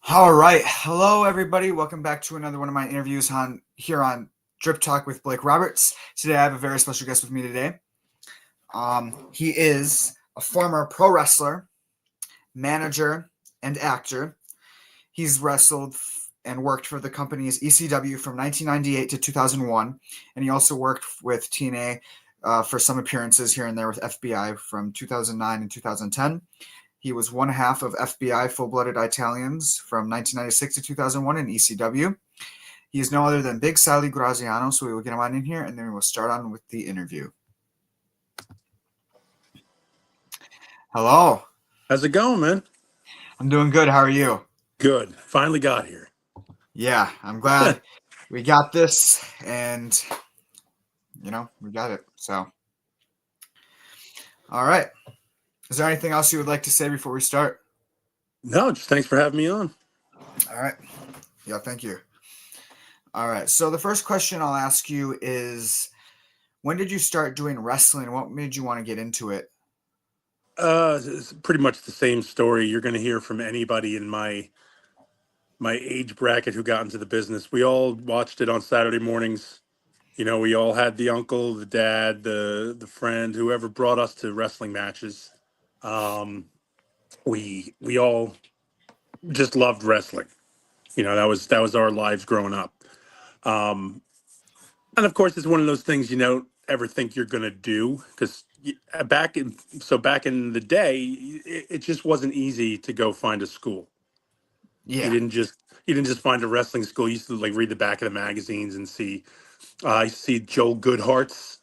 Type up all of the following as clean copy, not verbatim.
All right. Hello, everybody. Welcome back to another one of my interviews here on Drip Talk with Blake Roberts. Today, I have a very special guest with me today. He is a former pro wrestler, manager, and actor. He's wrestled and worked for the companies ECW from 1998 to 2001, and he also worked with TNA for some appearances here and there with FBI from 2009 and 2010. He was one half of FBI Full-Blooded Italians from 1996 to 2001 in ECW. He is no other than Big Sal E Graziano, so we will get him on in here, and then we will start on with the interview. Hello. How's it going, man? I'm doing good. How are you? Good. Finally got here. Yeah, I'm glad we got this, and, we got it. So, all right. Is there anything else you would like to say before we start? No, just thanks for having me on. All right. Yeah, thank you. All right. So the first question I'll ask you is, when did you start doing wrestling? What made you want to get into it? It's pretty much the same story you're going to hear from anybody in my age bracket who got into the business. We all watched it on Saturday mornings. You know, we all had the uncle, the dad, the friend, whoever brought us to wrestling matches. We all just loved wrestling. You know, that was our lives growing up. Um, and of course, it's one of those things you don't ever think you're going to do because back in the day, it just wasn't easy to go find a school. You Yeah. didn't just you didn't just find a wrestling school. You used to like read the back of the magazines and see. I used to see Joe Goodhart's.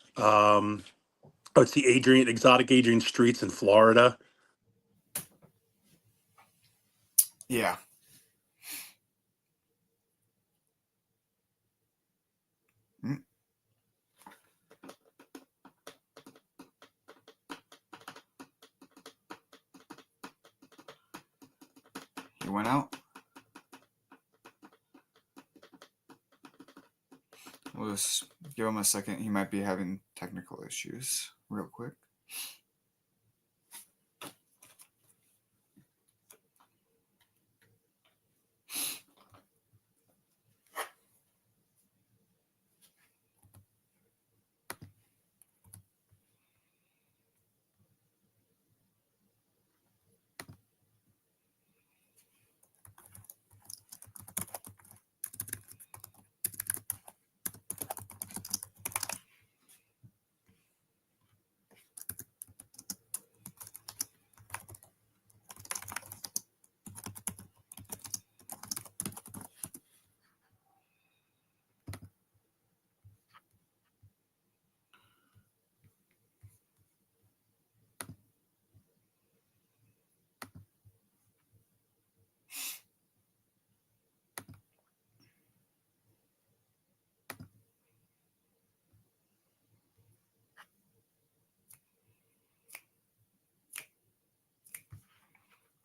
I would see exotic Adrian Streets in Florida. Yeah. Mm. He went out. We'll just give him a second. He might be having technical issues real quick.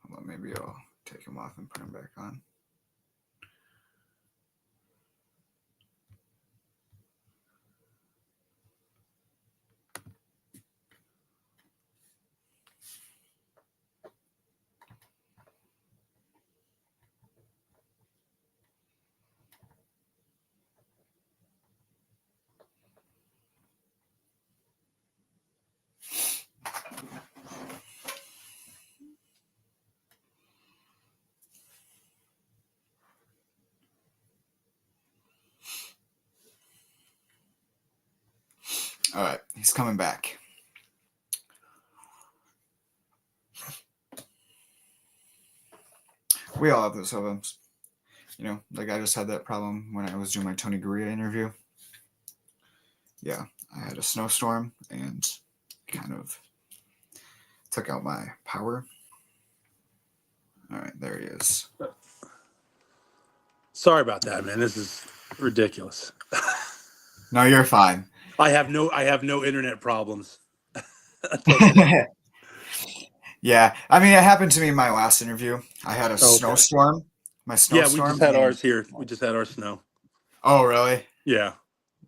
Hold on, maybe I'll take him off and put him back on. All right, he's coming back. We all have those problems. Like I just had that problem when I was doing my Tony Gurria interview. Yeah, I had a snowstorm and kind of took out my power. All right, there he is. Sorry about that, man. This is ridiculous. No, you're fine. I have no internet problems. Yeah, I mean, it happened to me in my last interview. I had a snowstorm. My Yeah, we snowstorm. just had ours here. We just had our snow. Oh, really? Yeah.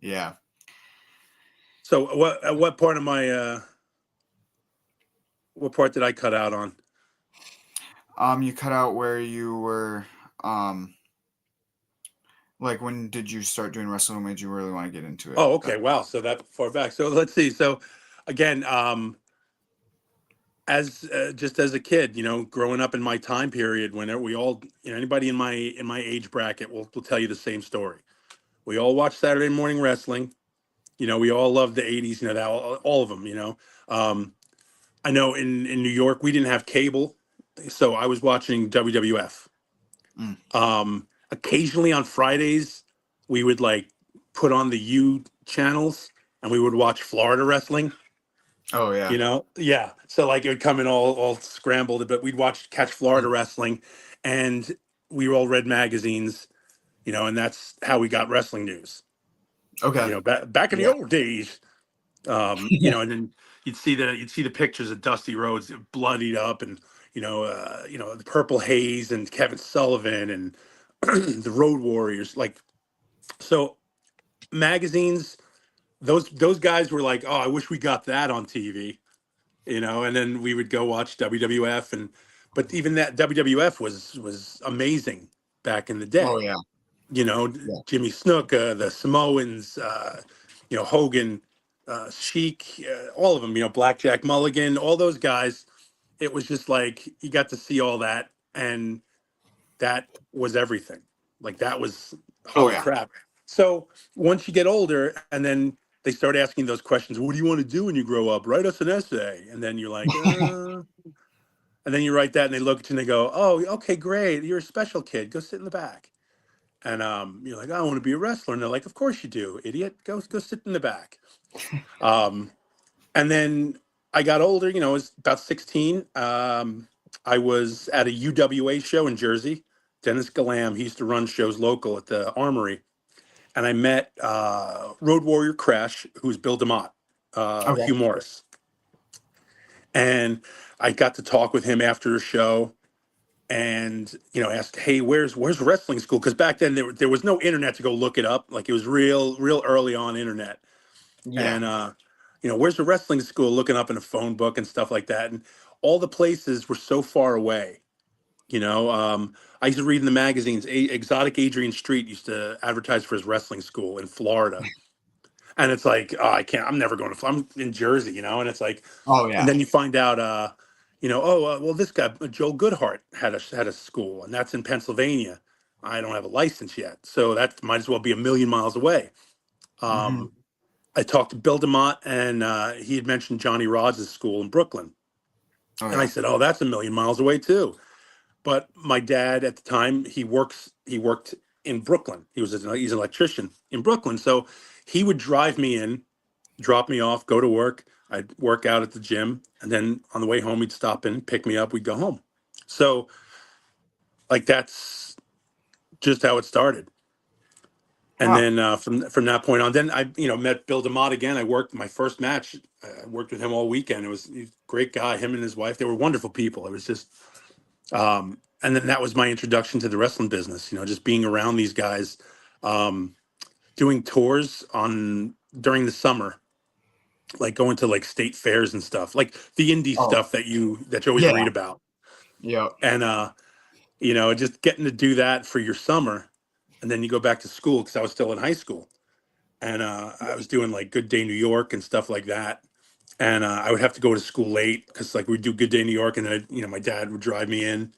Yeah. So what part of my what part did I cut out on? You cut out where you were Um, like when did you start doing wrestling? When made you really want to get into it? Oh, okay. Wow. So that far back. So let's see. So again, as just as a kid, growing up in my time period, when we all, anybody in my age bracket will tell you the same story. We all watched Saturday morning wrestling. We all loved the '80s. That all of them. I know in New York we didn't have cable, so I was watching WWF. Mm. Occasionally on Fridays, we would like put on the U channels and we would watch Florida wrestling. Oh yeah. Yeah. So like it would come in all scrambled, but we'd catch Florida wrestling, and we all read magazines, and that's how we got wrestling news. Okay. Back in the Yeah. old days, and then you'd see the pictures of Dusty Rhodes bloodied up, and the Purple Haze and Kevin Sullivan and the Road Warriors. Like, so magazines, those guys were like, oh, I wish we got that on TV. And then we would go watch WWF, but even that WWF was amazing back in the Oh day. yeah. You know, Yeah. Jimmy Snuka, the Samoans, Hogan, Sheik, all of them. Blackjack Mulligan, all those guys. It was just like you got to see all that, and that was everything. Like that was Oh holy yeah. crap. So once you get older, and then they start asking those questions, what do you want to do when you grow up? Write us an essay. And then you're like, and then you write that, and they look at you and they go, oh, okay, great. You're a special kid. Go sit in the back. And you're like, I want to be a wrestler. And they're like, of course you do, idiot. Go sit in the back. Um, and then I got older, I was about 16. I was at a UWA show in Jersey. Dennis Galam, he used to run shows local at the Armory. And I met Road Warrior Crash, who's Bill DeMott, Okay. Hugh Morris. And I got to talk with him after the show, and asked, hey, where's wrestling school? Because back then there was no internet to go look it up. Like it was real early on internet. Yeah. And where's the wrestling school? Looking up in a phone book and stuff like that. And all the places were so far away. I used to read in the magazines. Exotic Adrian Street used to advertise for his wrestling school in Florida. And it's like, oh, I can't. I'm never going to. I'm in Jersey, and it's like, Oh and yeah. then you find out, well, this guy Joel Goodhart had a school, and that's in Pennsylvania. I don't have a license yet, so that might as well be a million miles away. Hmm. I talked to Bill DeMott, and he had mentioned Johnny Rods' school in Brooklyn, Oh and I yeah. said, oh, that's a million miles away too. But my dad at the time, he worked in Brooklyn. He's an electrician in Brooklyn, so he would drive me in, drop me off, go to work. I'd work out at the gym, and then on the way home, he'd stop in, pick me up, we'd go home. So, like, that's just how it started. And Wow. then from that point on, then I met Bill DeMott again. I worked my first match. I worked with him all weekend. He's a great guy. Him and his wife, they were wonderful people. It was just, and then that was my introduction to the wrestling business. Just being around these guys, um, doing tours during the summer, like going to like state fairs and stuff, like the indie Oh stuff that you always yeah. read about. Yeah. And just getting to do that for your summer, and then you go back to school, because I was still in high school, and I was doing like Good Day New York and stuff like that. And I would have to go to school late, because like we'd do Good Day New York, and then my dad would drive me in,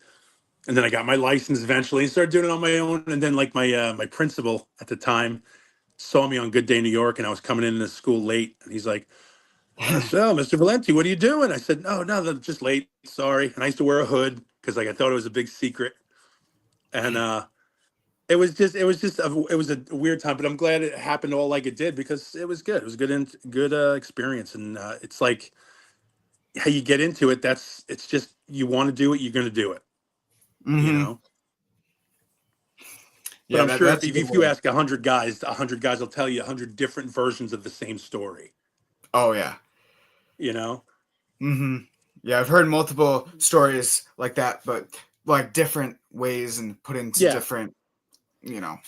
and then I got my license eventually and started doing it on my own. And then like my principal at the time saw me on Good Day New York, and I was coming into school late, and he's like, so, Mr. Valenti, what are you doing? I said, no, just late. Sorry. And I used to wear a hood, because like I thought it was a big secret. And it was a weird time, but I'm glad it happened all like it did, because it was good. It was a good experience, and it's like how you get into it. It's just, you want to do it, you're going to do it. You Hmm. know. But Yeah. I'm sure if, That's a good if you way. ask 100 guys will tell you 100 different versions of the same story. Oh yeah. You know. Hmm. Yeah. I've heard multiple stories like that, but like different ways and put into Yeah. different. You know.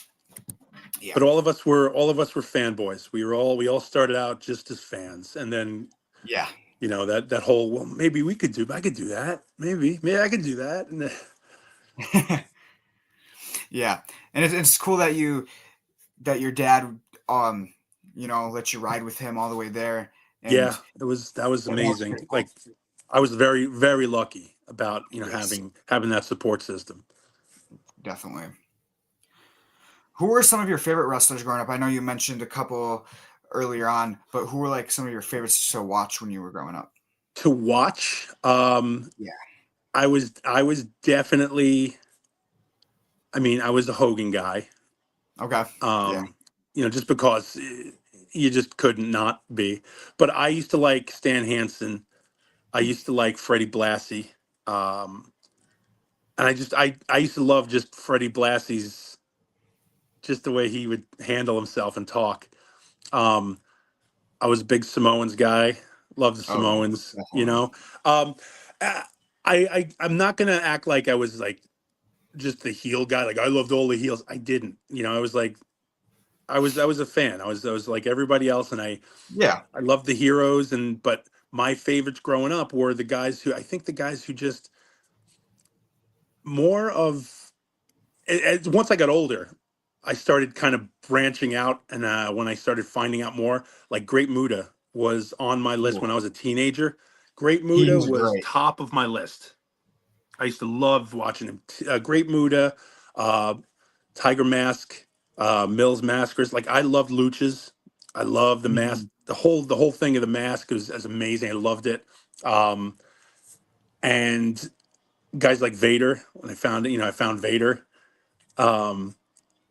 Yeah. But all of us were fanboys. We all started out just as fans, and then Yeah. that whole, well, maybe I could do that, maybe I could do that, and Yeah, and it's cool that your dad let you ride with him all the way there, Yeah, and that was that was amazing. pretty cool. Like I was very very lucky about Yes, having that support system. definitely. Who were some of your favorite wrestlers growing up? I know you mentioned a couple earlier on, but who were like some of your favorites to watch when you were growing up? To watch, Yeah. I was definitely. I mean, I was the Hogan guy. Okay. Yeah. Um, just because you just couldn't not be. But I used to like Stan Hansen. I used to like Freddie Blassie. Um, and I used to love just Freddie Blassie's just the way he would handle himself and talk. Um, I was a big Samoans guy. Love the Oh yeah. Samoans. Definitely. Um, I I'm not gonna act like I was like just the heel guy. Like I loved all the heels. I didn't. I was like I was a fan. I was like everybody else, and Yeah. I loved the heroes. But my favorites growing up were the guys who I think the guys who just more of once I got older, I started kind of branching out, and when I started finding out more, like Great Muda was on my list when Ooh, I was a teenager. Great he Muda was was great. top of my list. I used to love watching him. Great Muda, uh, Tiger Mask, Mills Maskers. Like I loved luchas. I loved the mask. Mhm. The whole thing of the mask was amazing. I loved it. Um, and guys like Vader. When I found Vader. Um,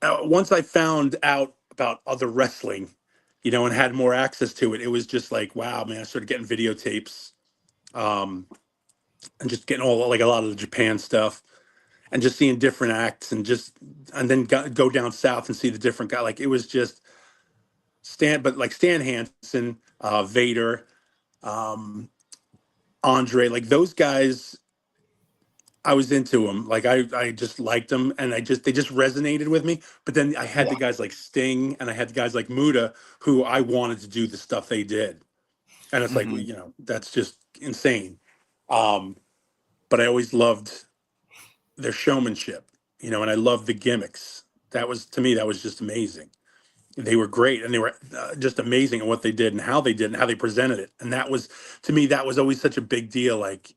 Once I found out about other wrestling, and had more access to it, it was just like, wow, man! I started getting videotapes, um, and just getting all like a lot of the Japan stuff, and just seeing different acts, and then go down south and see the different guy. Like it was just but like Stan Hansen, Vader, um, Andre, like those guys. I was into them. Like I just liked them, and they just resonated with me. But then I had Yeah. the guys like Sting, and I had the guys like Muda, who I wanted to do the stuff they did, and it's like, well, Hmm. that's just insane. Um, but I always loved their showmanship, and I loved the gimmicks. That was to me, that was just amazing. They were great, and they were just amazing at what they did and how they did and how they presented it. And that was to me, that was always such a big deal. Like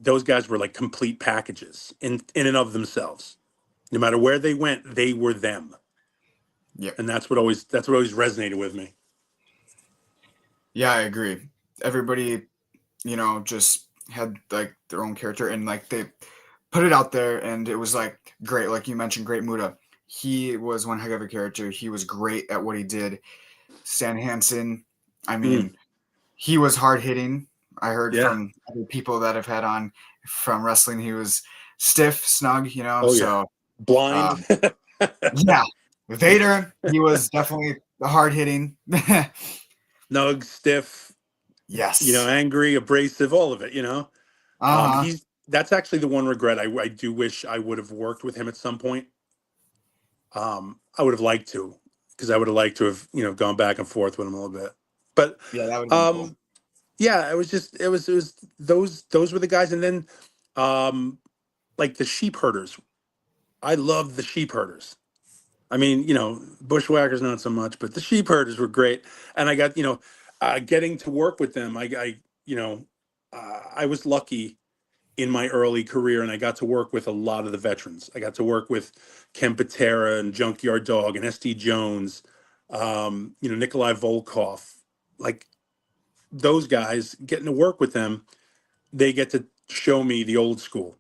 those guys were like complete packages in and of themselves. No matter where they went, they were them, Yep. and that's what always resonated with me. Yeah, I agree. Everybody, just had like their own character, and like they put it out there, and it was like great. Like you mentioned, Great Muda. He was one heck of a character. He was great at what he did. Stan Hansen, I Mm, mean, he was hard hitting. I heard yeah. from other people that have had on from wrestling, he was stiff, snug, Oh yeah. So, Blind. um, yeah, Vader, he was definitely the hard hitting. Nug, stiff. Yes. Angry, abrasive, all of it. Uh huh. He's That's actually the one regret. I do wish I would have worked with him at some point. I would have liked to, because I would have liked to have gone back and forth with him a little bit. But Yeah, that would have been cool. um, yeah, it was those were the guys, and then um, like the sheep herders. I loved the sheep herders. I mean, bushwhackers not so much, but the sheep herders were great, and I got getting to work with them. I was lucky in my early career, and I got to work with a lot of the veterans. I got to work with Ken Patera and Junkyard Dog and SD Jones, Nikolai Volkov, like those guys. Getting to work with them, they get to show me the old school,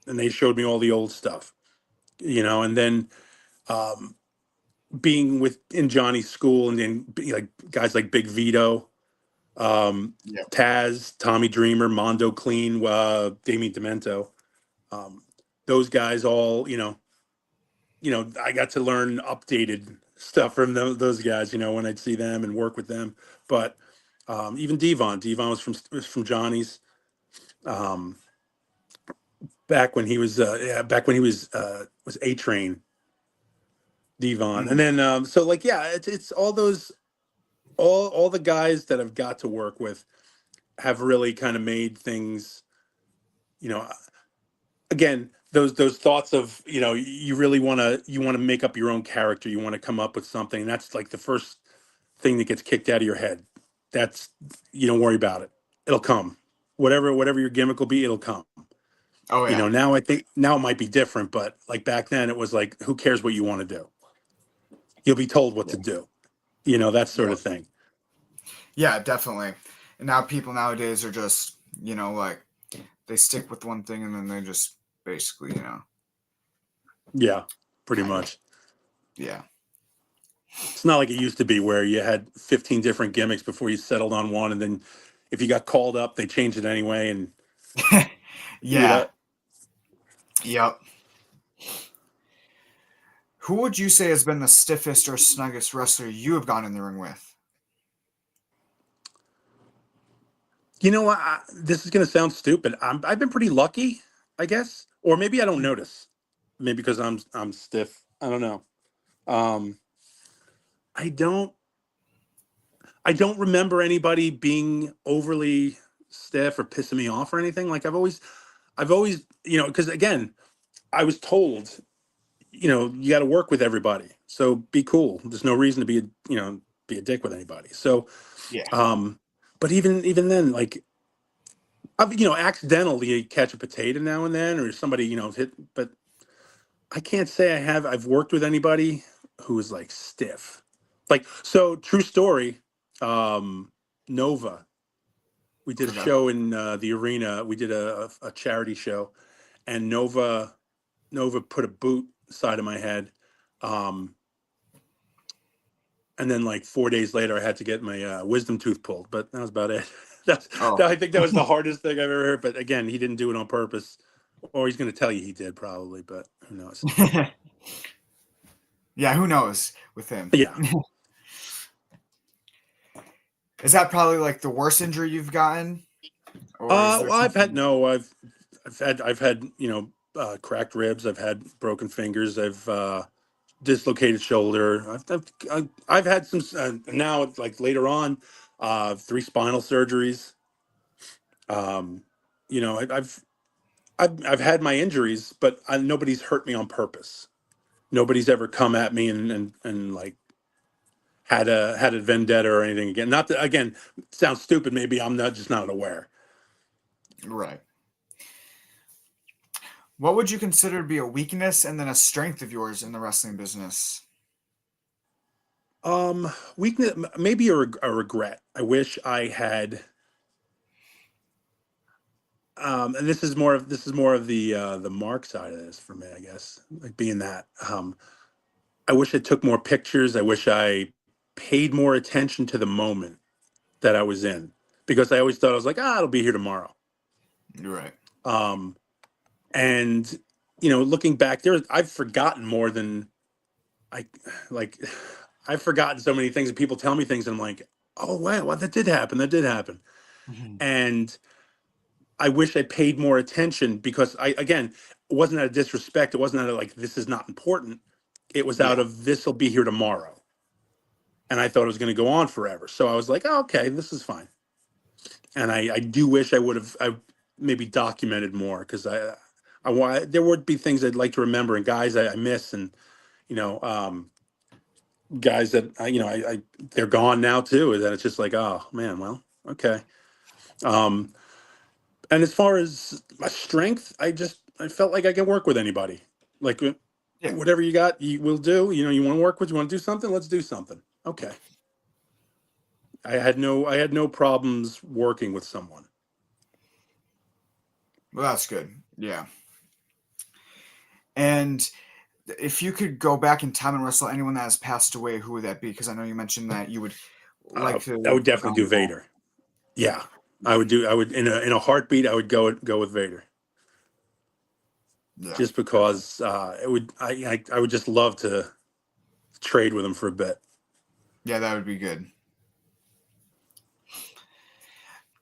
and they showed me all the old stuff, and then um, being in Johnny's school, and then like guys like Big Vito, Yeah. Taz, Tommy Dreamer, Mondo Clean, Damien Demento. Um, those guys all, I got to learn updated stuff from those guys, when I'd see them and work with them. But even Devon was from Johnny's. Um, back when he was A Train Devon, and Mhm. then so like yeah, it's all those all the guys that I've got to work with have really kind of made things, you know, again, those thoughts of, you really want to make up your own character. You want to come up with something. And that's like the first thing that gets kicked out of your head. That's, you don't worry about it. It'll come. Whatever your gimmick will be, it'll come. Oh yeah. Now I think now it might be different, but like back then it was like, who cares what you want to do? You'll be told what Yeah. to do. That sort Yep. of thing. Yeah, definitely. And now people nowadays are just, like they stick with one thing and then they just basically, Yeah, pretty kind of, much. yeah. It's not like it used to be where you had 15 different gimmicks before you settled on one, and then if you got called up, they changed it anyway, and you Yeah. know, Yep. Who would you say has been the stiffest or snuggest wrestler you have gone in the ring with? what? This is gonna sound stupid. I've been pretty lucky, I guess, or maybe I don't notice. Maybe because I'm stiff. I don't know. Um, I don't I don't remember anybody being overly stiff or pissing me off or anything. Like I've always, because again, I was told, you got to work with everybody. So be cool. There's no reason to be a dick with anybody. So, Yeah. um, but even then, like I've, accidentally catch a potato now and then, or somebody, hit, but I can't say I've worked with anybody who is like stiff. Like, so true story, Nova, we did a Okay. show in the arena. We did a charity show, and Nova put a boot side of my head. Um, and then like 4 days later, I had to get my wisdom tooth pulled, but that was about it. Oh. I think that was the hardest thing I've ever heard. But again, he didn't do it on purpose, or he's going to tell you he did probably, but who knows? Yeah, who knows with him? Yeah. Is that probably like the worst injury you've gotten? Or is there Well, I've had something? no, I've had cracked ribs. I've had broken fingers. I've dislocated shoulder. I've had some now. It's like later on, 3 spinal surgeries. Um, I've had my injuries, but nobody's hurt me on purpose. Nobody's ever come at me and like had a vendetta or anything again. Not that again, it sounds stupid. Maybe I'm not aware. Right. What would you consider to be a weakness and then a strength of yours in the wrestling business? Weakness, maybe a regret. I wish I had. And this is more of the Mark side of this for me, I guess. Like being that, I wish I took more pictures. I wish I paid more attention to the moment that I was in, because I always thought I was like, it'll be here tomorrow. Right. Um, and looking back, I've forgotten more than I like. I've forgotten so many things, and people tell me things, and I'm like, oh wow, well, that did happen. That did happen. Mhm. And I wish I paid more attention, because again, it wasn't out of disrespect. It wasn't out of like, this is not important. It was out Yeah. of, this will be here tomorrow. And I thought it was going to go on forever. So I was like, okay, this is fine. And I do wish I maybe documented more, because I want, there would be things I'd like to remember, and guys I miss, and, you know, um, guys that I they're gone now too. And then it's just like, oh man, well, okay. Um, And as far as my strength, I felt like I can work with anybody. Like Yeah. whatever you got, you will do. You want to work with, you want to do something, let's do something. Okay. I had no problems working with someone. Well, that's good. Yeah. And if you could go back in time and wrestle anyone that has passed away, who would that be? Because I know you mentioned that you would like I to would definitely do Vader. Yeah, I would in a heartbeat. I would go with Vader, Yeah. just because it would. I would just love to trade with him for a bit. Yeah, that would be good.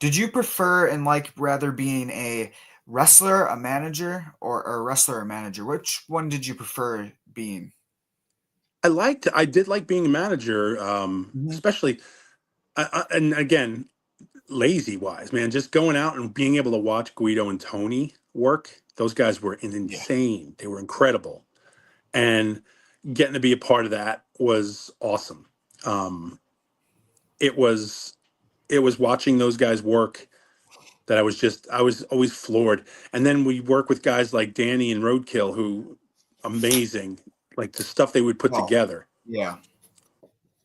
Did you prefer and like rather being a wrestler, a manager, or a wrestler, a manager? Which one did you prefer being? I did like being a manager, Mhm. especially, and again, lazy wise, man, just going out and being able to watch Guido and Tony work, those guys were Yeah. insane. They were incredible. And getting to be a part of that was awesome. Um, it was it was watching those guys work that I was always floored. And then we work with guys like Danny and Roadkill, who amazing. Like the stuff they would put Oh, together yeah.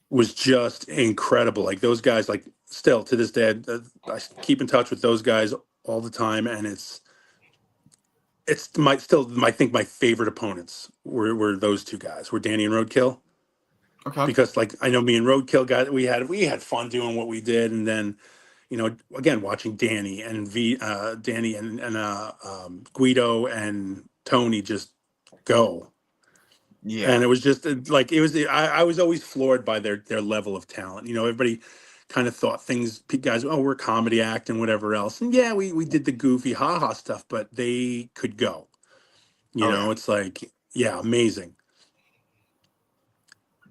was just incredible. Like those guys, like still to this day, I keep in touch with those guys all the time, and it's my still my I think my favorite opponents were those two guys, were Danny and Roadkill, Okay. because like I know me and Roadkill got we had fun doing what we did, and then again watching Danny and Danny and Guido and Tony just go. And Yeah. it was just like it was. I was always floored by their level of talent. Everybody kind of thought guys, oh, we're a comedy act and whatever else. And yeah, we did the goofy haha stuff, but they could go. Oh, yeah. It's like, yeah, amazing.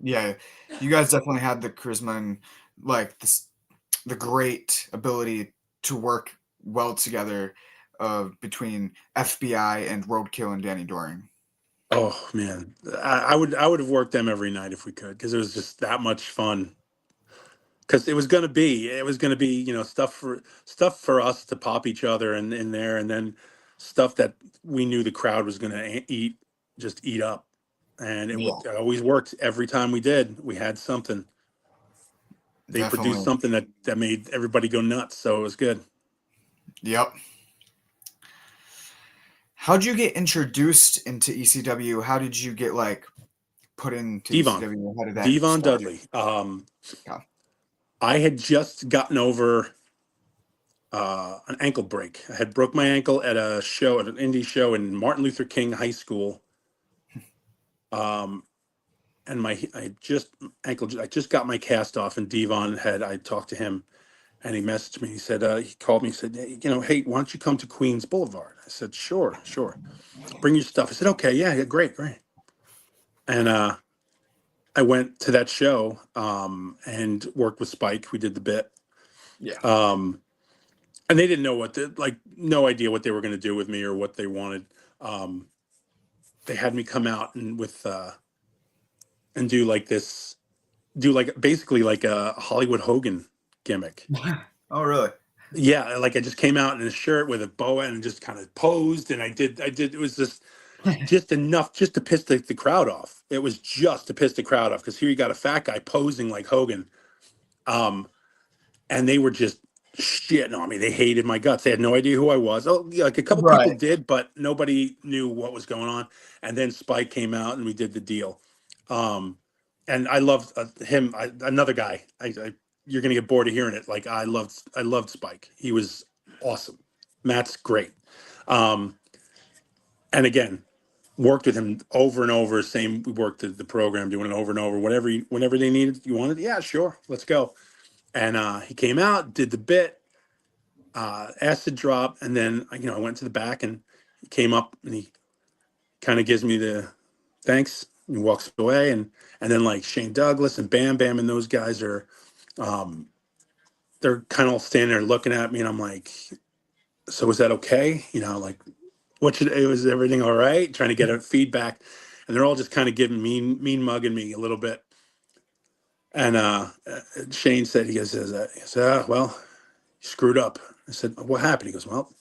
Yeah. You guys definitely had the charisma and like the great ability to work well together between FBI and Roadkill and Danny Doring. Oh man, I would have worked them every night if we could, because it was just that much fun. Because it was gonna be stuff for us to pop each other and in there, and then stuff that we knew the crowd was gonna eat up, and Yeah, it always worked every time we did. We had something. They produced definitely. something that made everybody go nuts, so it was good. Yep. How'd you get introduced into ECW? How did you get like put into Devon, ECW? How did that Devon start? Dudley. Yeah. I had just gotten over an ankle break. I had broke my ankle at an indie show in Martin Luther King High School. Um, and I just got my cast off, and I talked to him, and he messaged me. He called me, he said, hey, hey, why don't you come to Queens Boulevard? I said, sure, sure. Bring your stuff. I said, okay, yeah, yeah, great, great. And I went to that show and worked with Spike. We did the bit. Yeah. Um, and they didn't know no idea what they were going to do with me or what they wanted. Um, they had me come out and do like basically like a Hollywood Hogan gimmick. Oh, really? Yeah, like I just came out in a shirt with a boa and just kind of posed, and it was just enough just to piss the crowd off. It was just to piss the crowd off, because here you got a fat guy posing like Hogan. Um, and they were just shitting on me. They hated my guts. They had no idea who I was. Oh, yeah, like a couple people Right. did, but nobody knew what was going on. And then Spike came out, and we did the deal. Um, and I loved him. Another guy. You're gonna get bored of hearing it. Like I loved Spike. He was awesome. Matt's great. Um, and again, worked with him over and over. Same, we worked the program, doing it over and over. Whenever they needed, you wanted, yeah, sure, let's go. And he came out, did the bit, acid drop, and then I went to the back, and he came up, and he kind of gives me the thanks, and he walks away, and then like Shane Douglas and Bam Bam and those guys are, um, they're kind of all standing there looking at me, and I'm like, so is that okay? Like, was everything all right? Trying to get a feedback, and they're all just kind of giving mean mugging me a little bit. And Shane said, he said, well, you screwed up. I said, what happened? He goes, well,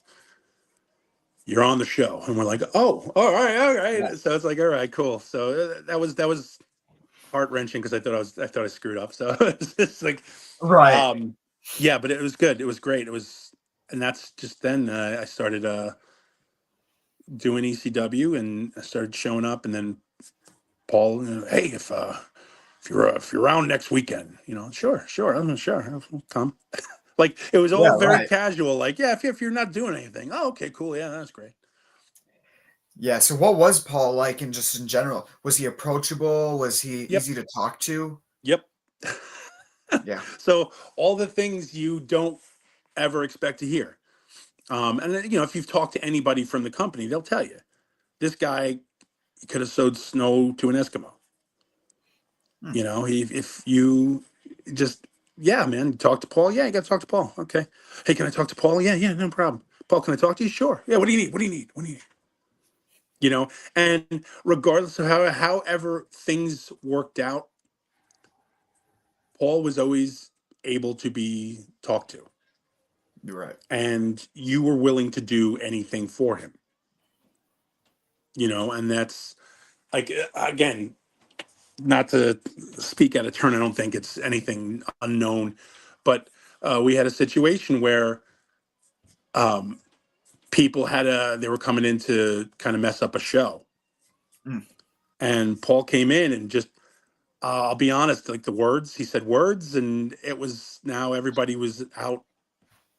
you're on the show. And we're like, oh, all right, all Yeah. right. So it's like, all right, cool. So that was heart wrenching, because I thought I screwed up. So it's just like, Right. um, yeah, but it was good. It was great. And that's just then I started doing ECW, and I started showing up, and then Paul, hey, if you're around next weekend, sure, I'm sure I'll come. Like it was Yeah. all very Right. casual. Like, yeah, if you're not doing anything, oh, okay, cool, yeah, that's great. Yeah. So, what was Paul like, in just in general? Was he approachable? Was he Yep, easy to talk to? yep. Yeah. So all the things you don't ever expect to hear. And then, if you've talked to anybody from the company, they'll tell you this guy could have sewed snow to an Eskimo. Hmm. If you just, yeah, man, talk to Paul. Yeah, you got to talk to Paul. Okay. Hey, can I talk to Paul? Yeah, yeah, no problem. Paul, can I talk to you? Sure. Yeah. What do you need? What do you need? What do you need? You know, and regardless of however things worked out, Paul was always able to be talked to, You're right. and you were willing to do anything for him. You know, and that's like, again, not to speak out of turn. I don't think it's anything unknown, but we had a situation where um, people they were coming in to kind of mess up a show, Mm. and Paul came in and just, I'll be honest, like he said words, and it was, now everybody was out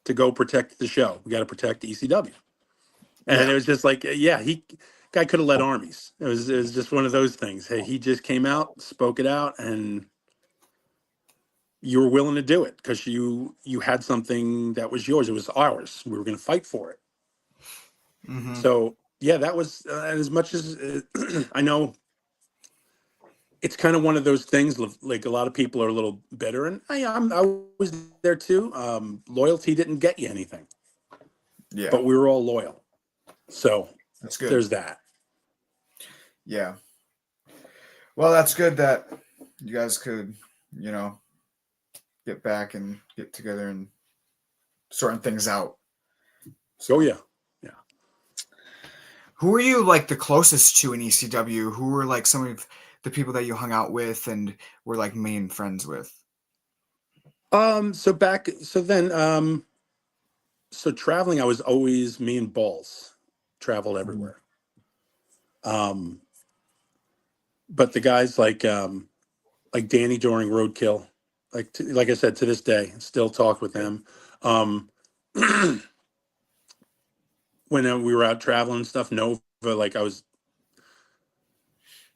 to go protect the show. We got to protect ECW. And Yeah. it was just like, yeah, guy could have led armies. It was just one of those things. Hey, he just came out, spoke it out, and you were willing to do it because you had something that was yours. It was ours. We were going to fight for it. Mm-hmm. So yeah, that was, as much as I know, it's kind of one of those things. Like, a lot of people are a little bitter, and I was there too. Loyalty didn't get you anything, Yeah. but we were all loyal. So That's good. there's that. Yeah. Well, that's good that you guys could, you know, get back and get together and sorting things out. So, Oh yeah, yeah. who were you like the closest to in ECW? Who were like some of the people that you hung out with and were like main friends with? So traveling, I was always, me and Balls traveled Mhm. everywhere. Um, but the guys like Danny during Roadkill, like I said, to this day, still talk with them. Um, when we were out traveling and stuff, Nova, like I was,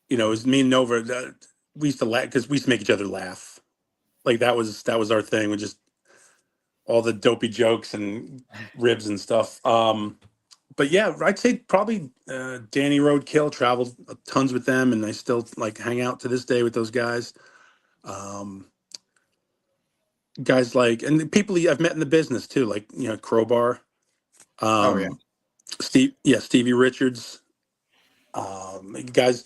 it was me and Nova. We used to laugh because we used to make each other laugh. Like that was our thing. We just, all the dopey jokes and ribs and stuff. But yeah, I'd say probably Danny Roadkill, traveled tons with them, and I still like hang out to this day with those guys. Um, Guys like, and the people I've met in the business too, like, Crowbar, Oh yeah. um, Stevie Richards, guys,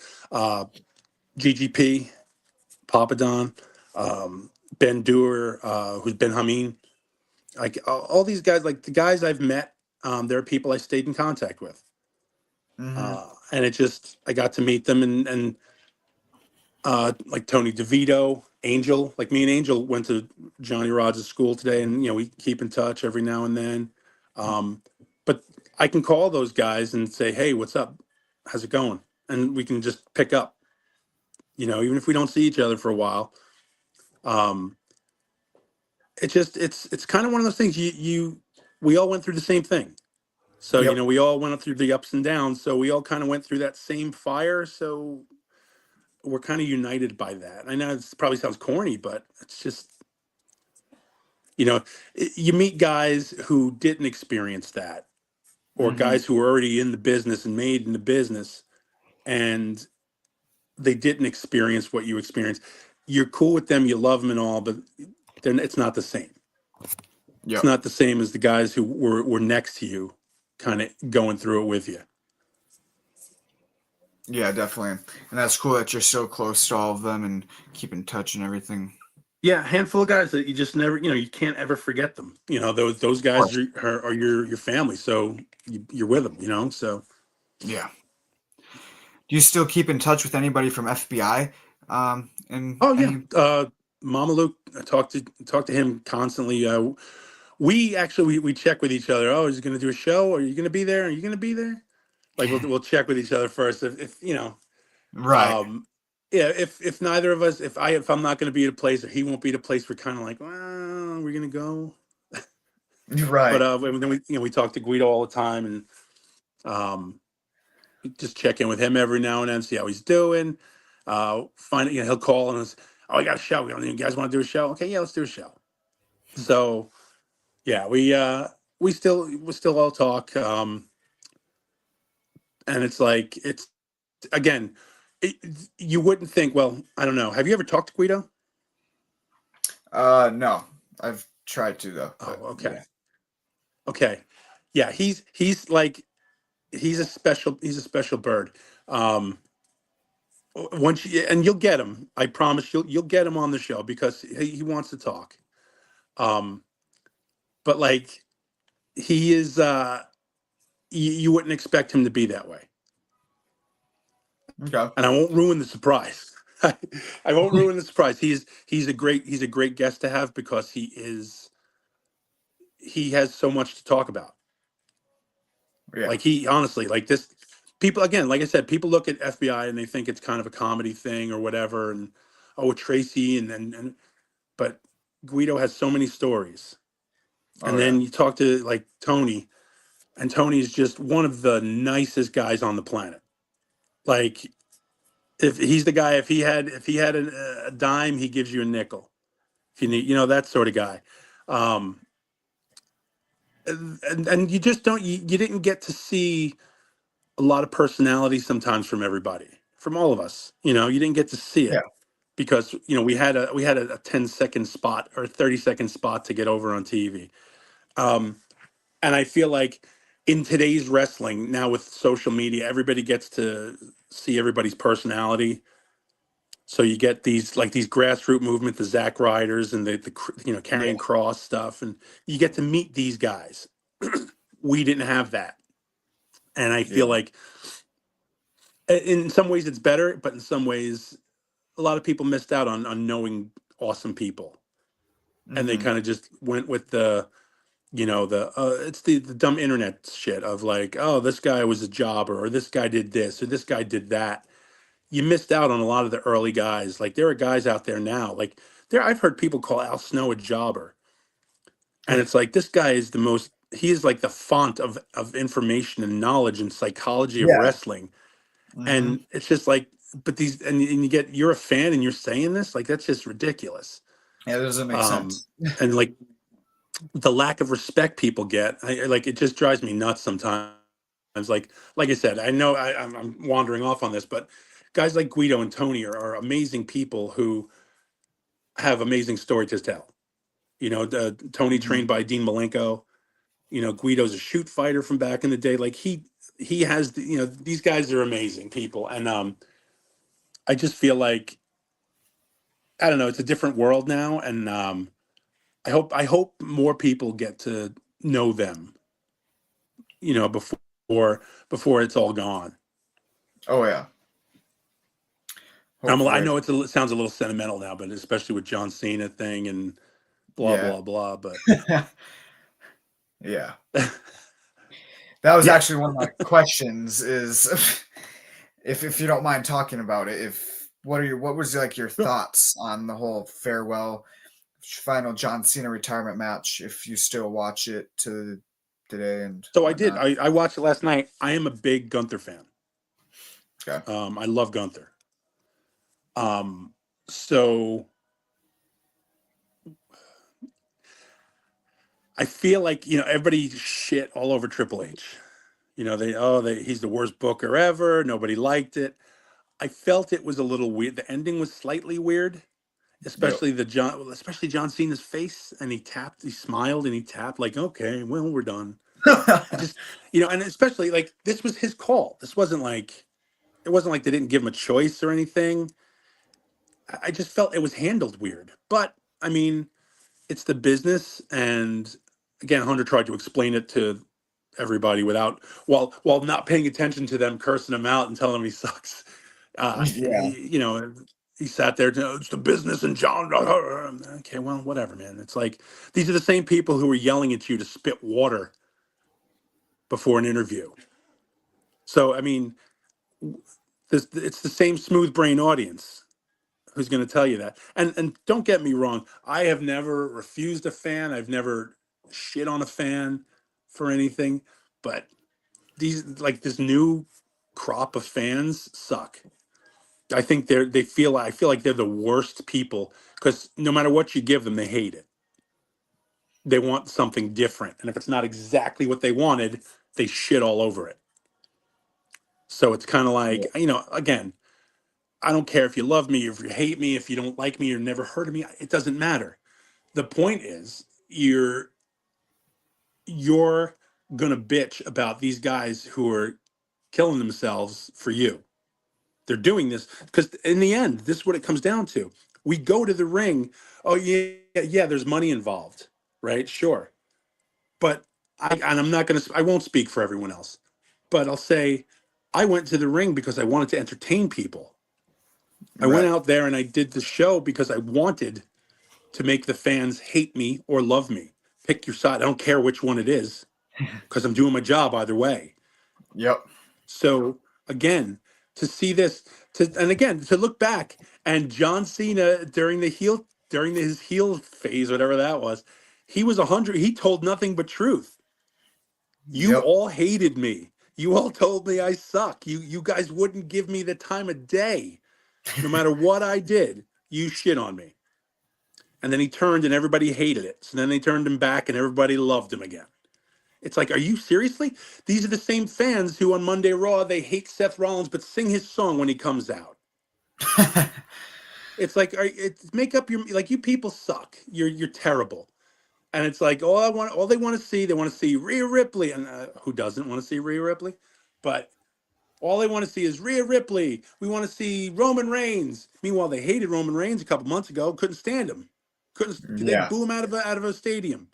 GGP, Papadon, Ben Dewar, who's Ben Hameen, like all these guys, like the guys I've met. There are people I stayed in contact with, Mm-hmm. and it just, I got to meet them, and like Tony DeVito, Angel. Like, me and Angel went to Johnny Rogers' school today, and we keep in touch every now and then. But I can call those guys and say, "Hey, what's up? How's it going?" And we can just pick up. Even if we don't see each other for a while. Um, it's kind of one of those things. We all went through the same thing. So Yep. we all went through the ups and downs. So we all kind of went through that same fire. So we're kind of united by that. I know it probably sounds corny, but it's just, you meet guys who didn't experience that, or Mm-hmm. guys who were already in the business and made in the business, and they didn't experience what you experienced. You're cool with them, you love them and all, but then it's not the same. It's Yep. not the same as the guys who were next to you, kind of going through it with you. Yeah, definitely. And that's cool that you're so close to all of them and keep in touch and everything. Yeah, a handful of guys that you just never, you can't ever forget them. Those Of guys course. are your family, so you're with them. So. Yeah. Do you still keep in touch with anybody from FBI? And Oh yeah, any? Mama Luke, I talk to him constantly. We actually we check with each other. Oh, is he going to do a show? Are you going to be there? Are you going to be there? Like, we'll check with each other first. If Right. yeah. If neither of us, if I'm not going to be at a place or he won't be at a place, we're kind of like, well, we're going to go. But Right. then we talk to Guido all the time, and just check in with him every now and then, see how he's doing. Find he'll call and oh, I got a show. You guys want to do a show? Okay, yeah, let's do a show. So yeah, we still all talk. And it's like, it's, again, it, you wouldn't think. Well, I don't know. Have you ever talked to Guido? No. I've tried to though, Oh, but okay, yeah. okay. Yeah, he's like he's a special bird. Um, once you, and you'll get him, I promise you'll get him on the show because he wants to talk. Um, but like he is, you wouldn't expect him to be that way. Okay. And I won't ruin the surprise. I won't ruin the surprise. He's a great guest to have because he has so much to talk about. Yeah. Like he honestly, like this, people again, like I said, people look at FBI and they think it's kind of a comedy thing or whatever, and oh, Tracy and but Guido has so many stories. Oh And yeah. then you talk to like Tony, and Tony's just one of the nicest guys on the planet. Like if he's the guy, if he had a dime, he gives you a nickel. If you need, you know, that sort of guy. Um, and you just don't, you didn't get to see a lot of personality sometimes from everybody, from all of us. You know, you didn't get to see Yeah. it because you know we had a 10-second spot or 30-second spot to get over on TV. Um, and I feel like in today's wrestling now with social media, everybody gets to see everybody's personality. So you get these grassroots movement, the Zack Ryders and the Yeah. carrying cross stuff, and you get to meet these guys. We didn't have that, and I Yeah. feel like in some ways it's better, but in some ways a lot of people missed out on knowing awesome people, and they Hmm. kind of just went with the the it's the dumb internet shit of like, oh, this guy was a jobber or this guy did this or this guy did that. You missed out on a lot of the early guys. Like there are guys out there now, like there I've heard people call Al Snow a jobber, and it's like this guy is the most, he is like the font of information and knowledge and psychology of Yeah. wrestling. Hmm. And it's just like, but these, and you get, you're a fan and you're saying this, like that's just ridiculous. Yeah. That doesn't make um sense. and like the lack of respect people get, like it just drives me nuts sometimes. Like I said, I know I'm wandering off on this, but guys like Guido and Tony are amazing people who have amazing story to tell. Tony Hmm. trained by Dean Malenko. Guido's a shoot fighter from back in the day. Like he has these guys are amazing people, and I just feel like, I don't know, it's a different world now, and I hope more people get to know them, before it's all gone. Oh yeah. I Hopefully. know it sounds a little sentimental now, but especially with John Cena thing and blah Yeah. blah blah. But Yeah. That was yeah, actually one of my questions. Is if you don't mind talking about it, if what was like your sure. thoughts on the whole farewell final John Cena retirement match? If you still watch it to today and So I did. whatnot. I watched it last night. I am a big Gunther fan. Okay. I love Gunther. So I feel like everybody shit all over Triple H. He's the worst booker ever. Nobody liked it. I felt it was a little weird. The ending was slightly weird, Yep. especially John Cena's face, and he smiled and he tapped like, okay, well, we're done. I just, and especially like this was his call. It wasn't like they didn't give him a choice or anything. I just felt it was handled weird. But I mean, it's the business, and again, Hunter tried to explain it to everybody without while not paying attention to them cursing him out and telling him he sucks. Yeah. He sat there, it's the business and John. Okay, well, whatever, man. It's like these are the same people who were yelling at you to spit water before an interview. So I mean, it's the same smooth brain audience who's going to tell you that. And don't get me wrong, I have never refused a fan. I've never shit on a fan for anything, but this new crop of fans suck. I think I feel like they're the worst people because no matter what you give them, they hate it. They want something different. And if it's not exactly what they wanted, they shit all over it. So it's kind of like, again, I don't care if you love me, if you hate me, if you don't like me, or never heard of me. It doesn't matter. The point is, you're gonna bitch about these guys who are killing themselves for you. They're doing this because in the end, this is what it comes down to. We go to the ring. Oh yeah, yeah. There's money involved, right? Sure, but I'm not gonna. I won't speak for everyone else, but I'll say I went to the ring because I wanted to entertain people. I went Right. out there and I did the show because I wanted to make the fans hate me or love me. Pick your side. I don't care which one it is because I'm doing my job either way. Yep. So again, to see this, and again to look back and John Cena during his heel phase, whatever that was, he was 100. He told nothing but truth. You Yep. all hated me. You all told me I suck. You guys wouldn't give me the time of day, no matter what I did. You shit on me. And then he turned and everybody hated it. So then they turned him back and everybody loved him again. It's like, are you seriously? These are the same fans who on Monday Raw, they hate Seth Rollins, but sing his song when he comes out. It's like, make up your, like, you people suck. You're terrible. And it's like, all they want to see Rhea Ripley. And who doesn't want to see Rhea Ripley? But all they want to see is Rhea Ripley. We want to see Roman Reigns. Meanwhile, they hated Roman Reigns a couple months ago. Couldn't stand him. They Yeah. boo him out of a stadium.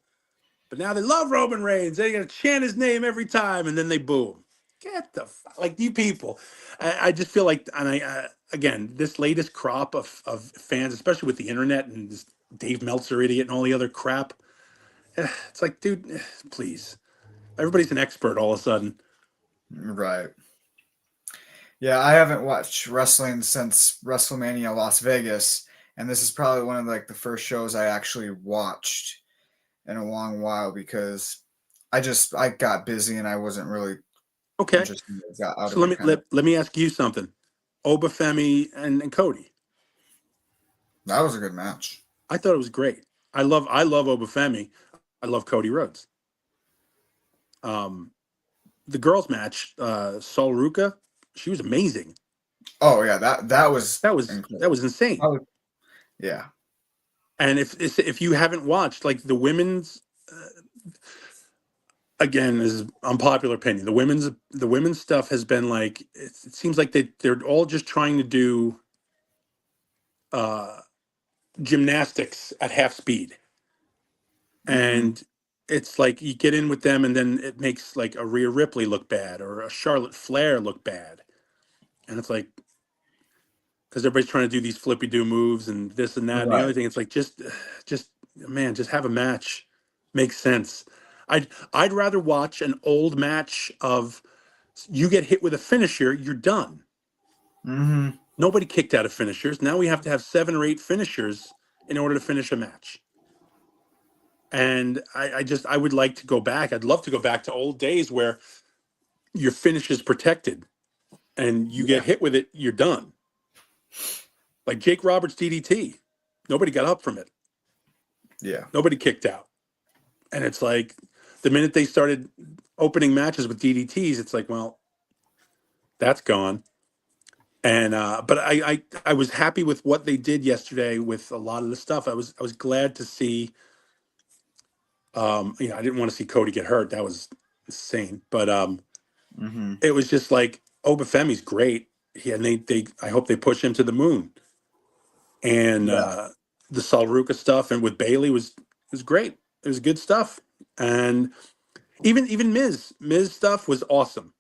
But now they love Roman Reigns. They're gonna chant his name every time, and then they boo him. Get the like you people. I just feel like, and again, this latest crop of fans, especially with the internet and this Dave Meltzer idiot and all the other crap. It's like, dude, please. Everybody's an expert all of a sudden. Right. Yeah, I haven't watched wrestling since WrestleMania Las Vegas, and this is probably one of like the first shows I actually watched in a long while because I got busy and I wasn't really Okay, interested. Got out so of it kind of. let me ask you something. Obafemi and Cody. That was a good match. I thought it was great. I love Obafemi. I love Cody Rhodes. Um, the girls match, Sol Ruka, she was amazing. Oh yeah, that was That incredible. was insane. Yeah. And if you haven't watched like the women's, again, is unpopular opinion. The women's stuff has been like it seems like they're all just trying to do uh, gymnastics at half speed, Mm-hmm. and it's like you get in with them, and then it makes like a Rhea Ripley look bad or a Charlotte Flair look bad, and it's like because everybody's trying to do these flippy do moves and this and that and the other Right. thing. It's like just man, just have a match. Makes sense. I'd rather watch an old match of you get hit with a finisher, you're done. Mm-hmm. Nobody kicked out of finishers. Now we have to have 7 or 8 finishers in order to finish a match. And I would like to go back. I'd love to go back to old days where your finish is protected and you get Yeah. hit with it, you're done. Like Jake Roberts DDT. Nobody got up from it. Yeah. Nobody kicked out. And it's like the minute they started opening matches with DDTs, it's like, well, that's gone. And but I was happy with what they did yesterday with a lot of the stuff. I was glad to see. I didn't want to see Cody get hurt. That was insane. But Mm-hmm. it was just like Obafemi's great. And they I hope they push him to the moon. And Yeah. the Salruka stuff and with Bailey was great. It was good stuff. And even Miz stuff was awesome.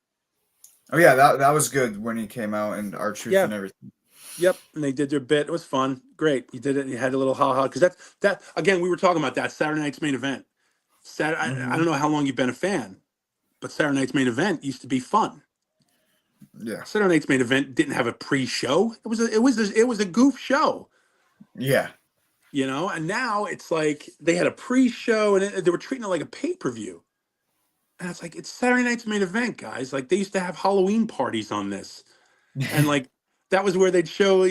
Oh yeah, that was good when he came out and our truth Yeah. and everything. Yep, and they did their bit. It was fun. Great. You did it. You had a little ha ha because that again. We were talking about that Saturday night's main event. Saturday. I Mm-hmm. don't know how long you've been a fan, but Saturday night's main event used to be fun. Yeah. Saturday night's main event didn't have a pre-show. It was a goof show, Yeah. And now it's like they had a pre-show and they were treating it like a pay-per-view. And it's like it's Saturday night's main event, guys. Like they used to have Halloween parties on this. And like that was where they'd show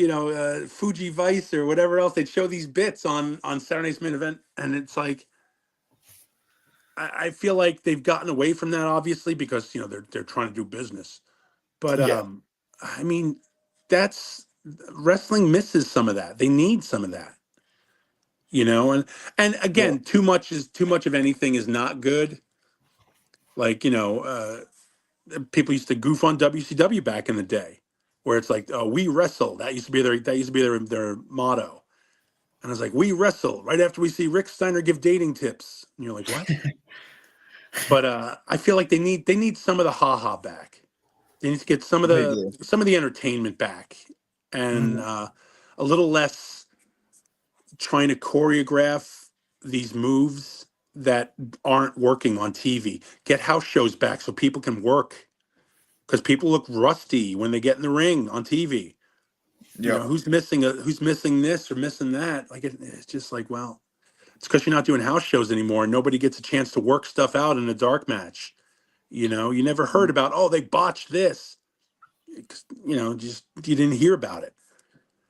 Fuji Vice or whatever else. They'd show these bits on Saturday's main event, and it's like I feel like they've gotten away from that, obviously, because they're trying to do business. But Yeah. I mean, that's wrestling misses some of that. They need some of that, and Yeah. again, too much of anything is not good. Like, people used to goof on WCW back in the day, where it's like, "Oh, we wrestle." That used to be their motto. And I was like, "We wrestle." Right after we see Rick Steiner give dating tips, and you're like, "What?" But I feel like they need some of the ha back. They need to get some of They the do. some of the entertainment back, and Mhm. a little less trying to choreograph these moves that aren't working on TV. Get house shows back so people can work, because people look rusty when they get in the ring on TV. Yep. Who's missing this or missing that? Like it's just like, well, it's because you're not doing house shows anymore, and nobody gets a chance to work stuff out in a dark match. You never heard about, oh, they botched this. Just you didn't hear about it.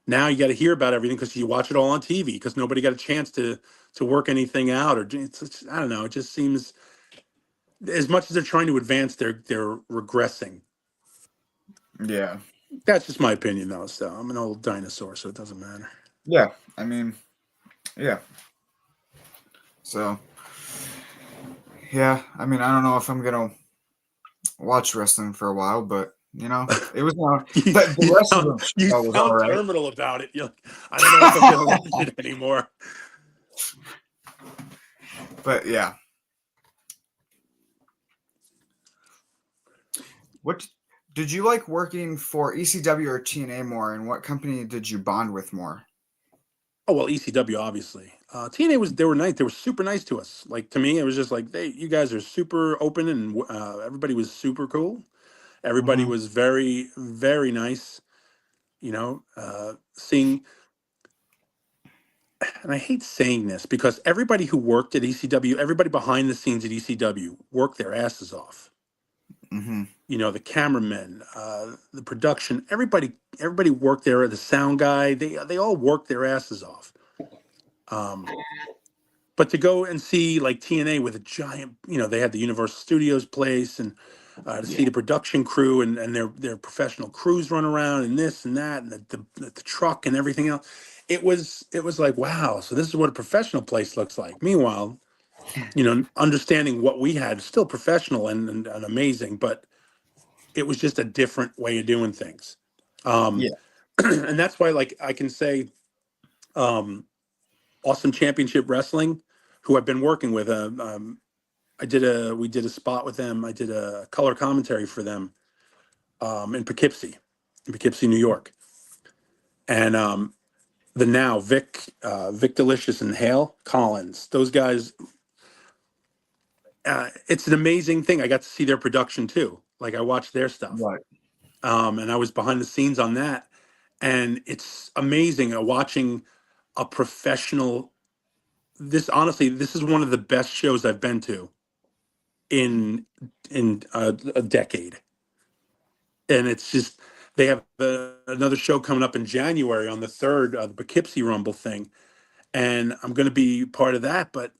Now you got to hear about everything because you watch it all on TV, because nobody got a chance to work anything out, or I don't know. It just seems, as much as they're trying to advance, they're regressing. Yeah. That's just my opinion, though. So I'm an old dinosaur, so it doesn't matter. Yeah. I mean, yeah. So, yeah. I mean, I don't know if I'm gonna watch wrestling for a while, but it was you, the you rest of sound the you show was all sound right. terminal about it. You're like, I don't know if I'm gonna watch it anymore. But yeah. What did you like working for ECW or TNA more, and what company did you bond with more? Oh well, ECW obviously. TNA they were nice. They were super nice to us. Like, to me, it was just like, you guys are super open, and everybody was super cool. Everybody Hmm. was very, very nice. Seeing, and I hate saying this because everybody who worked at ECW, everybody behind the scenes at ECW worked their asses off. Hmm. The cameramen, the production, everybody worked there. The sound guy, they all worked their asses off. Um, but to go and see like TNA with a giant, they had the Universal Studios place, and to see Yeah. the production crew and their professional crews run around and this and that, and the truck and everything else, it was like, wow, so this is what a professional place looks like. Meanwhile, understanding what we had, still professional and amazing, but it was just a different way of doing things. Um, Yeah. and that's why, like, I can say, um, Awesome Championship Wrestling, who I've been working with. We did a spot with them. I did a color commentary for them, in Poughkeepsie, New York. And the now Vic Delicious and Hale Collins, those guys. It's an amazing thing. I got to see their production too. Like, I watched their stuff, Right. and I was behind the scenes on that. And it's amazing watching a professional. This is one of the best shows I've been to in a decade. And it's just, they have another show coming up in January on the 3rd, the Poughkeepsie Rumble thing, and I'm going to be part of that. But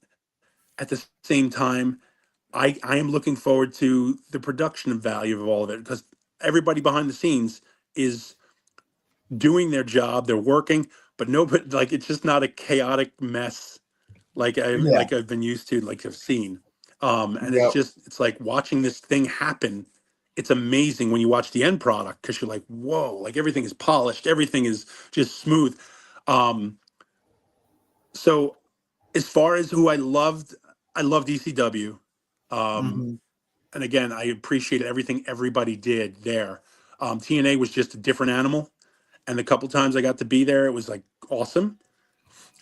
at the same time, I am looking forward to the production value of all of it, because everybody behind the scenes is doing their job, they're working, but nobody, like, it's just not a chaotic mess like Yeah. I've been used to, like I've seen. And Yep. it's like watching this thing happen. It's amazing when you watch the end product, because you're like, whoa, like everything is polished, everything is just smooth. Um, so as far as who I loved ECW. Um, Hmm. and again, I appreciate everything everybody did there. TNA was just a different animal. And the couple times I got to be there, it was like awesome.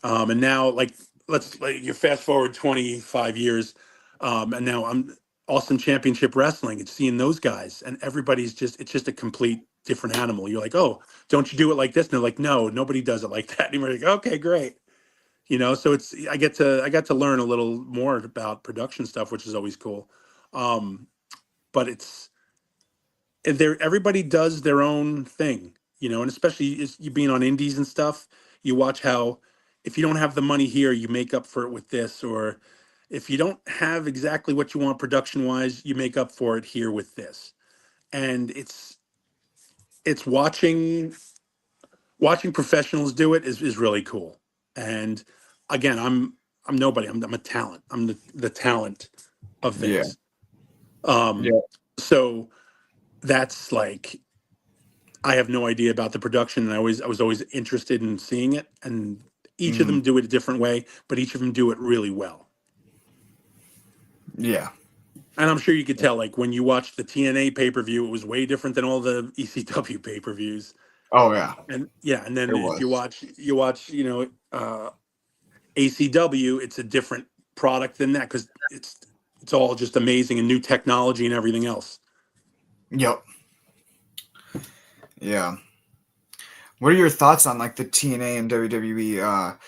And now, like, you fast forward 25 years, and now I'm Awesome Championship Wrestling. It's seeing those guys, and it's just a complete different animal. You're like, oh, don't you do it like this? And they're like, no, nobody does it like that. And you're like, okay, great. So I got to learn a little more about production stuff, which is always cool. Um, but everybody does their own thing, and especially as you being on indies and stuff, you watch how, if you don't have the money here, you make up for it with this, or if you don't have exactly what you want production wise, you make up for it here with this. And it's watching professionals do it is really cool. And again, I'm nobody. I'm a talent. I'm the talent of Yeah. things. Um, Yeah. so that's like, I have no idea about the production, and I was always interested in seeing it. And each of Mm, them do it a different way, but each of them do it really well. yeah. And I'm sure you could tell, like when you watched the TNA pay per view, it was way different than all the ECW pay per views. Oh yeah. And yeah, and then It if was. you watch, ACW, it's a different product than that because it's all just amazing and new technology and everything else. Yep. Yeah. What are your thoughts on like the TNA and WWE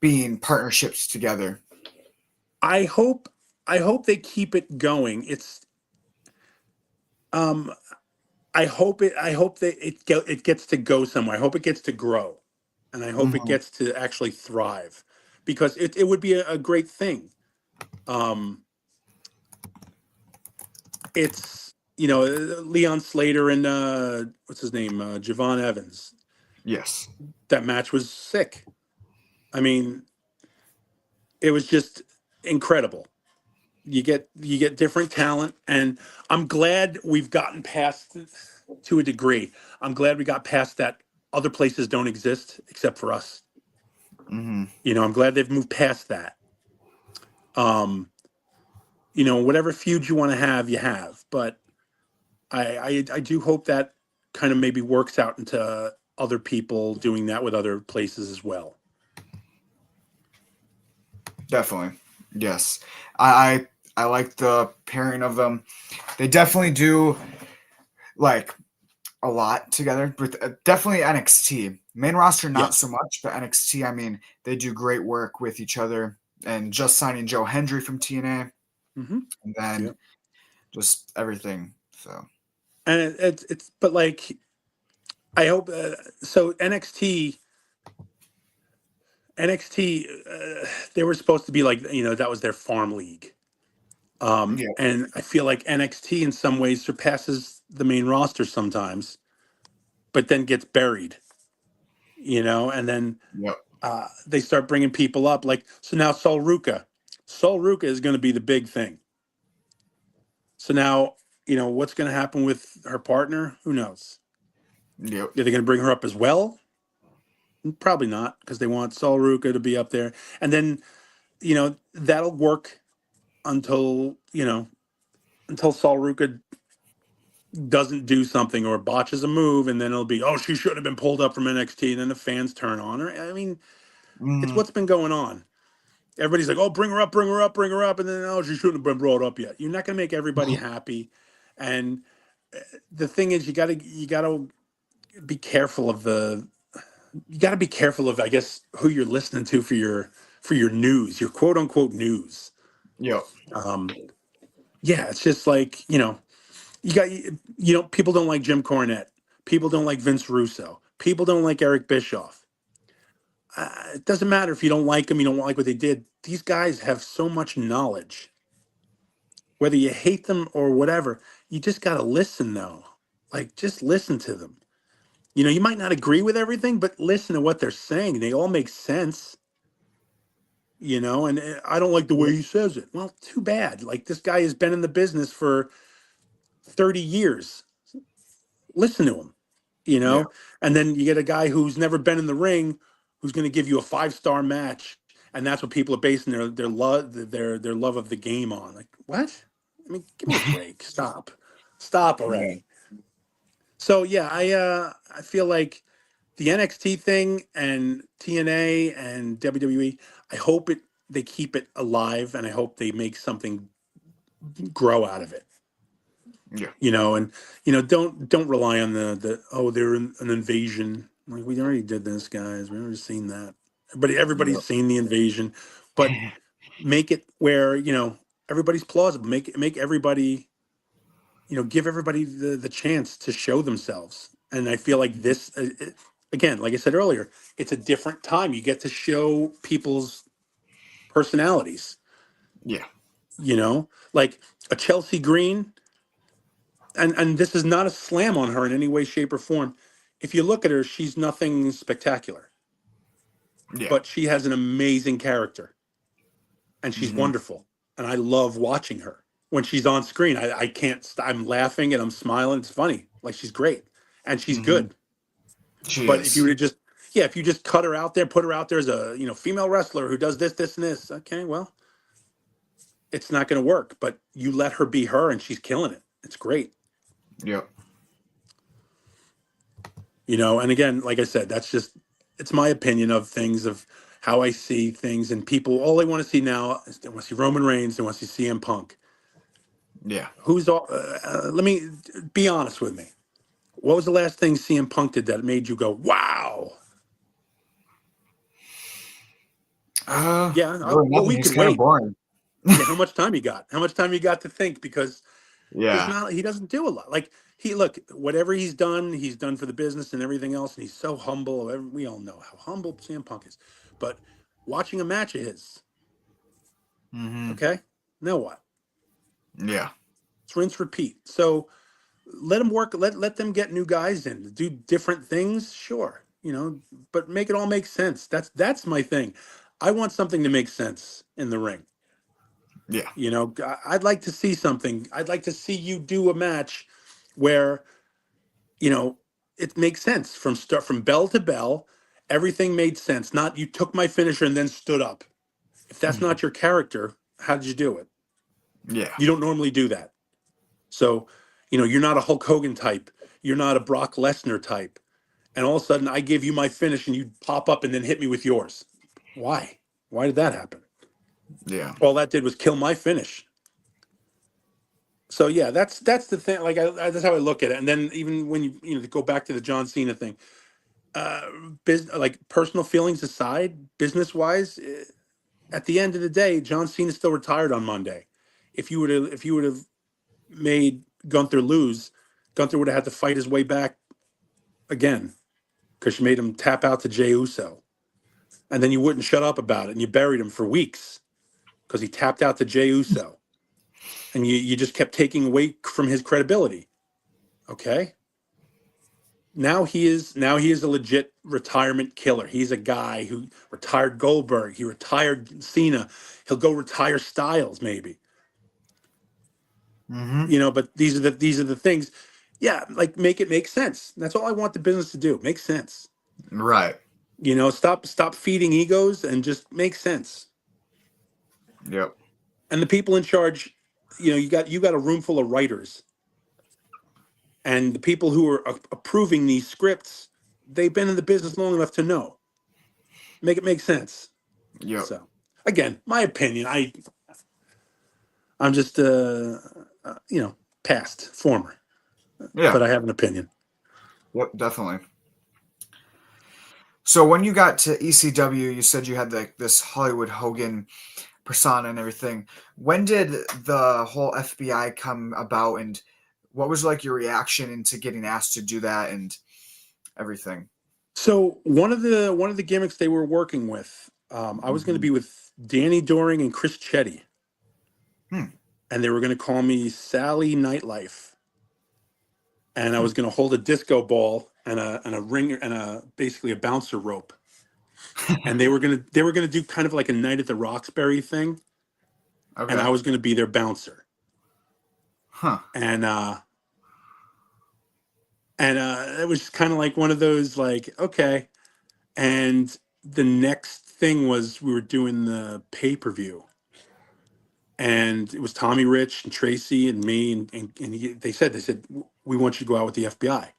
being partnerships together? I hope I hope they keep it going. It's um I hope that it gets to go somewhere. I hope it gets to grow, and I hope it Hmm. gets to actually thrive, because it would be a great thing. Um, it's Leon Slater and what's his name, Javon Evans. Yes. That match was sick. I mean, it was just incredible. You get different talent, and I'm glad we've gotten past, to a degree. I'm glad we got past that. Other places don't exist except for us. Hmm. I'm glad they've moved past that. um Whatever feud you want to have, you have, but I do hope that kind of maybe works out into other people doing that with other places as well. Definitely. Yes. I like the pairing of them. They definitely do like a lot together with definitely NXT. Main roster not so Yes. much, but NXT, I mean, they do great work with each other. And just signing Joe Hendry from TNA, Hmm. and Yeah. then just everything. So And it's but like, I hope, so NXT, they were supposed to be like, that was their farm league. yeah, And I feel like NXT in some ways surpasses the main roster sometimes, but then gets buried, and then yep, they start bringing people up. Like, so now Sol Ruka is going to be the big thing. So now, what's going to happen with her partner? Who knows? yep, Are they going to bring her up as well? Probably not, because they want Sol Ruka to be up there. And then, that'll work until, until Sol Ruka doesn't do something or botches a move, and then it'll be, oh, she should have been pulled up from NXT, and then the fans turn on her. I mean, it's mm, what's been going on. Everybody's like, oh, bring her up, bring her up, bring her up, and then, oh, she shouldn't have been brought up yet. You're not going to make everybody happy. And the thing is, you gotta be careful of the you got to be careful of, I guess, who you're listening to for your news, your quote unquote news. yep, um yeah, it's just like, you got people don't like Jim Cornette, people don't like Vince Russo, people don't like Eric Bischoff. It doesn't matter if you don't like them, you don't like what they did. These guys have so much knowledge. Whether you hate them or whatever, you just got to listen, though. Like, just listen to them. You might not agree with everything, but listen to what they're saying. They all make sense. And I don't like the way yep, he says it. Well, too bad. Like, this guy has been in the business for 30 years. Listen to him, yeah, and then you get a guy who's never been in the ring, who's going to give you a 5-star match. And that's what people are basing their love of the game on. Like, what? I mean, give me a break. Stop yeah, already. So yeah, I feel like the NXT thing and TNA and WWE, I hope they keep it alive, and I hope they make something grow out of it. yeah, And don't rely on the oh, they're an invasion. Like, we already did this, guys. We already seen that. But everybody's yep, seen the invasion. But make it where, everybody's plausible. Make everybody, give everybody the chance to show themselves. And I feel like this, again, like I said earlier, it's a different time. You get to show people's personalities. yeah, Like a Chelsea Green, and this is not a slam on her in any way, shape, or form. If you look at her, she's nothing spectacular, yeah, but she has an amazing character, and she's hmm, wonderful, and I love watching her. when she's on screen. I can't. I'm laughing and I'm smiling. It's funny. Like she's great and she's Hmm. good. She But if you is. were to just yeah, if you just cut her out there, put her out there as a female wrestler who does this, this, and this. Okay, well, it's not going to work. But you let her be her, and she's killing it. It's great. Yep. And again, like I said, it's my opinion of things, of how I see things, and people, all they want to see now is they want to see Roman Reigns, they want to see CM Punk. Yeah. Who's all, let me be honest with me. What was the last thing CM Punk did that made you go, wow? Yeah, Really well, nothing. we He's could kind of wait. boring. Yeah, how much time you got? How much time you got to think? Because Yeah. he doesn't do a lot. Like look, whatever he's done for the business and everything else, and he's so humble. We all know how humble CM Punk is. But watching a match of his, Hmm. okay, now what? Yeah. It's rinse repeat. So let them work. Let them get new guys in, do different things. Sure, but make it all make sense. That's my thing. I want something to make sense in the ring. Yeah. I'd like to see something. I'd like to see you do a match where it makes sense from bell to bell. Everything made sense. Not you took my finisher and then stood up. If that's not your character, how did you do it? Yeah. You don't normally do that. So, you're not a Hulk Hogan type. You're not a Brock Lesnar type. And all of a sudden, I give you my finish and you pop up and then hit me with yours. Why? Why did that happen? Yeah. All that did was kill my finish. So yeah, that's the thing. Like that's how I look at it. And then even when you go back to the John Cena thing, like personal feelings aside, business wise, at the end of the day, John Cena's still retired on Monday. If you would have made Gunther lose, Gunther would have had to fight his way back again because you made him tap out to Jey Uso, and then you wouldn't shut up about it, and you buried him for weeks because he tapped out to Jey Uso, and you just kept taking away from his credibility. Okay. Now he is a legit retirement killer. He's a guy who retired Goldberg. He retired Cena. He'll go retire Styles maybe. Hmm. But these are the things. Yeah, like make it make sense. That's all I want the business to do. Make sense. Right. Stop feeding egos and just make sense. Yep. And the people in charge, you got a room full of writers, and the people who are approving these scripts, they've been in the business long enough to know. Make it make sense. Yep. So again, my opinion. I'm just past former, Yeah. but I have an opinion. Yep. Definitely. So when you got to ECW, you said you had this Hollywood Hogan persona and everything. When did the whole FBI come about, and what was like your reaction into getting asked to do that and everything? So one of the gimmicks they were working with, I was going to Hmm. be with Danny Doring and Chris Chetty, Hmm. and they were going to call me Sal E Nightlife, and I Hmm. was going to hold a disco ball and a ring and basically a bouncer rope, and they were gonna do kind of like a Night at the Roxbury thing, and Okay. I was going to be their bouncer, Huh. and it was kind of like one of those like okay. And the next thing was we were doing the pay-per-view, and it was Tommy Rich and Tracy and me, and they said we want you to go out with the FBI.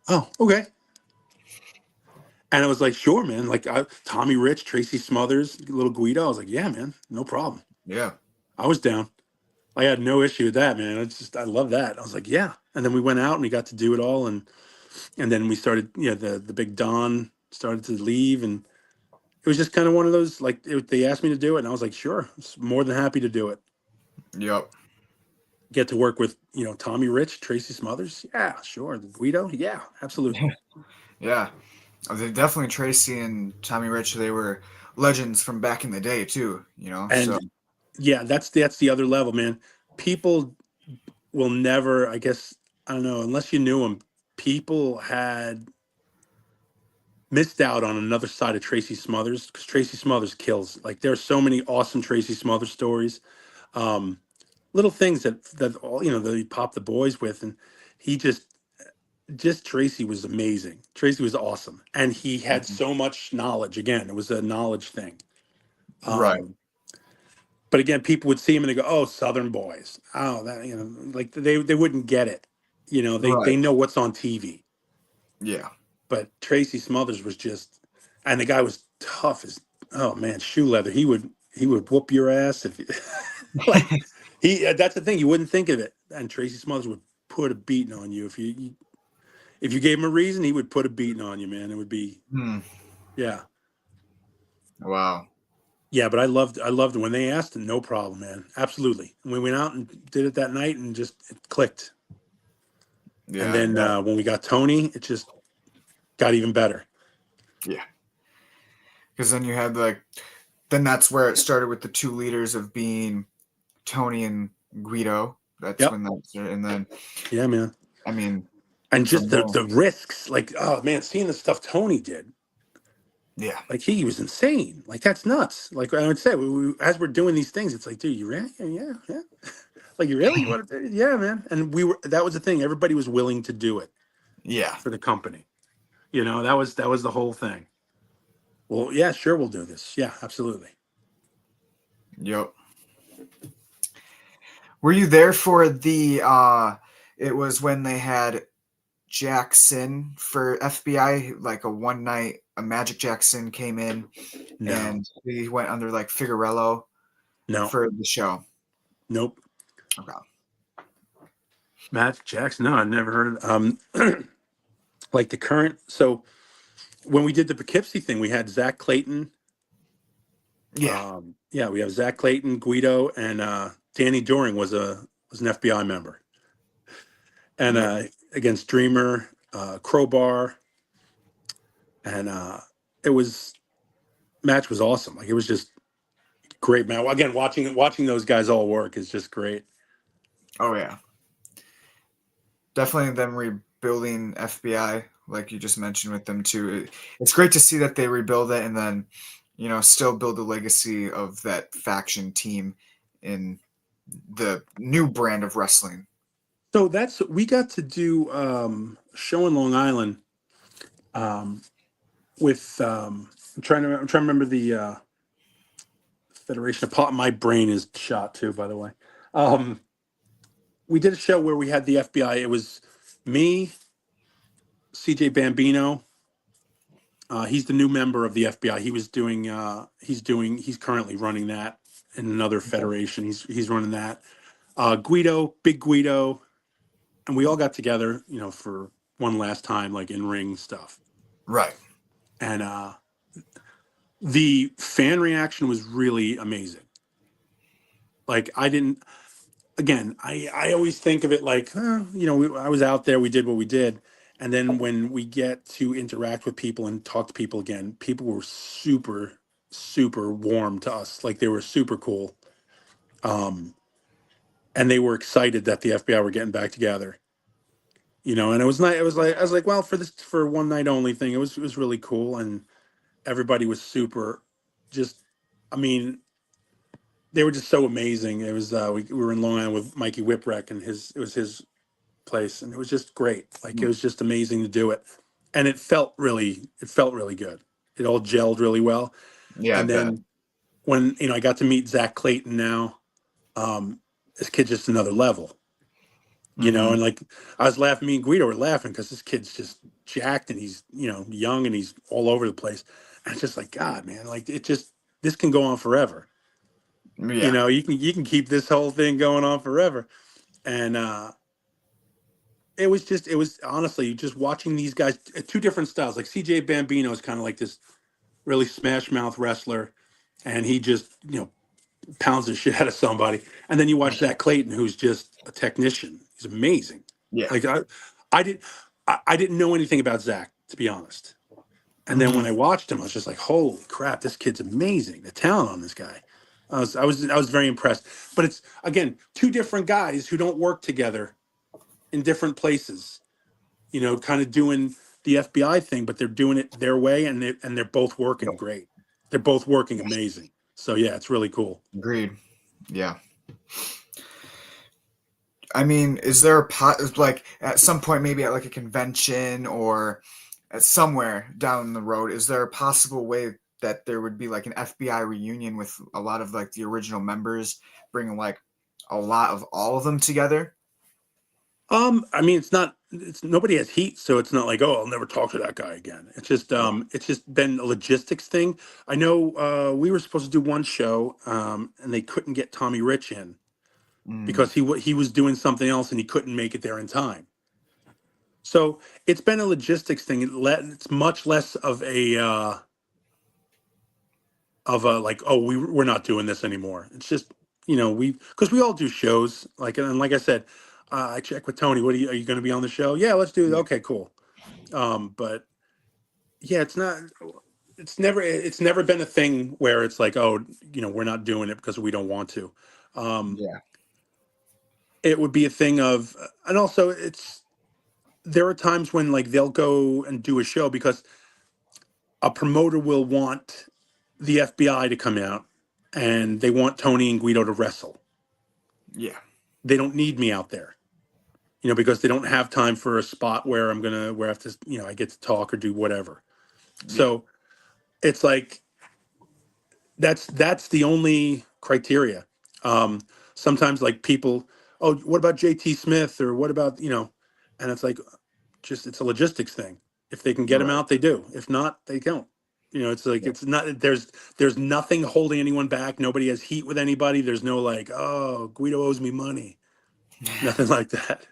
Oh, okay. And I was like, sure, man. Like Tommy Rich, Tracy Smothers, little Guido. I was like, yeah, man, no problem. Yeah. I was down. I had no issue with that, man. I love that. I was like, yeah. And then we went out and we got to do it all, and then we started. The big Don started to leave, and it was just kind of one of those like they asked me to do it, and I was like, sure, more than happy to do it. Yep. Get to work with Tommy Rich, Tracy Smothers. Yeah, sure. Guido. Yeah, absolutely. Yeah. They definitely Tracy and Tommy Rich. They were legends from back in the day too. So And yeah, that's the other level, man. People will never, I guess, I don't know, unless you knew them. People had missed out on another side of Tracy Smothers because Tracy Smothers kills. Like there are so many awesome Tracy Smothers stories. Um, little things that all that he popped the boys with, and he just Tracy was amazing. Tracy was awesome, and he had Mhm. so much knowledge. Again, it was a knowledge thing. Right. But again, people would see him and they go, "Oh, Southern boys." Oh, that like they wouldn't get it. They Right. know what's on TV. Yeah. But Tracy Smothers was just, and the guy was tough as, oh man, shoe leather. He would whoop your ass if like that's the thing, you wouldn't think of it. And Tracy Smothers would put a beating on you if you gave him a reason. He would put a beating on you, man. It would be, Hmm. yeah. Wow. Yeah, but I loved when they asked him, no problem, man. Absolutely. And we went out and did it that night and just it clicked. And Yeah, I then bet. when we got Tony, it just got even better. Yeah. Because then you had then that's where it started with the two leaders of being Tony and Guido. That's Yep. when that started. And then, Yeah, man. I mean, And from just the there, the risks, like, oh man, seeing the stuff Tony did, yeah. like he was insane. Like that's nuts. Like I would say, as we're doing these things, it's like, dude, you really, yeah, yeah. Like you really, you want to, yeah, man. And that was the thing. Everybody was willing to do it Yeah. for the company. That was the whole thing. Well, yeah, sure, we'll do this. Yeah, absolutely. Yep. Were you there for the it was when they had Jackson for FBI, like a one night a Magic Jackson came in No, and he went under like Figueroa no, for the show. nope. Okay. Matt Jackson. No, I never heard. Like the current. So when we did the Poughkeepsie thing, we had Zach Clayton. Yeah. Yeah, we have Zach Clayton, Guido, and Danny Doring was an FBI member, and Yep. against Dreamer, Crowbar, and it was match was awesome. Like it was just great, man. Again, watching those guys all work is just great. Oh yeah. Definitely them rebuilding FBI, like you just mentioned with them too. It's great to see that they rebuild it and then, still build a legacy of that faction team in the new brand of wrestling. So we got to do a show in Long Island with I'm trying to remember the Federation of My brain is shot too, by the way. Um, we did a show where we had the FBI. It was me, CJ Bambino. He's the new member of the FBI. He's currently running that in another federation. He's running that. Guido, Big Guido, and we all got together, for one last time, like in ring stuff. Right. And the fan reaction was really amazing. Like I didn't. Again, I always think of it like, I was out there, we did what we did. And then when we get to interact with people and talk to people again, people were super, super warm to us. Like they were super cool. And they were excited that the FBI were getting back together. And it was nice. It was like, I was like, well, for one night only thing, it was really cool. And everybody was super just, I mean, they were just so amazing. It was, we were in Long Island with Mikey Whipwreck and it was his place, and it was just great. Like it was just amazing to do it, and it felt really good. It all gelled really well. Yeah, I And bet. then when I got to meet Zach Clayton now, this kid's just another level, Hmm. and like I was laughing, me and Guido were laughing because this kid's just jacked and he's young and he's all over the place. And it's just like, God, man, like this can go on forever. Yeah. You can keep this whole thing going on forever. And it was honestly just watching these guys, two different styles. Like CJ Bambino is kind of like this really smash mouth wrestler, and he just pounds the shit out of somebody. And then you watch Zach Clayton, who's just a technician. He's amazing. Yeah. Like I didn't know anything about Zach, to be honest. And then Hmm. when I watched him, I was just like, holy crap, this kid's amazing. The talent on this guy. I was very impressed. But it's again two different guys who don't work together in different places, kind of doing the FBI thing, but they're doing it their way, and they're both working Yep. great. They're both working amazing. So yeah, it's really cool. Agreed. Yeah. I mean, is there a like at some point, maybe at like a convention or at somewhere down the road, is there a possible way that there would be like an FBI reunion with a lot of like the original members, bringing like a lot of all of them together? I mean, it's nobody has heat, so it's not like, oh, I'll never talk to that guy again. Yeah. It's just been a logistics thing. I know we were supposed to do one show, and they couldn't get Tommy Rich in Mm, because he was doing something else and he couldn't make it there in time. So it's been a logistics thing. It's much less of a like, oh, we're not doing this anymore. It's just, because we all do shows, like, and like I said, I check with Tony. Are you going to be on the show? Yeah, let's do it. yeah. Okay, cool. But yeah, it's never been a thing where it's like, oh, we're not doing it because we don't want to. Um, Yeah. it would be a thing of, and also there are times when like they'll go and do a show because a promoter will want the FBI to come out and they want Tony and Guido to wrestle. Yeah. They don't need me out there, because they don't have time for a spot where where I have to, I get to talk or do whatever. Yeah. So it's like that's the only criteria. Sometimes like people, oh, what about JT Smith or what about, and it's like just it's a logistics thing. If they can get him Right. out, they do. If not, they don't. It's like Yeah. it's not there's nothing holding anyone back. Nobody has heat with anybody. There's no like, oh, Guido owes me money. Nothing like that.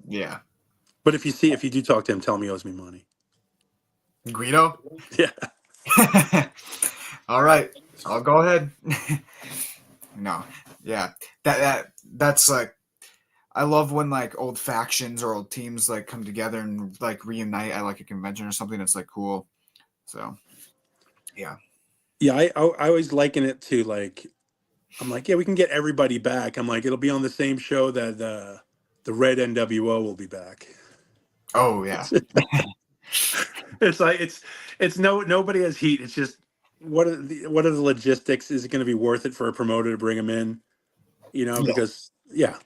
Yeah. But if you do talk to him, tell him he owes me money. Guido? Yeah. All right. I'll go ahead. No. Yeah. That's like I love when like old factions or old teams like come together and like reunite at like a convention or something. It's like cool. So yeah. Yeah, I always liken it to like I'm like, yeah, we can get everybody back. I'm like, it'll be on the same show that the Red NWO will be back. Oh yeah. It's like it's nobody has heat. It's just what are the logistics? Is it going to be worth it for a promoter to bring him in? Yeah. Because yeah,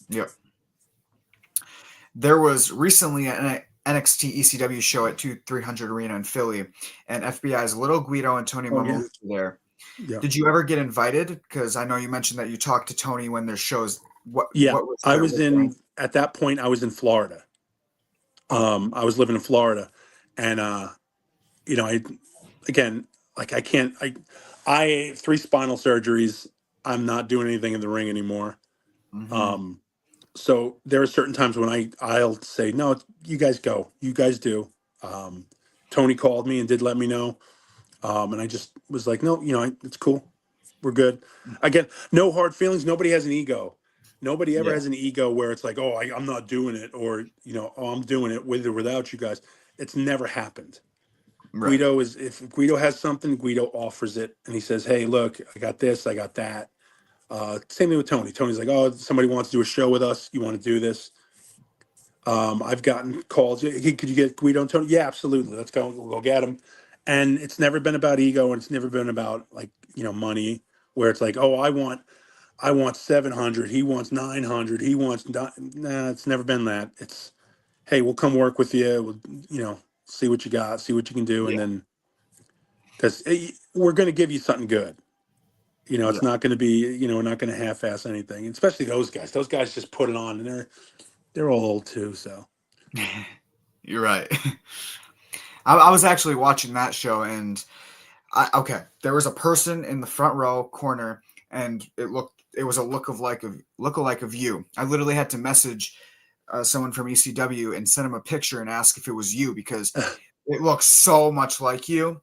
Yep. There was recently an NXT ECW show at 2300 Arena in Philly, and FBI's Little Guido and Tony oh yeah, Mammoth were there. yeah, Did you ever get invited? Because I know you mentioned that you talked to Tony when there's shows. What yeah. what was I there? was Was there any- in at that point. I was in Florida. oh, I was living in Florida, and I again like I can't I three spinal surgeries. I'm not doing anything in the ring anymore. mm-hmm. Um, so there are certain times when I'll say no, you guys go, you guys do. Um, Tony called me and did let me know, and I just was like, no, it's cool, we're good. Again, no hard feelings. Nobody has an ego. Nobody ever Yeah, has an ego where it's like, oh, I'm not doing it, or oh, I'm doing it with or without you guys. It's never happened. right. Guido is if Guido has something, Guido offers it, and he says, hey, look, I got this, I got that. Same thing with Tony. Tony's like, oh, somebody wants to do a show with us. You want to do this? I've gotten calls. Hey, could you get Guido and Tony? Yeah, absolutely. Let's go. We'll go get them. And it's never been about ego, and it's never been about like money. Where it's like, oh, I want 700. He wants 900. He wants nah. It's never been that. It's hey, we'll come work with you. We'll see what you got, see what you can do, and Yeah, then because we're going to give you something good. It's yeah. not going to be, we're not going to half-ass anything, especially those guys. Those guys just put it on, and they're all old too. So You're right. I was actually watching that show, and okay, there was a person in the front row corner, and it was a look-alike of you. I literally had to message someone from ECW and send him a picture and ask if it was you because it looks so much like you.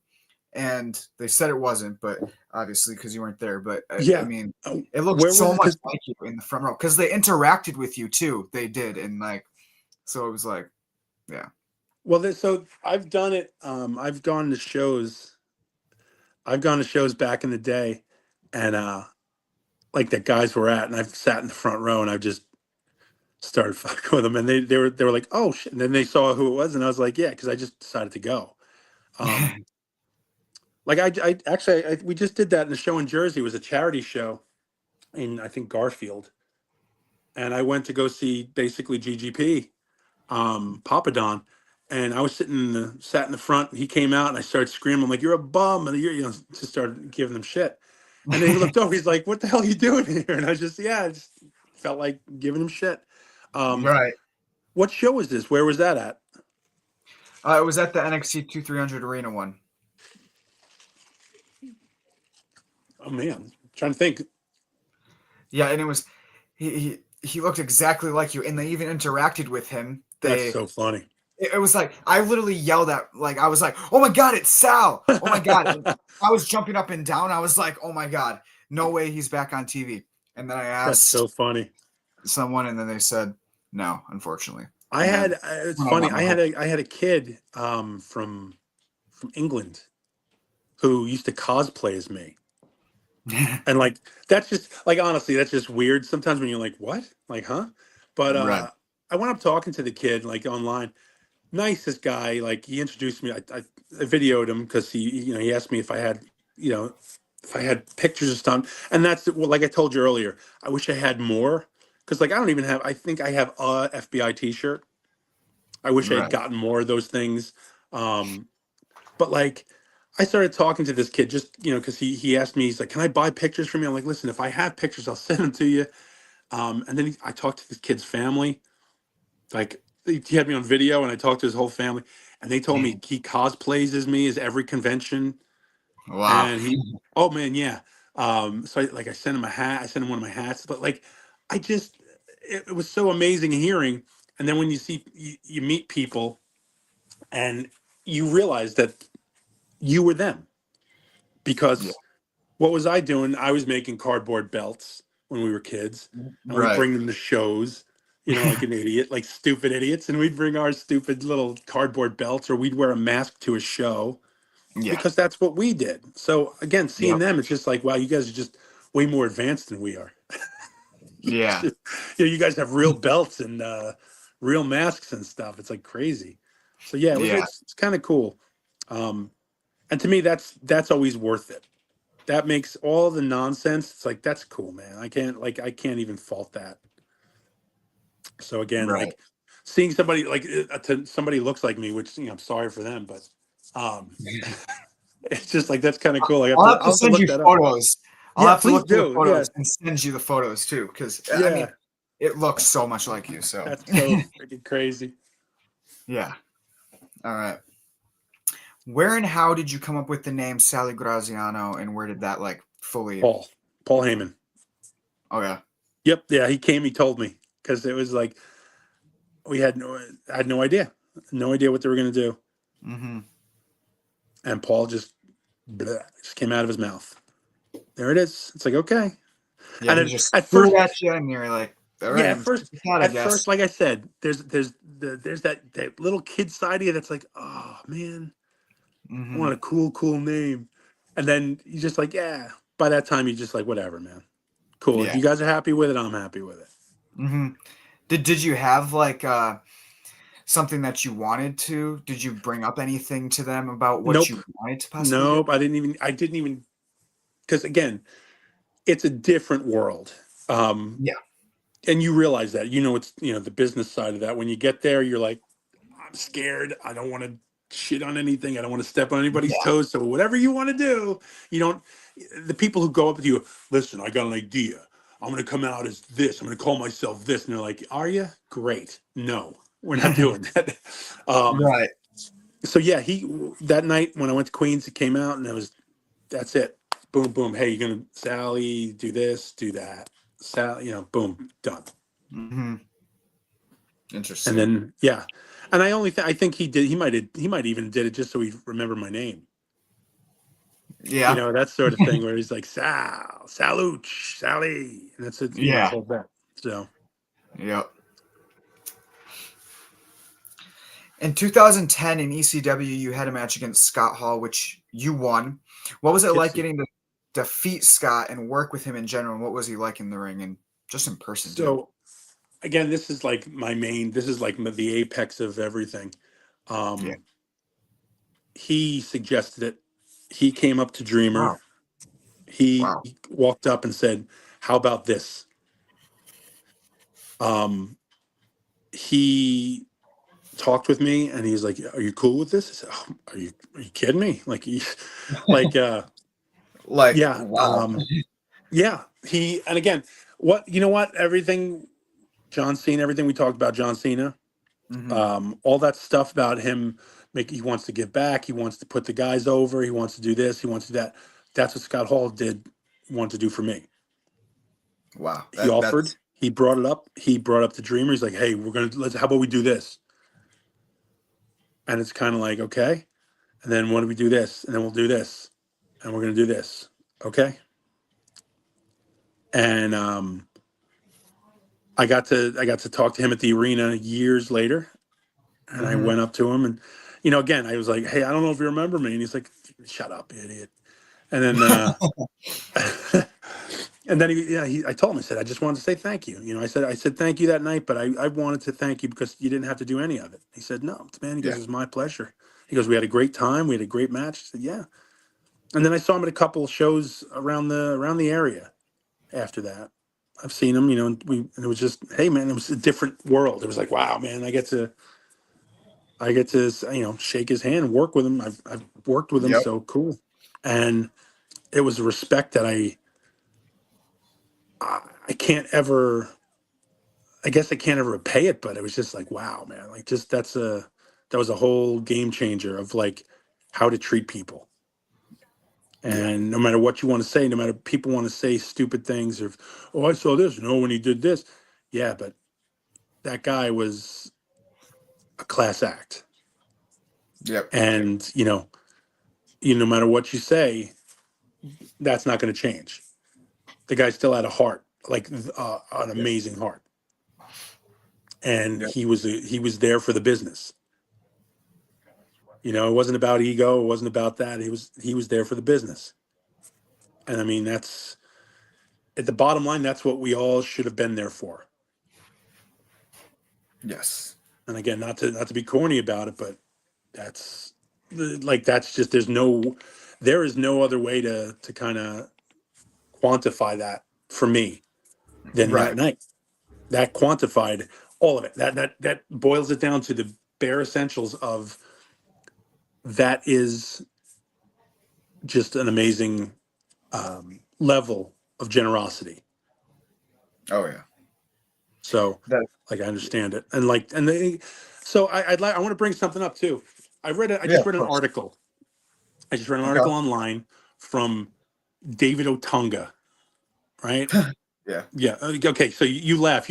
And they said it wasn't, but obviously because you weren't there. But I yeah, mean, it looked where was so it? much Because like you in the front row because they interacted with you too. They did, and like, so it was like, yeah, so I've done it. I've gone to shows. I've gone to shows back in the day, and like the guys were at, and I've sat in the front row, and I've just started fucking with them, and they were like, oh shit, and then they saw who it was, and I was like, yeah, because I just decided to go. Um, like I actually we just did that in a show in Jersey. It was a charity show in I think Garfield, and I went to go see basically GGP, Papa Don, and I was sat in the front. And he came out, and I started screaming, I'm like, "You're a bum!" And just started giving him shit. And then he looked over. He's like, "What the hell are you doing here?" And I just felt like giving him shit. Um, Right. what show was this? Where was that at? It was at the NXT 2300 Arena one. Oh man, trying to think. Yeah, and it was he looked exactly like you, and they even interacted with him. That's so funny. It was like I literally yelled at, like, I was like, "Oh my god, it's Sal! Oh my god!" And I was jumping up and down. I was like, "Oh my god, no way, he's back on TV!" And then I That's asked so funny. someone, and then they said, "No, unfortunately." I And then had it's when I funny. got my hope. I had a kid from England who used to cosplay as me. And like that's just like honestly, that's just weird. Sometimes when you're like, what? Like, huh? But Right. I went up talking to the kid like online. Nicest guy. Like he introduced me. I videoed him because he asked me if I had you know if I had pictures of stuff. And that's well, like I told you earlier. I wish I had more because like I don't even have. I think I have a FBI T-shirt. I wish I had Right. gotten more of those things. Um, but like I started talking to this kid just because he asked me, he's like, can I buy pictures from you? I'm like, listen, if I have pictures, I'll send them to you. And then I talked to this kid's family. Like he had me on video, and I talked to his whole family, and they told me he cosplays as me as every convention. Wow. And oh man, yeah. So I sent him a hat. I sent him one of my hats. But like, I just it was so amazing hearing. And then when you meet people, and you realize that you were them Yeah. because what was I doing? I was making cardboard belts when we were kids, and we'd Right. bring them to shows, like an idiot, like stupid idiots, and we'd bring our stupid little cardboard belts, or we'd wear a mask to a show Yeah. because that's what we did. So again, seeing Yep. them, it's just like, wow, you guys are just way more advanced than we are. It's Yeah. just, you guys have real belts and real masks and stuff. It's like crazy. So yeah, Yeah. it's kind of cool. Um, and to me, that's always worth it. That makes all the nonsense. It's like that's cool, man. I can't even fault that. So again, Right. like seeing somebody somebody looks like me, which I'm sorry for them, but um, it's just like that's kind of cool. I'll have to I'll have to send look you that up. photos. I'll Yeah, have to please look through the do. Yeah, photos and send you the photos too, because I mean, yeah. it looks so much like you. So That's so freaking crazy. yeah. All right. Where and how did you come up with the name Sally Graziano, and where did that like fully? Paul Heyman. Oh yeah. Yep. Yeah, he came. He told me because it was like we had no idea, what they were gonna do, Mm-hmm. and Paul just came out of his mouth. There it is. It's like okay. Yeah, And he then just at threw first, it at you, and you're like, all right, yeah, I'm out, I at guess. first, like I said, there's that little kid side of you that's like, oh man, I Mm-hmm. want a cool name, and then you just like, yeah. By that time, you're just like, whatever, man. Cool. If Yeah. you guys are happy with it, I'm happy with it. Mm-hmm. Did you have like something that you wanted to? Did you bring up anything to them about what Nope, you wanted to possibly do? nope. I didn't even because again, it's a different world. Um, Yeah. and you realize that, it's the business side of that. When you get there, you're like, I'm scared. I don't want to shit on anything. I don't want to step on anybody's Yeah. toes. So whatever you want to do, you don't. The people who go up with you, listen, I got an idea. I'm going to come out as this. I'm going to call myself this. And they're like, are you? Great. No, we're not doing that. um, Right. so yeah, that night when I went to Queens, it came out and that's it. Boom, boom. Hey, you're going to Sally, do this, do that. Sally, boom, done. Mm-hmm. And Interesting. then yeah, and I think he might even did it just so he remembered my name. Yeah. That sort of thing where he's like Saluch, Sally, and that's it. Yeah. Whole bet. So Yep. In 2010 in ECW, you had a match against Scott Hall, which you won. What was it like Kitsy. getting to defeat Scott and work with him in general? And what was he like in the ring and just in person too? So again, this is like this is like the apex of everything. Yeah. Um, he suggested it. He came up to Dreamer. Wow. He Wow. walked up and said, "How about this?" Um, he talked with me and he's like, "Are you cool with this?" I said, oh, are you kidding me? Like, like, Like, yeah, wow. yeah. He and again, what you know what everything John Cena, everything we talked about John Cena, Hmm. all that stuff about him. He wants to give back. He wants to put the guys over. He wants to do this. He wants to do that. That's what Scott Hall want to do for me. Wow. He offered. That's He brought it up. He brought up the Dreamer. He's like, "Hey, we're gonna let's. How about we do this?" And it's kind of like, okay. And then when do we do this? And then we'll do this, and we're gonna do this. Okay. And I got to talk to him at the arena years later, and I hmm went up to him, and again, I was like, "Hey, I don't know if you remember me," and he's like, "Shut up, idiot." And then and then I told him, I said, I just wanted to say thank you. I said thank you that night, but I wanted to thank you because you didn't have to do any of it. He said, no, man. He goes, Yeah. it was my pleasure. He goes, we had a great time. We had a great match. I said, yeah. And then I saw him at a couple of shows around the area after that. I've seen him, and it was just, hey man, it was a different world. It was like, wow, man, I get to, shake his hand and work with him. I've worked with him. Yep. So cool. And it was a respect that I can't ever, I guess I can't ever repay it, but it was just like, wow, man, like just that was a whole game changer of like how to treat people. Yeah. And no matter what you want to say, no matter people want to say stupid things or, oh, I saw this, when he did this. Yeah, but that guy was a class act. Yep. And, no matter what you say, that's not going to change. The guy still had a heart, like an Yep. amazing heart. And Yep. he was there for the business. It wasn't about ego. It wasn't about that. He was there for the business. And I mean, that's at the bottom line. That's what we all should have been there for. Yes. And again, not to be corny about it, but that's that's just there is no other way to kind of quantify that for me than that Right. night. That quantified all of it. That boils it down to the bare essentials of that is just an amazing level of generosity. Oh yeah. So, That. like, I understand it, and so I want to bring something up too. I Yeah. just Of read an course. article. I just read an Okay. article online from David Otunga, right? Yeah. Yeah. Okay. So you laugh,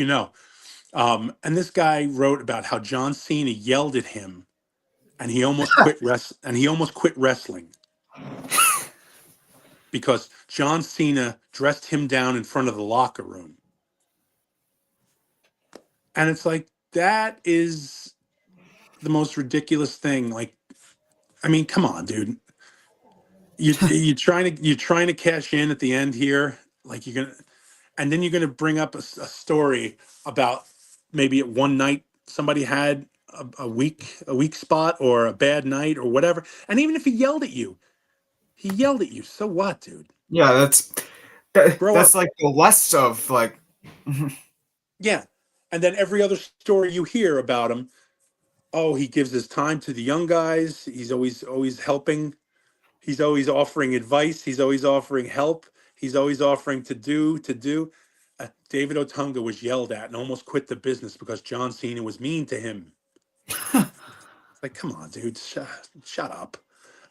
and this guy wrote about how John Cena yelled at him, and he almost quit wrestling because John Cena dressed him down in front of the locker room. And it's like, that is the most ridiculous thing. Like, I mean, come on, dude. You're trying to cash in at the end here. Like and then you're gonna bring up a story about maybe at one night somebody had a weak spot or a bad night or whatever. And even if he yelled at you. So what, dude? Yeah. Grow That's up. like the less of like. Yeah. And then every other story you hear about him, oh, he gives his time to the young guys. He's always helping. He's always offering advice. He's always offering help. He's always offering to do. David Otunga was yelled at and almost quit the business because John Cena was mean to him. It's like, come on, dude, shut up.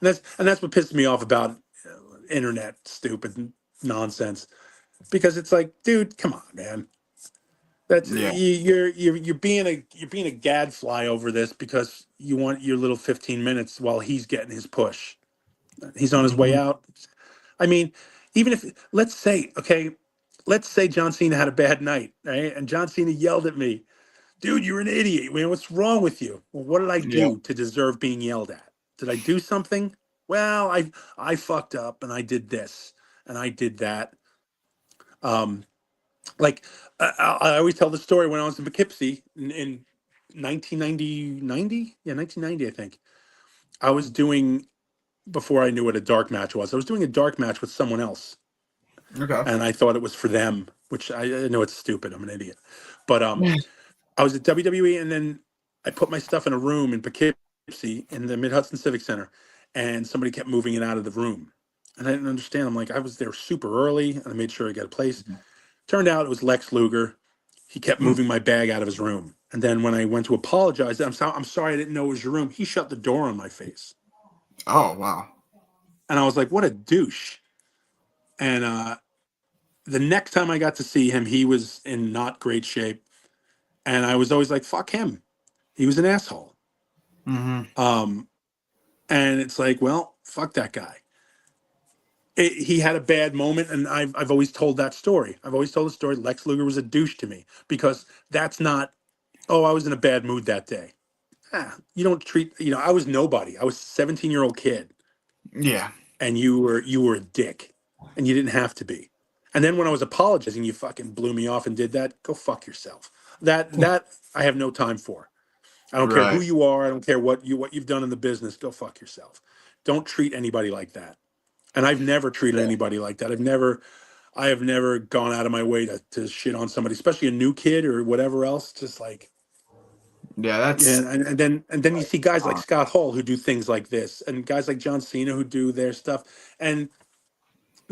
And that's what pisses me off about internet stupid nonsense, because it's like, dude, come on, man. That's Yeah. you're being a gadfly over this because you want your little 15 minutes while he's getting his push. He's on his way Mhm. out. I mean, even if let's say John Cena had a bad night, right? And John Cena yelled at me, dude, you're an idiot. Man, what's wrong with you? Well, what did I Yeah. do to deserve being yelled at? Did I do something? Well, I fucked up and I did this and I did that. Um, like I always tell the story when I was in Poughkeepsie in 1990, yeah, 1990, I think. I was doing before I knew what a dark match was. I was doing a dark match with someone else, Okay. and I thought it was for them. which I know it's stupid. I'm an idiot. But I was at WWE, and then I put my stuff in a room in Poughkeepsie in the Mid Hudson Civic Center, and somebody kept moving it out of the room. And I didn't understand. I'm like, I was there super early, and I made sure I got a place. Turned out it was Lex Luger. He kept moving my bag out of his room. And then when I went to apologize, I'm sorry, I didn't know it was your room. He shut the door on my face. Oh, wow. And I was like, what a douche. And the next time I got to see him, he was in not great shape. And I was always like, fuck him. He was an asshole. Mm-hmm. And it's like, well, fuck that guy. He had a bad moment, and I've always told that story. I've always told the story. Lex Luger was a douche to me because that's not. Oh, I was in a bad mood that day. You don't treat. I was nobody. I was a 17-year-old kid, Yeah. and you were a dick, and you didn't have to be. And then when I was apologizing, you fucking blew me off and did that. Go fuck yourself. That I have no time for. I don't care who Right. you are. I don't care what you've done in the business. Go fuck yourself. Don't treat anybody like that. And I've never treated anybody like that. I have never gone out of my way to shit on somebody, especially a new kid or whatever else. Just like, Yeah, yeah, that's and then you see guys like uh, Scott Hall who do things like this, and guys like John Cena who do their stuff, and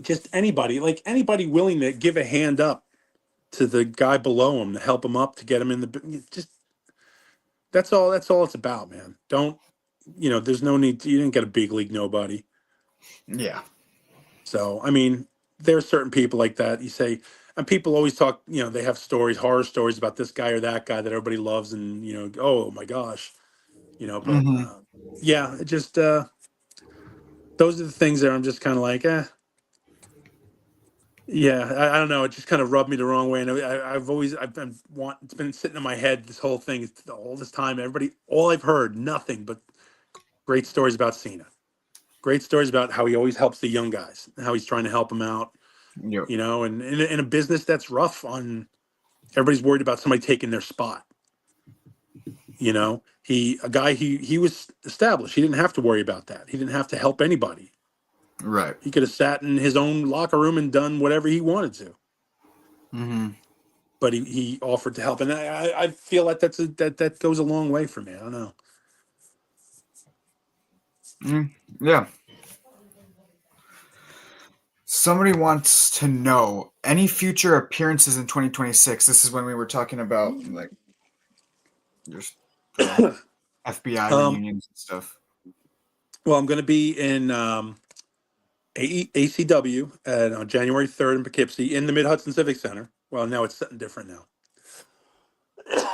just anybody willing to give a hand up to the guy below him to help him up to get him in the just that's all it's about, man. Don't there's no need you didn't get a big league nobody. yeah. So, I mean, there are certain people like that. You say, and people always talk, they have stories, horror stories about this guy or that guy that everybody loves, and oh my gosh, but Mm-hmm. yeah, it just those are the things that I'm just kind of like, yeah, I don't know. It just kind of rubbed me the wrong way, and I've been it's been sitting in my head this whole thing all this time. All I've heard, nothing but great stories about Cena. Great stories about how he always helps the young guys, how he's trying to help them out. Yep. And in a business that's rough on everybody's worried about somebody taking their spot. He was established. He didn't have to worry about that. He didn't have to help anybody. Right. He could have sat in his own locker room and done whatever he wanted to. Mm-hmm. But he offered to help, and I feel like that goes a long way for me. I don't know. Yeah. Somebody wants to know any future appearances in 2026. This is when we were talking about like just FBI um, reunions and stuff. well, I'm going to be in ACW on January 3rd in Poughkeepsie in the Mid Hudson Civic Center. Well, now it's something different now.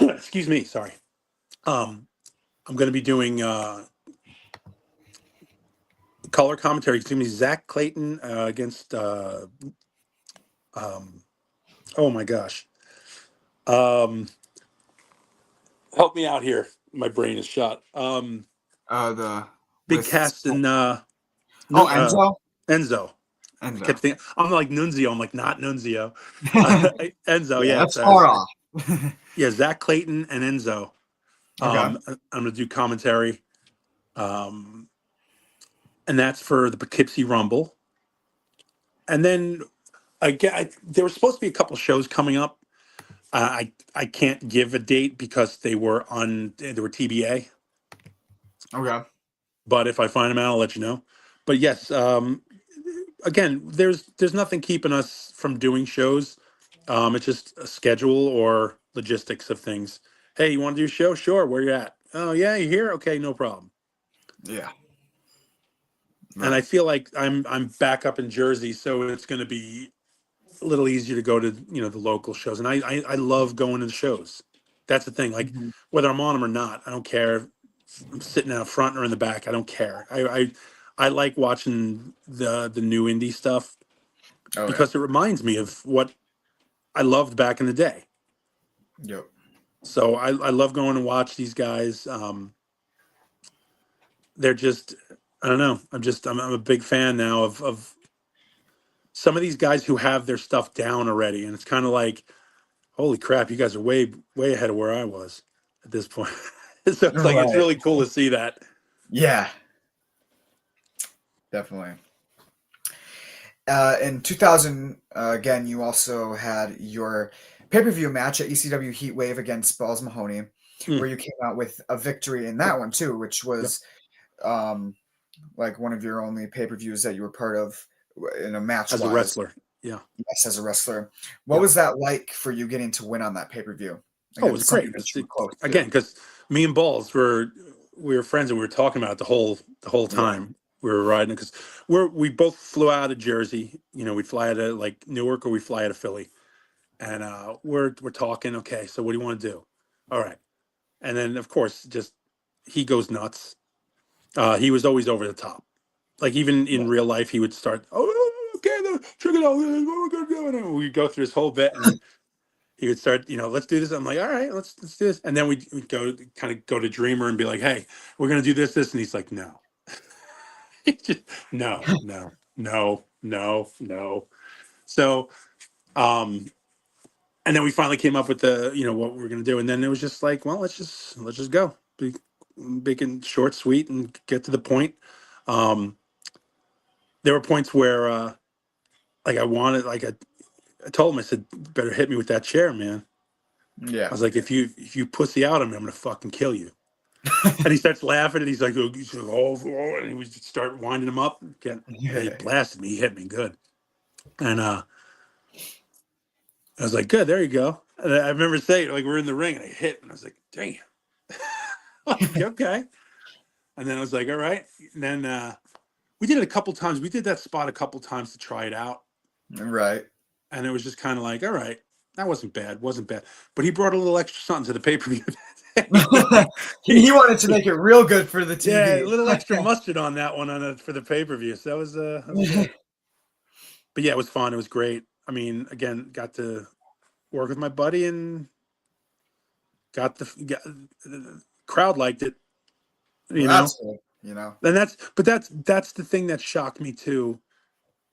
Excuse me, sorry. Um, I'm going to be doing color commentary. It's going to be Zach Clayton against. Oh my gosh. Um, Help me out here. My brain is shot. The Big with cast in oh Enzo. Enzo. I Enzo. kept thinking I'm like Nunzio. I'm like not Nunzio. Enzo. Yeah, Yeah, that's far Zach, off. yeah. Zach Clayton and Enzo. Okay. I'm gonna do commentary. Um, and that's for the Poughkeepsie Rumble. And then again, there were supposed to be a couple shows coming up. I can't give a date because they were TBA. Okay. But if I find them out, I'll let you know. But yes, again, there's nothing keeping us from doing shows. It's just a schedule or logistics of things. Hey, you want to do a show? Sure. Where you at? Oh yeah, you here? Okay, no problem. Yeah. And I Right. feel like I'm back up in Jersey, so it's going to be a little easier to go to the local shows. And I love going to the shows. That's the thing. Like Mm-hmm. whether I'm on them or not, I don't care. If I'm sitting out front or in the back. I don't care. I like watching the new indie stuff Oh yeah. because it reminds me of what I loved back in the day. Yep. So I love going to watch these guys. They're just I don't know. I'm a big fan now of some of these guys who have their stuff down already, and it's kind of like, holy crap, you guys are way ahead of where I was at this point. So it's like it's Right. really cool to see that. Yeah. Definitely. In 2000, again, you also had your pay-per-view match at ECW Heatwave against Balls Mahoney, Mm. where you came out with a victory in that one too, which Yep. was like one of your only pay-per-views that you were part of in a As a match-wise. wrestler. Yeah. Yes, as a wrestler. What Yeah. was that like for you getting to win on that pay-per-view Oh, it was against somebody great. that you were close Again, to? because me and Balls we were friends and we were talking about it the whole Yeah. time we were riding because we both flew out of Jersey. You know, we'd fly out of like Newark or we fly out of Philly, and we're talking. Okay, so what do you want to do? All right, and then of course just he goes nuts. He was always over the top. Like even in real life, he would start. Oh, okay, then check it out. What we're gonna do? And we go through this whole bit and he would start, let's do this. I'm like, all right, let's do this. And then we'd go to Dreamer and be like, hey, we're gonna do this. And he's like, no. He just, no, no, no, no, no. So and then we finally came up with what we are gonna do. And then it was just like, well, let's just go. Big and short, sweet, and get to the point. There were points where like I told him, I said, better hit me with that chair, man. I Yeah. was like, if you pussy out on me, I'm gonna fucking kill you. And he starts laughing, and he's like, oh, and he would start winding him up. Again, and he Yeah. blasted me. He hit me good. And I was like, good, there you go. And I remember saying, like, we're in the ring, and I hit, and I was like, damn. Like, okay. And then I was like, all right. And then we did it a couple times. We did that spot a couple times to try it out. Right. And it was just kind of like, all right, that wasn't bad. But he brought a little extra something to the pay-per-view. He wanted to make it real good for the Yeah, a TV. little extra mustard on that one for the pay-per-view. So that was good. But yeah, it was fun. It was great. I mean, again, got to work with my buddy and the crowd liked it, Well, you know. that's good. And that's the thing that shocked me too.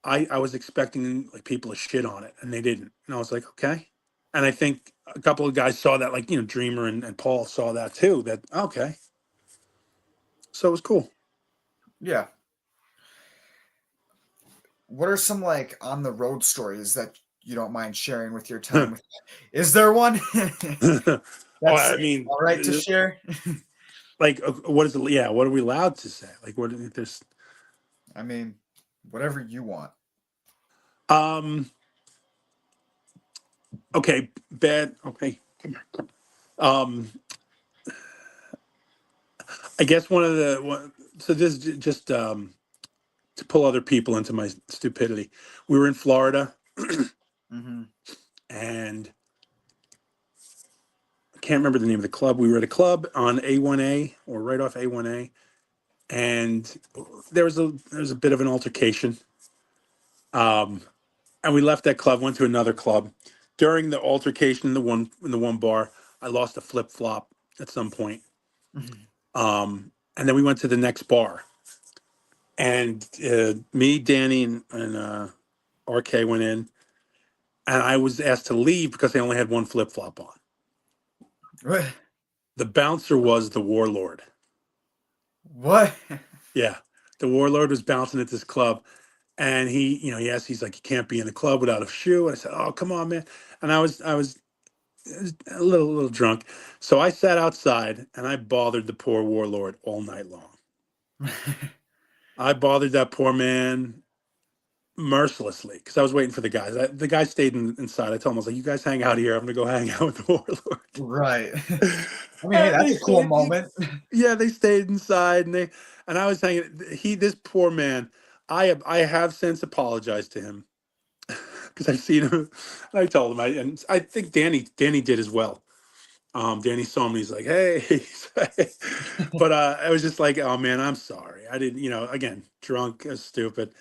I was expecting like people to shit on it and they didn't. And I was like, okay. And I think a couple of guys saw that, like, Dreamer and Paul saw that too, that okay. So it was cool. Yeah. What are some like on the road stories that you don't mind sharing with your time with? Is there one? Oh, That's I mean, all right to share. like, what is it? Yeah, what are we allowed to say? Like, what there's I mean, whatever you want. um okay, bad. Okay, come here. I guess so this is just to pull other people into my stupidity. We were in Florida, Mm-hmm. and I can't remember the name of the club. We were at a club on A1A or right off A1A, and there was a bit of an altercation. Um, and we left that club, went to another club. During the altercation in the one bar, I lost a flip flop at some point. And then we went to the next bar, and me, Danny, and RK went in, and I was asked to leave because I only had one flip flop on. What? The bouncer was the warlord. What? Yeah, the warlord was bouncing at this club, and he's like, you can't be in the club without a shoe. And I said, oh, come on, man. And I was a little drunk, so I sat outside and I bothered the poor warlord all night long. I bothered that poor man mercilessly because I was waiting for the guys. The guy stayed inside. I told him, I was like, you guys hang out here. I'm gonna go hang out with the warlord. Right. I mean, hey, And that's they a cool stayed. moment. Yeah, they stayed inside, and I was hanging. This poor man. I have since apologized to him because I've seen him. And I told him, and I think Danny did as well. Danny saw me. He's like, hey, but I was just like, oh man, I'm sorry. I didn't, again, drunk, stupid,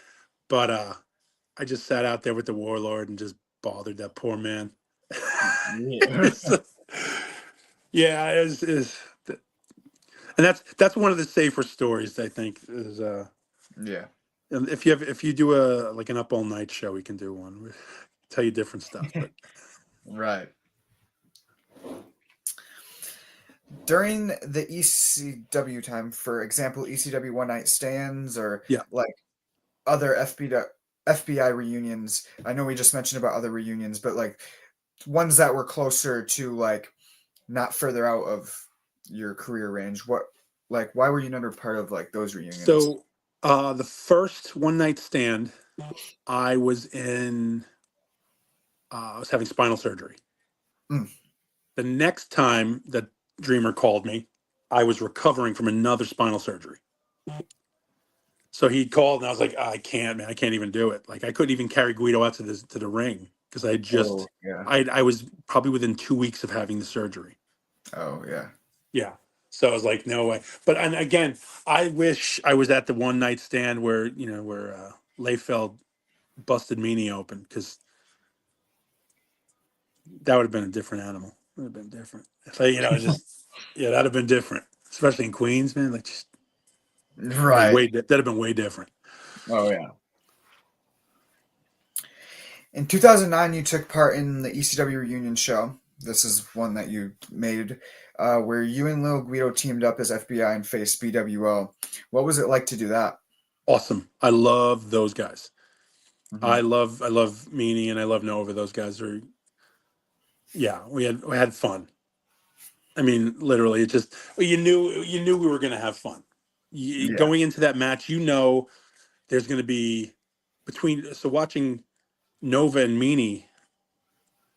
but I just sat out there with the warlord and just bothered that poor man. Yeah. It's, yeah, and that's one of the safer stories I think is. Yeah. And if you do like an up all night show, we can do one. We tell you different stuff, but Right. During the ECW time, for example, ECW One Night Stands or yeah. like other FBW, FBI reunions. I know we just mentioned about other reunions, but like ones that were closer to like not further out of your career range. What like why were you never part of like those reunions? So the first one night stand, I was in. I was having spinal surgery. Mm. The next time that Dreamer called me, I was recovering from another spinal surgery. So he called, and I was like, I can't, man, I can't even do it. Like I couldn't even carry Guido out to the ring because Oh yeah. I was probably within 2 weeks of having the surgery. Oh yeah. Yeah. So I was like, no way. But and again, I wish I was at the one night stand where Layfeld busted Meanie open, because that would have been a different animal. It would have been different. If I, just that'd have been different, especially in Queens, man. Like just Right. that'd have been way different. Oh yeah. In 2009, you took part in the ECW reunion show. This is one that you made, where you and Lil Guido teamed up as FBI and faced BWO. What was it like to do that? Awesome. I love those guys. Hmm. I love Meanie and I love Nova. Those guys are, yeah. We had fun. I mean, literally, it just you knew we were gonna have fun. Yeah. Going into that match, there's gonna be watching Nova and Meanie,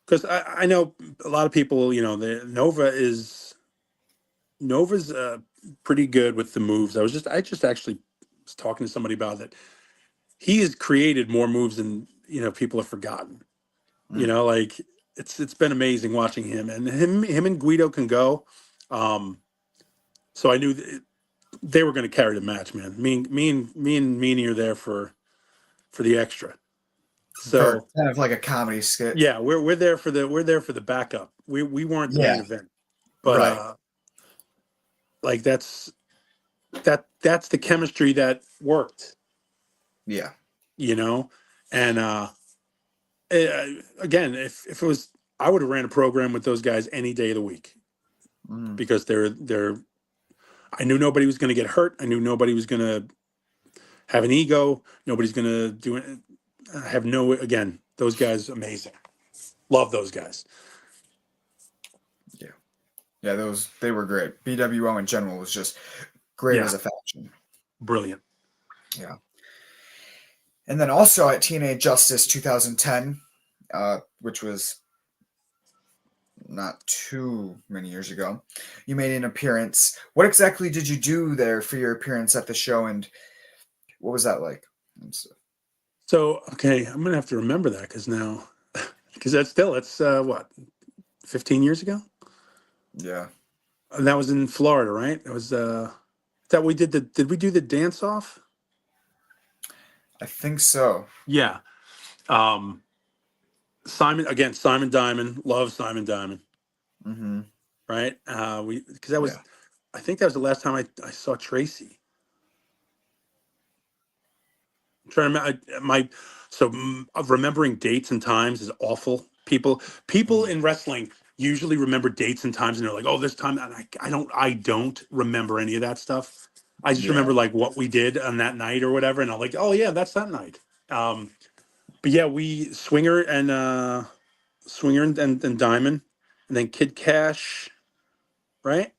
because I know a lot of people, Nova's pretty good with the moves. I just actually was talking to somebody about that. He has created more moves than people have forgotten. Mm. Like it's been amazing watching him, and him and Guido can go. So I knew they were going to carry the match, man. Me and Meanie are there for the extra. For So kind of like a comedy skit. yeah, we're there for the backup. We weren't the Yeah. main event, but Right. like that's the chemistry that worked, Yeah. you know, and again, if it was, I would have ran a program with those guys any day of the week, Mm. because they're. I knew nobody was going to get hurt. I knew nobody was going to have an ego. Nobody's going to do it. I have no, again, those guys, amazing. Love those guys. Yeah. Yeah. They were great. BWO in general was just great Yeah, as a faction. brilliant. Yeah. And then also at TNA Justice 2010, which was not too many years ago, you made an appearance. What exactly did you do there for your appearance at the show, and what was that like? So, okay, I'm going to have to remember that, because that's what, 15 years ago? Yeah, And that was in Florida, right? It was, that did we do the dance off? I think so. Yeah. Um, Simon Diamond, love Simon Diamond, Mm-hmm. right? Because Yeah. I think that was the last time I saw Tracy. I'm trying to remembering dates and times is awful. People Mm. in wrestling usually remember dates and times, and they're like, "Oh, this time." And I don't remember any of that stuff. I just Yeah. remember like what we did on that night or whatever, and I'm like, "Oh yeah, that's that night." But yeah, we Swinger and Diamond, and then Kid Cash, right?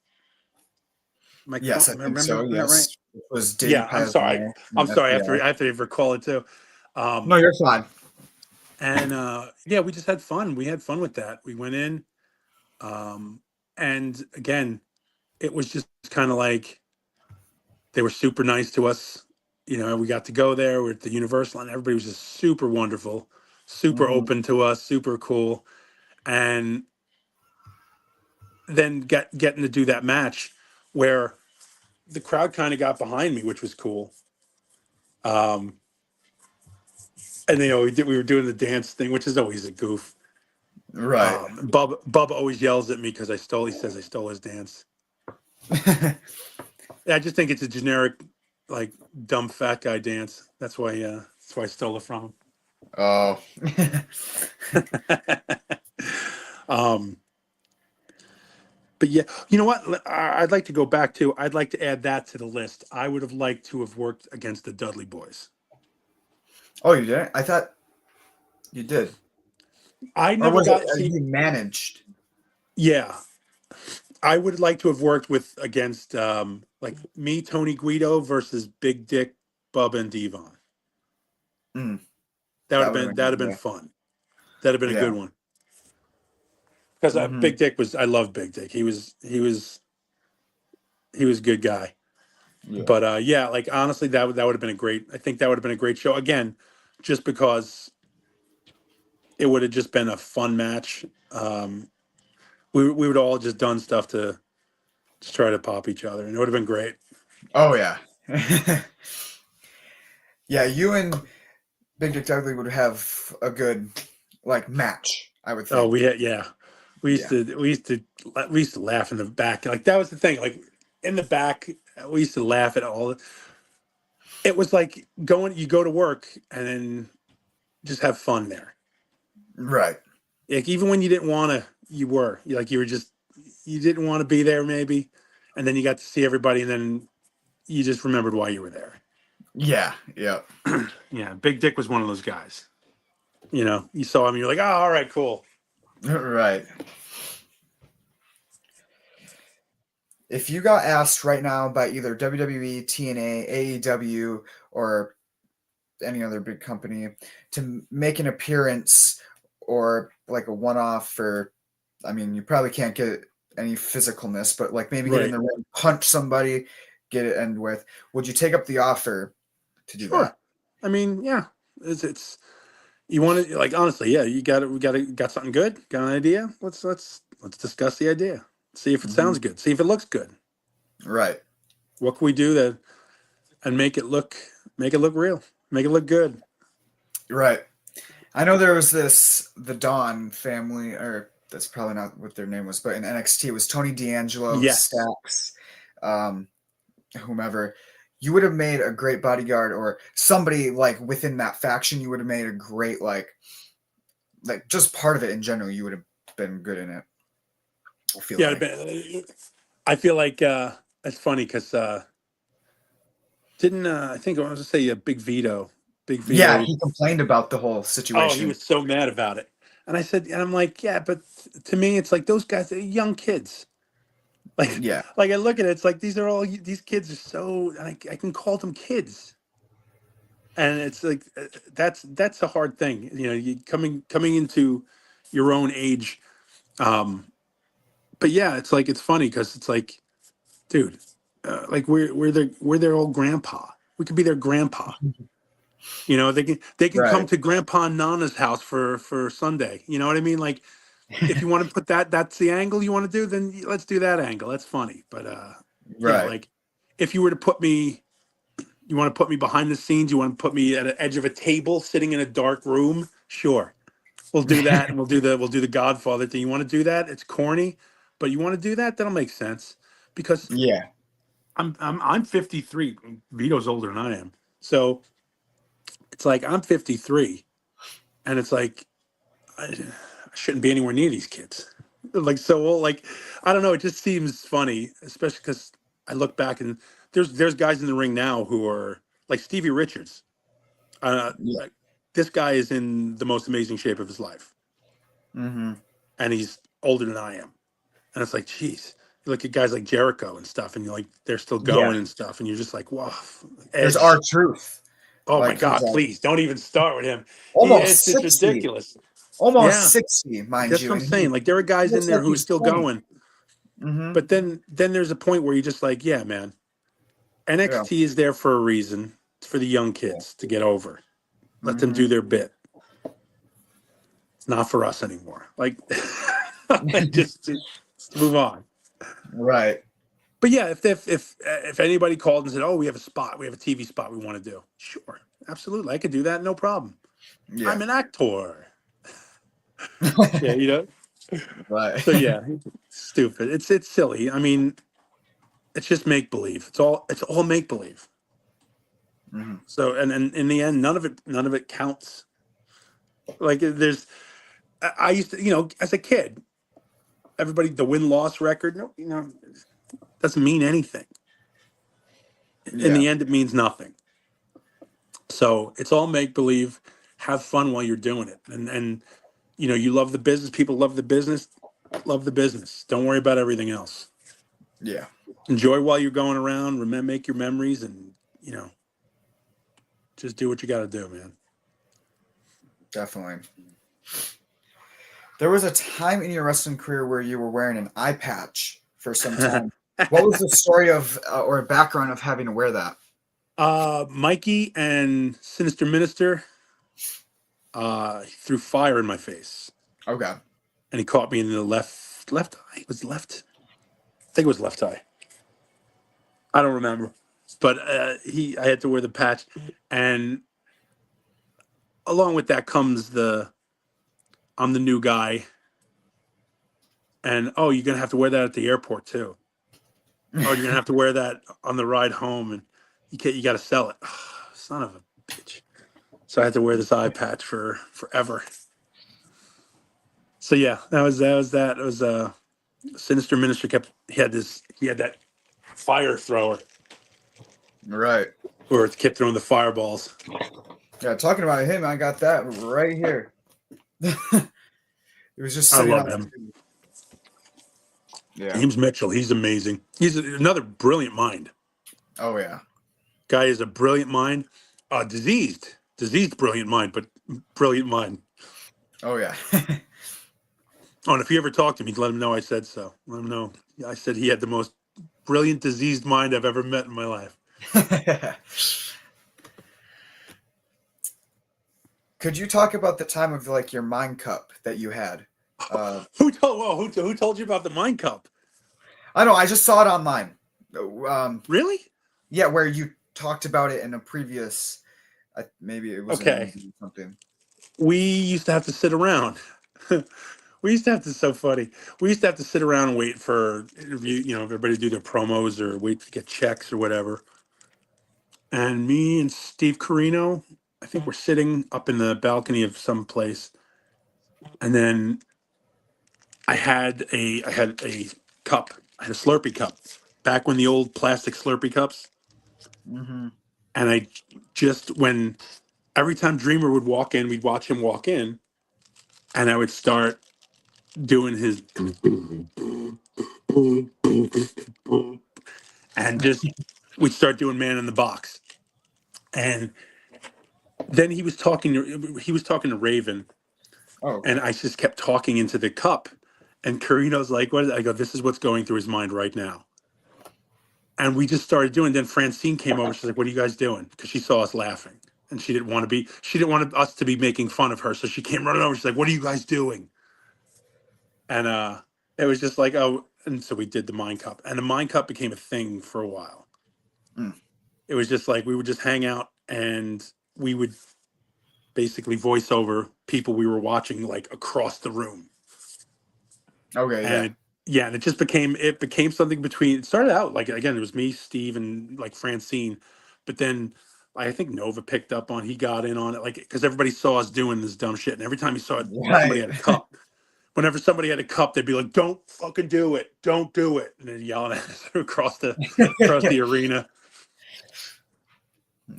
Yes, I think so. Remembering that right? Yes, it was Davey Yeah, I'm sorry. Pazner I'm from sorry. FBI. I have to recall it too. No, Um, you're fine. and yeah, we just had fun. We had fun with that. We went in, um, and again, it was just kind of like they were super nice to us. We got to go there. We're at the Universal, and everybody was just super wonderful, super Hmm. open to us, super cool. And then getting to do that match where the crowd kind of got behind me, which was cool. Um, and we were doing the dance thing, which is always a goof. Right. Bub always yells at me because he says I stole his dance. I just think it's a generic, like, dumb fat guy dance. That's why I stole it from Oh. him. um, but yeah, you know what? I'd like to go back to. I'd like to add that to the list. I would have liked to have worked against the Dudley Boys. Oh, you didn't? I thought you did. I Or never was it got see. you managed? Yeah, I would like to have worked with against like me, Tony Guido versus Big Dick, Bubba, and Devon. Mm, That would that have would have been been good. fun. That'd have been a Yeah. good one. Because Hmm. Big Dick was, I love Big Dick. He was a good guy. Yeah. But yeah, like honestly, that would have been a great. I think that would have been a great show again, just because it would have just been a fun match. We would all just done stuff to just try to pop each other, and it would have been great. Oh yeah. Yeah, you and Big Dick Dudley would have a good like match, I would Oh, think. yeah. We used Yeah. to we used to we used to laugh in the back. Like that was the thing. Like in the back, we used to laugh at all. It was like you go to work and then just have fun there. Right. Like even when you didn't want to, you were just you didn't want to be there maybe, and then you got to see everybody, and then you just remembered why you were there. Yeah. Yeah. Yeah, Big Dick was one of those guys. You saw him, you're like, oh, all right, cool. Right. If you got asked right now by either WWE, TNA, AEW, or any other big company to make an appearance or like a one-off for, I mean, you probably can't get any physicalness, but like maybe get in Right. the ring, punch somebody, get it end with. Would you take up the offer to do Sure. that? I mean, yeah, it's you want to like honestly, yeah, got something good, got an idea. Let's discuss the idea. See if it Hmm. sounds good. See if it looks good. Right. What can we do that and make it look real, make it look good. Right. I know there was the Dawn family, or that's probably not what their name was, but in NXT it was Tony D'Angelo, Yes. Stacks, um, whomever. You would have made a great bodyguard, or somebody like within that faction. You would have made a great like just part of it in general. You would have been good in it. I feel Yeah, like. I feel like it's funny because didn't I think I was to say Big Yeah, Vito. he complained about the whole Oh, he situation. was so mad about it. And I said, and I'm like, yeah, but to me, it's like those guys, they're young kids. Like, Yeah, like I look at it, it's like these kids are so, I can call them kids. And it's like that's a hard thing, you coming into your own age. Um, but yeah, it's like it's funny because it's like, dude, like we're their old grandpa. We could be their grandpa. They can come right, to Grandpa and Nana's house for Sunday. You know what I mean? Like if you want to put that's the angle you want to do, then let's do that angle. That's funny. But right. like if you were to you want to put me behind the scenes, you want to put me at the edge of a table sitting in a dark room, sure. We'll do that, and we'll do the Godfather thing. You want to do that? It's corny, but you want to do that, that'll make sense because Yeah, I'm 53. Vito's older than I am. So it's like I'm 53 and it's like I shouldn't be anywhere near these kids. Like so old. Like I don't know. It just seems funny, especially because I look back and there's guys in the ring now who are like Stevie Richards. yeah. Like, this guy is in the most amazing shape of his life, Hmm. and he's older than I am. And it's like, geez, you look at guys like Jericho and stuff, and you're like, they're still Yeah. going and stuff, and you're just like, wow, There's our Edge. truth. Oh my Like he's God, like please don't even start with him. almost It's 60, ridiculous. almost Yeah, 60, mind that's you, what I'm and he saying. Like there are guys in looks there like who are he's still 20. going, Hmm. but then there's a point where you're just like, yeah, man, Yeah. NXT is there for a reason. It's for the young Yeah. kids to get over. Let them Hmm. do their bit. It's not for us anymore. Like, just move on. Right. But yeah, if anybody called and said, "Oh, we have a spot, we have a TV spot we want to do," sure, absolutely, I could do that, no problem. Yeah. I'm an actor. Yeah, Right. So yeah, stupid. It's silly. I mean, it's just make believe. It's all make believe. Hmm. So and in the end, none of it counts. Like I used to, as a kid, everybody the win loss record, no, doesn't mean anything. In Yeah. the end, it means nothing. So it's all make believe. Have fun while you're doing it, and you love the business. People love the business. Love the business. Don't worry about everything else. Yeah, Enjoy while you're going around. Remember, make your memories, and just do what you got to do, man. definitely. There was a time in your wrestling career where you were wearing an eye patch for some time. What was the story of or background of having to wear that? Mikey and Sinister Minister threw fire in my face, Okay. and he caught me in the left eye. It was left. I think it was left eye. I don't remember, but I had to wear the patch, and along with that comes I'm the new guy, and oh, you're gonna have to wear that at the airport too. Oh, you're gonna have to wear that on the ride home, and you got to sell it. Oh, son of a bitch! So I had to wear this eye patch for forever. So yeah, that was that. It was Sinister Minister he had that fire thrower Right. where it kept throwing the fireballs. Yeah, talking about him, I got that right here. It was just I sitting love on. him. Yeah. James Mitchell, he's amazing. He's another brilliant mind. Oh yeah. Guy is a brilliant mind. Diseased brilliant mind, but brilliant mind. Oh yeah. Oh, and if you ever talk to him, let him know I said so. Let him know I said he had the most brilliant diseased mind I've ever met in my life. Could you talk about the time of like your mind cup that you had? Who told you about the Mind Cup? I know. I just saw it online. Really? Yeah, where you talked about it in a previous. Maybe it was an Okay. interview or something. We used to have to sit around. We used to have to. So funny. We used to have to sit around and wait for interview. Everybody to do their promos or wait to get checks or whatever. And me and Steve Carino, I think we're sitting up in the balcony of some place, and then I had a cup. I had a Slurpee cup back when the old plastic Slurpee cups, Mm-hmm. and I just when every time Dreamer would walk in, we'd watch him walk in, and I would start doing his and just we'd start doing Man in the Box, and then he was talking to Raven, Oh, okay. and I just kept talking into the cup, and Carino's like, "What?" I go, "This is what's going through his mind right now." And we just started doing. Then Francine came over. She's like, "What are you guys doing?" Because she saw us laughing, and she didn't want us to be making fun of her. So she came running over. She's like, "What are you guys doing?" And it was just like, oh, and so we did the Mind Cup, and the Mind Cup became a thing for a while. Mm. It was just like we would just hang out, and we would basically voice over people we were watching like across the room. Okay. And and it just became something between. It started out like, again, it was me, Steve, and like Francine, but then I think Nova picked up on. He got in on it, like, because everybody saw us doing this dumb shit, and every time he saw somebody Right. had a cup. Whenever somebody had a cup, they'd be like, "Don't fucking do it! Don't do it!" And then yelling at us across the arena.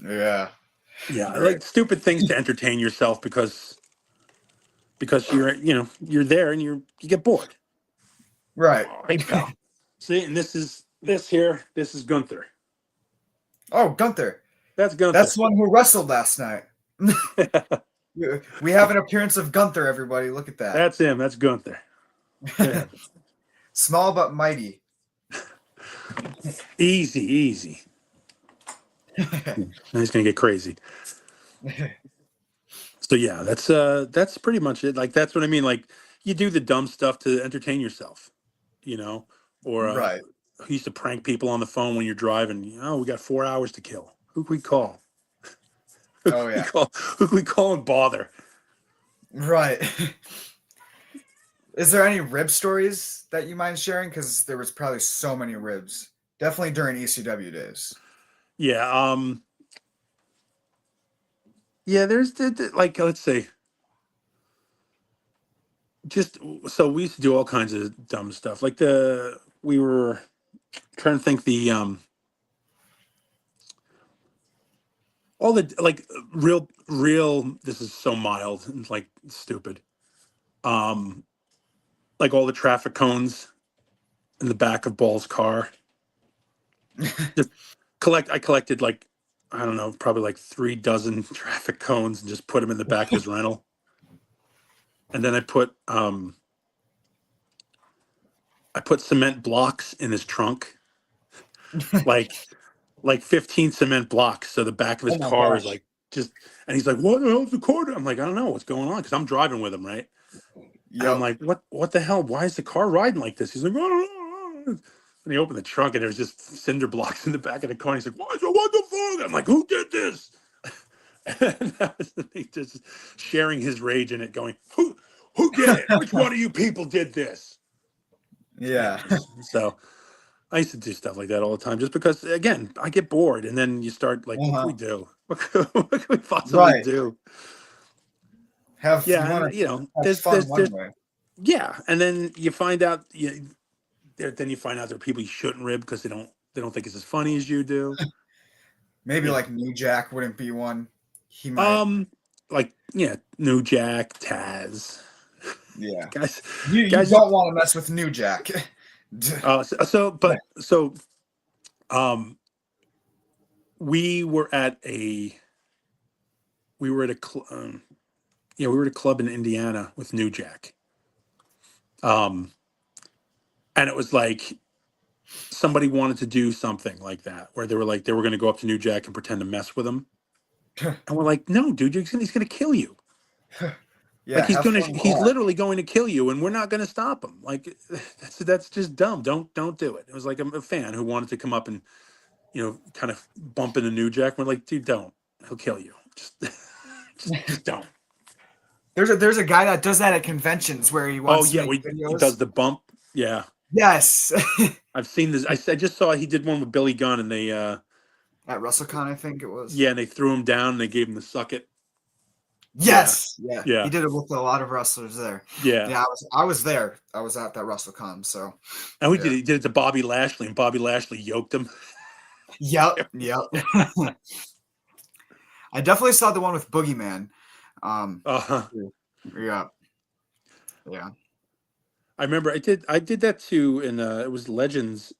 Yeah. Yeah, Right. like stupid things to entertain yourself because you're there and you get bored. Right. Hey, pal. See, and this is Gunther. Oh, Gunther. That's Gunther. That's the one who wrestled last night. We have an appearance of Gunther, everybody. Look at that. That's him. That's Gunther. Yeah. Small but mighty. Easy. Now he's gonna get crazy. So yeah, that's pretty much it. Like, that's what I mean. Like, you do the dumb stuff to entertain yourself, you know. Or Right. who used to prank people on the phone when you're driving? Oh, we got 4 hours to kill. Who can we call? Oh yeah. Who can we call and bother? Right. Is there any rib stories that you mind sharing? Because there was probably so many ribs. Definitely during ECW days. Yeah. Yeah. There's like, let's say, just so we used to do all kinds of dumb stuff. Like we were trying to think all the like real. This is so mild and like stupid. Um, like all the traffic cones in the back of Ball's car. Just I collected like I don't know, probably like 3 dozen traffic cones and just put them in the back of his rental. And then I put cement blocks in his trunk, like 15 cement blocks. So the back of his Oh my car is gosh. like just, and he's like, "What the hell's the cord?" I'm like, "I don't know what's going on," because I'm driving with him, right? And I'm Yep. like, "What the hell? Why is the car riding like this?" He's like, "I don't know." And he opened the trunk and there's just cinder blocks in the back of the car. And he's like, what the fuck? I'm like, "Who did this?" And that was the thing, just sharing his rage in it, going, "Who did it? Which one of you people did this?" Yeah. Anyways, so I used to do stuff like that all the time, just because, again, I get bored, and then you start like, "What can we Uh-huh. do? What can we possibly Right. do?" You Yeah, want and to have fun one there's way. yeah, and then you find out then you find out there are people you shouldn't rib because they don't think it's as funny as you do. Maybe You like know, New Jack wouldn't be one. He might. like yeah, New Jack, Taz, Yeah. guys, You guys. don't want to mess with New Jack. So um, we were at a we were at a yeah, we were at a club in Indiana with New Jack. Um, and it was like somebody wanted to do something like that, where they were going to go up to New Jack and pretend to mess with him, and we're like, "No, dude, he's gonna kill you. Like Yeah, have fun with he's that. literally going to kill you, and we're not going to stop him. Like that's just dumb. Don't do it." It was like a fan who wanted to come up and kind of bump into New Jack. We're like, "Dude, don't. He'll kill you. Just just don't." There's a guy that does that at conventions where he Oh wants to yeah, make he videos. does the bump. Yeah, Yes. I've seen this. I just saw he did one with Billy Gunn, and they At WrestleCon, I think it was. yeah, and they threw him down and they gave him the suck it. Yeah, Yes. Yeah. He yeah, did it with a lot of wrestlers there. yeah. Yeah, I was there. I was at that WrestleCon, so And yeah. he did it to Bobby Lashley, and Bobby Lashley yoked him. Yep. Yep. I definitely saw the one with Boogeyman. Uh-huh. Yeah. Yeah. I remember I did that too in it was Legends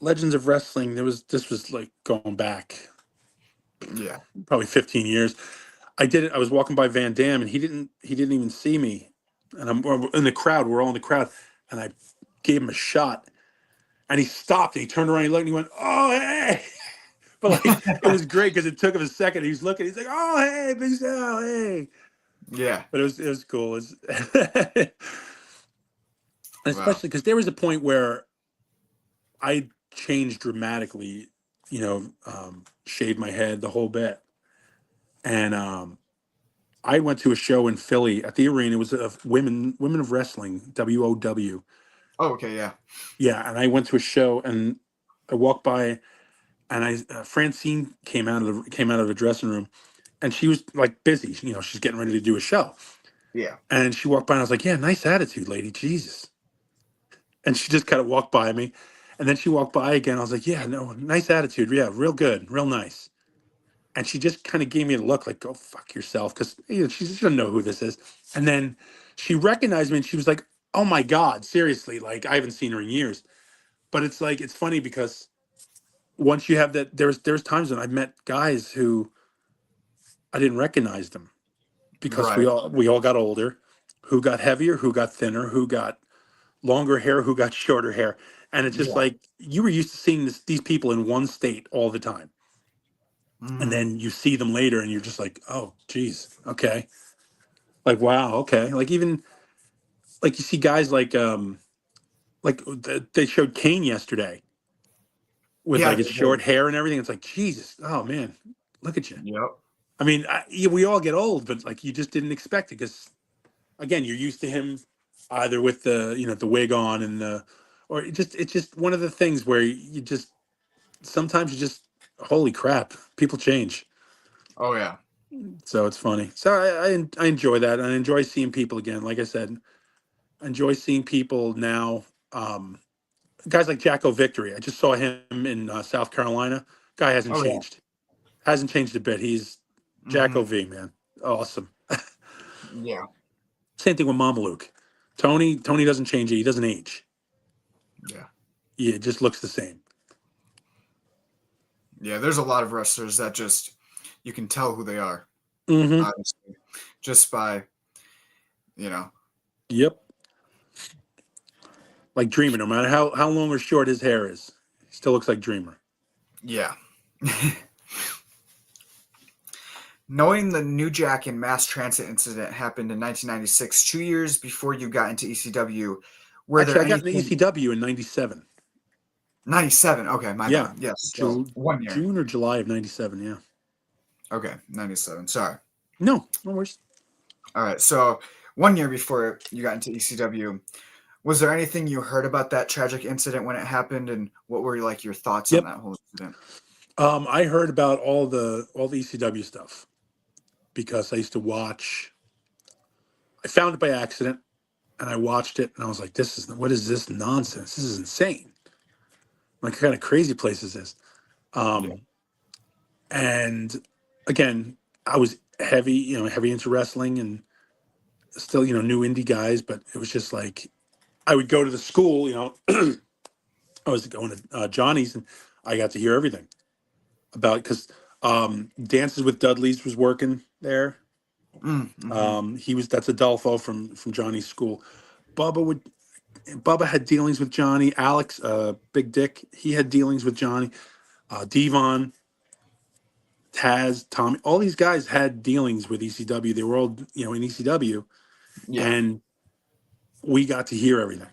of Wrestling. This was like going back Yeah. probably 15 years. I did it. I was walking by Van Dam, and he didn't even see me. And we're in the crowd. We're all in the crowd, and I gave him a shot, and he stopped. And he turned around. He looked. And he went, "Oh hey!" But like it was great because it took him a second. He was looking. He's like, "Oh hey, Big Sal, hey!" Yeah. But it was cool. Wow. Especially because there was a point where I changed dramatically. Shaved my head the whole bit, and I went to a show in Philly at the arena. It was of women of wrestling, WOW. Oh, okay. Yeah. Yeah, and I went to a show, and I walked by, and Francine came out of the dressing room, and she was like busy. She's getting ready to do a show, Yeah. and she walked by, and I was like, "Yeah, nice attitude, lady. Jesus." And she just kind of walked by me, and then she walked by again. I was like, "Yeah, no, nice attitude. Yeah, real good, real nice." And she just kind of gave me a look like, "Go fuck yourself," because she doesn't know who this is. And then she recognized me, and she was like, "Oh my god, seriously? Like I haven't seen her in years." But it's like it's funny because once you have that, there's times when I've met guys who I didn't recognize them because we Right. all we all got older, who got heavier, who got thinner, who got longer hair, who got shorter hair, and it's just Yeah. like you were used to seeing these people in one state all the time, and Hmm. then you see them later, and you're just like, "Oh, geez, okay." Like wow, okay. Like even like you see guys like they showed Kane yesterday with Yeah. like his short hair and everything. It's like Jesus, oh man, look at you. Yep. I mean, yeah, we all get old, but like you just didn't expect it because again, you're used to him either with the wig on and or it's just one of the things where you just sometimes you just holy crap, people change. Oh yeah. So it's funny. So I enjoy that. I enjoy seeing people again. Like I said, I enjoy seeing people now. Um, Guys like Jacko Victory. I just saw him in South Carolina. Guy hasn't Oh yeah. changed. Hasn't changed a bit. Jack Mhm. OV, man, awesome. Yeah. Same thing with Mama Luke. Tony doesn't change. He doesn't age. Yeah. It just looks the same. Yeah. There's a lot of wrestlers that just you can tell who they are, Mm-hmm. obviously, just by you know. Yep. Like Dreamer, no matter how long or short his hair is, he still looks like Dreamer. Yeah. Knowing the New Jack and mass transit incident happened in 1996, 2 years before you got into ECW, were there Actually, I got into anything? ECW in '97. 97. Okay, my Yeah, bad. Yes. So 1 year. June or July of '97. Yeah. Okay, 97. Sorry. No worries. All right. So 1 year before you got into ECW, was there anything you heard about that tragic incident when it happened, and what were like your thoughts on Yep. that whole incident? I heard about all the ECW stuff because I used to watch. I found it by accident, and I watched it, and I was like, what is this nonsense? This is insane. Like, what kind of crazy place is this?" Yeah. And again, I was heavy into wrestling, and still, new indie guys, but it was just like I would go to the school, I was going to Johnny's, and I got to hear everything about because Dances with Dudley's was working there. Mm-hmm. That's Adolfo from Johnny's school. Bubba had dealings with Johnny. Alex, Big Dick, he had dealings with Johnny. Devon, Taz, Tommy, all these guys had dealings with ECW. They were all in ECW, Yeah. and we got to hear everything.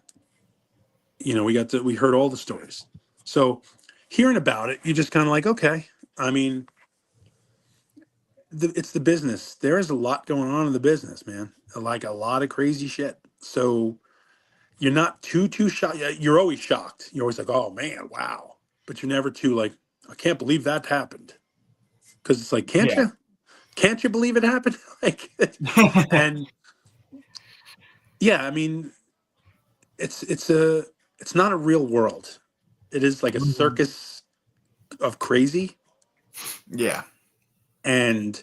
We heard all the stories. So hearing about it, you just kind of like, okay. I mean, it's the business. There is a lot going on in the business, man. Like a lot of crazy shit. So you're not too shocked. You're always shocked. You're always like, oh man, wow. But you're never too like, I can't believe that happened. Because it's like, can't Yeah. you? Can't you believe it happened? Like, and yeah, I mean, it's not a real world. It is like a Mhm. circus of crazy, Yeah. and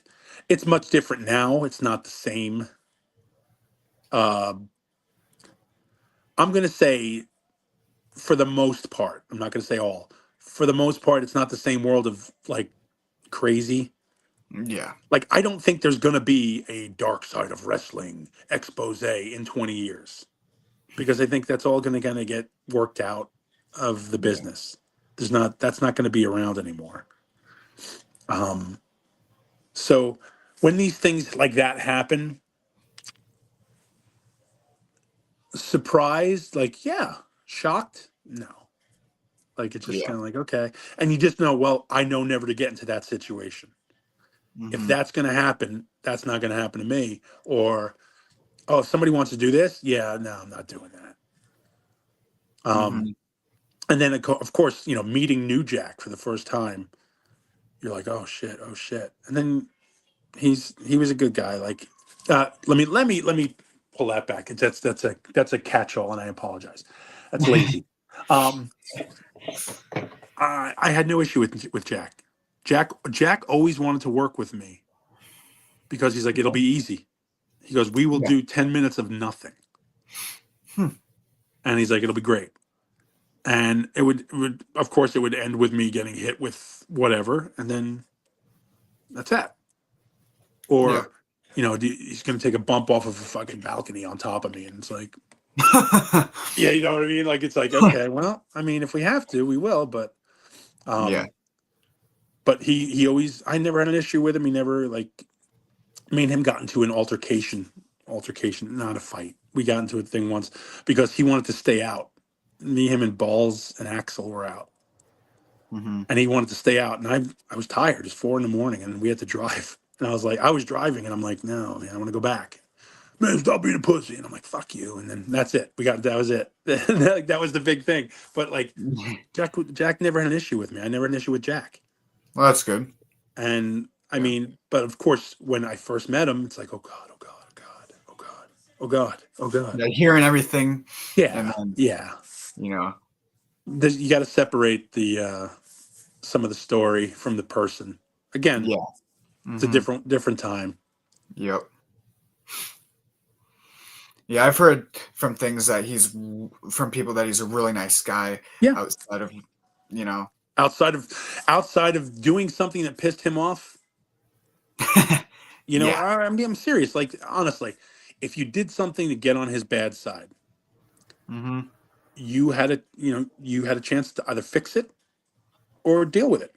it's much different now. It's not the same. Uh, I'm gonna say, for the most part, I'm not gonna say all. For the most part, it's not the same world of like crazy. Yeah. Like I don't think there's gonna be a dark side of wrestling expose in 20 years because I think that's all gonna get worked out of the Yeah. business. That's not gonna be around anymore. Um, so when these things like that happen, surprised, like, yeah, shocked, no. Like it's just Yeah. kind of like, okay. And you just know, well, I know never to get into that situation. If Mm-hmm. that's gonna happen, that's not gonna happen to me. Or, oh, if somebody wants to do this, yeah, no, I'm not doing that. Mm-hmm. And then of course, meeting New Jack for the first time, you're like, oh shit, oh shit. And then he was a good guy. Like, let me pull that back. That's a catch-all, and I apologize. That's lazy. Um, I had no issue with Jack. Jack always wanted to work with me because he's like, it'll be easy. He goes, we will Yeah. do 10 minutes of nothing, Hmm. and he's like, it'll be great. And it would of course it would end with me getting hit with whatever, and then that's that. Yeah. Or he's going to take a bump off of a fucking balcony on top of me, and it's like, yeah, you know what I mean? Like, it's like, okay, well, I mean, if we have to, we will, but Yeah. um he always, I never had an issue with him. He never, like, me and him got into an altercation, not a fight. We got into a thing once because he wanted to stay out. Me, him, and Balls and Axel were out, Mm-hmm. and he wanted to stay out, and I was tired. It's 4 a.m, and we had to drive, and I was driving, and I'm like, no, man, I want to go back. Man, stop being a pussy. And I'm like, fuck you. And then that's it. That was it. That was the big thing. But like, Jack never had an issue with me. I never had an issue with Jack. Well, that's good. And I Yeah. mean, but of course, when I first met him, it's like, oh God, oh God, oh God, oh God, oh God, oh God. Yeah, hearing everything, and Yeah, then yeah. you know, You got to separate the some of the story from the person. Again, yeah, It's a different time. Yep. Yeah, I've heard from things that from people that he's a really nice guy. Yeah. Outside of, you know. Outside of doing something that pissed him off, Yeah. I'm serious. Like, honestly, if you did something to get on his bad side, you had a chance to either fix it or deal with it.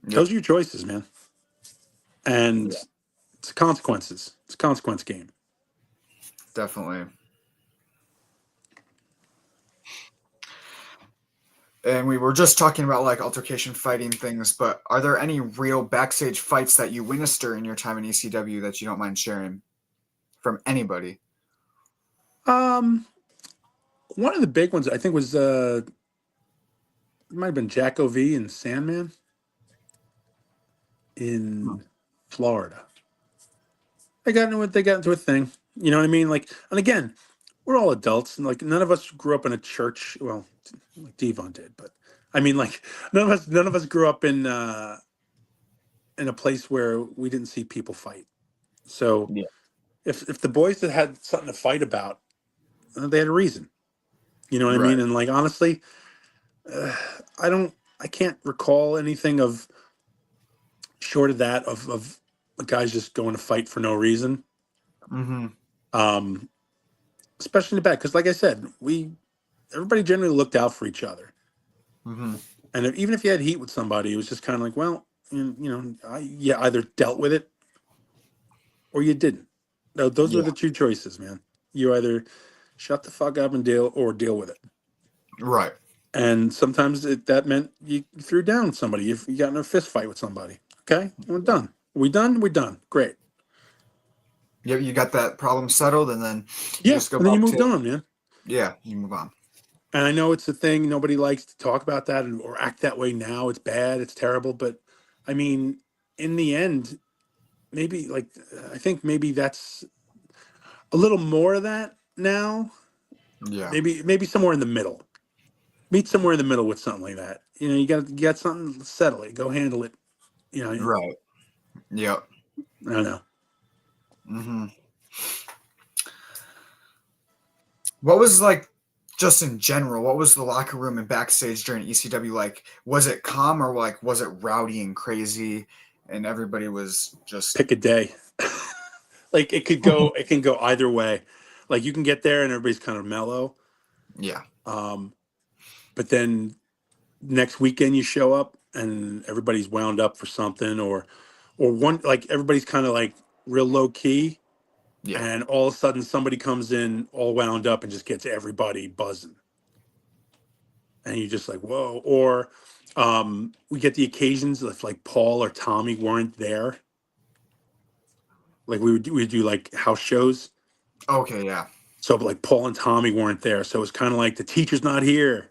Yep. Those are your choices, man. And Yeah. it's consequences. It's a consequence game. Definitely. And we were just talking about like altercation fighting things, but are there any real backstage fights that you witnessed during your time in ECW that you don't mind sharing from anybody? One of the big ones I think was it might have been Jack OV and Sandman in Florida. They got into a thing. You know what I mean? Like, and again, we're all adults, and like none of us grew up in a church. Well, like Devon did, but I mean, like none of us grew up in a place where we didn't see people fight. So Yeah. if the boys that had something to fight about, they had a reason. You know what I Right. mean? And like honestly, uh, I can't recall anything of short of that of the guys just going to fight for no reason. Um, especially in the back, because like I said, everybody generally looked out for each other. And even if you had heat with somebody, it was just kind of like, well, you either dealt with it or you didn't. No, those were Yeah. the two choices, man. You either shut the fuck up and deal with it. Right. And sometimes that meant you threw down somebody. If you got in a fist fight with somebody, okay, we're done. We done. We're done. Great. Yep. You got that problem settled, and then you Yeah, just go and then you back moved to, on, man. yeah, you move on. And I know it's a thing. Nobody likes to talk about that or act that way now. It's bad. It's terrible. But I mean, in the end, maybe like I think maybe that's a little more of that now. Yeah. Maybe somewhere in the middle. Meet somewhere in the middle with something like that. You got something, settle it, go handle it. I Right. Yep. don't know. What was like, just in general, what was the locker room and backstage during ECW like? Was it calm, or like was it rowdy and crazy, and everybody was just Pick a day. Like it can go either way. Like you can get there and everybody's kind of mellow. yeah. But then next weekend you show up and everybody's wound up for something or one like everybody's kind of like real low key Yeah. and all of a sudden somebody comes in all wound up and just gets everybody buzzing. And you're just like, whoa. Or we get the occasions if like Paul or Tommy weren't there. Like we would do like house shows. Okay. Yeah. So like Paul and Tommy weren't there. So it's kind of like the teacher's not here.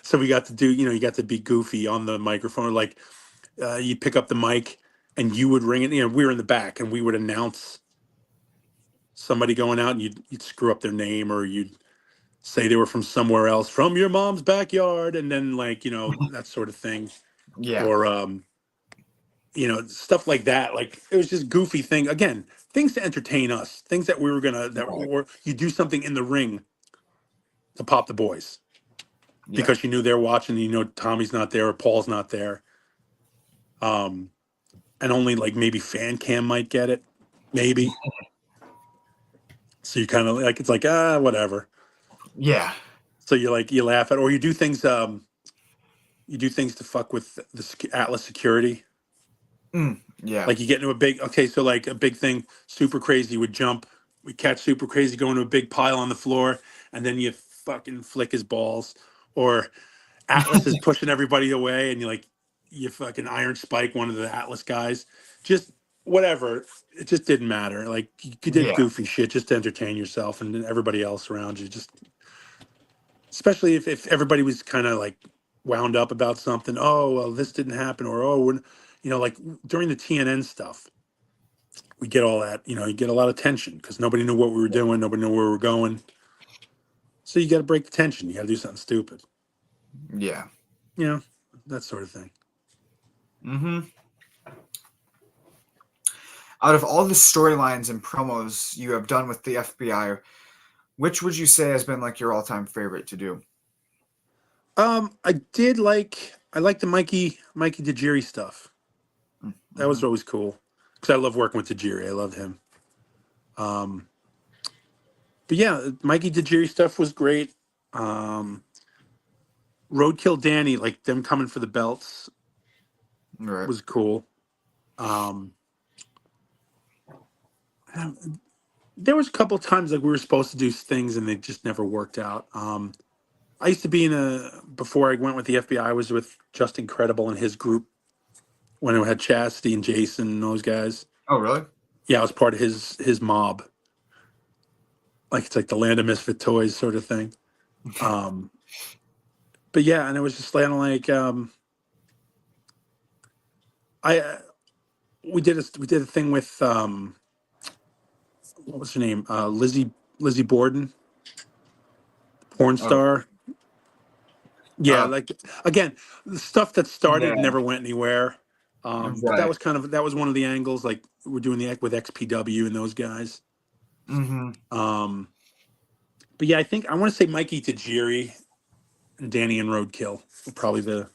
So we got to do, you got to be goofy on the microphone. Like you pick up the mic and you would ring it. We were in the back and we would announce somebody going out and you'd screw up their name or you'd say they were from somewhere else, from your mom's backyard. And then like, that sort of thing. Yeah. Or, stuff like that. Like it was just goofy thing. Again, things to entertain us, things that we were going to, Right. or you do something in the ring to pop the boys Yeah. because you knew they're watching, Tommy's not there or Paul's not there. And only like maybe fan cam might get it, maybe. So you kind of like it's like whatever. Yeah. So you laugh at or you do things to fuck with the Atlas security. Yeah. Like you get into so like a big thing, Super Crazy would jump, we catch Super Crazy going to a big pile on the floor, and then you fucking flick his balls, or Atlas is pushing everybody away, and you fucking Iron Spike one of the Atlas guys, just whatever. It just didn't matter. Like you did Yeah. goofy shit just to entertain yourself and then everybody else around you. Just especially if everybody was kind of like wound up about something. Oh well, this didn't happen, or like during the TNN stuff, we get all that. You get a lot of tension because nobody knew what we were doing, nobody knew where we were going. So you got to break the tension. You got to do something stupid. Yeah. You know, that sort of thing. Out of all the storylines and promos you have done with the FBI, which would you say has been like your all-time favorite to do? I liked the Mikey Tajiri stuff. That was Mm-hmm. always cool because I love working with Tajiri. I loved him. Um, but yeah, Mikey Tajiri stuff was great. Um, Roadkill Danny, like them coming for the belts, Right. was cool. Um, there was a couple times like we were supposed to do things and they just never worked out. I used to be before I went with the FBI, I was with Just Incredible and his group when it had Chastity and Jason and those guys. Oh, really? Yeah, I was part of his mob. Like it's like the land of misfit toys sort of thing. Um, but yeah, and it was just kind of like I we did a thing with what was her name, Lizzie Borden, porn Oh, star. Yeah, uh, like again, the stuff that started yeah. never went anywhere. But Right. that was one of the angles. Like we're doing the with XPW and those guys. Mm-hmm. Um, but yeah, I want to say Mikey Tajiri and Danny and Roadkill were probably the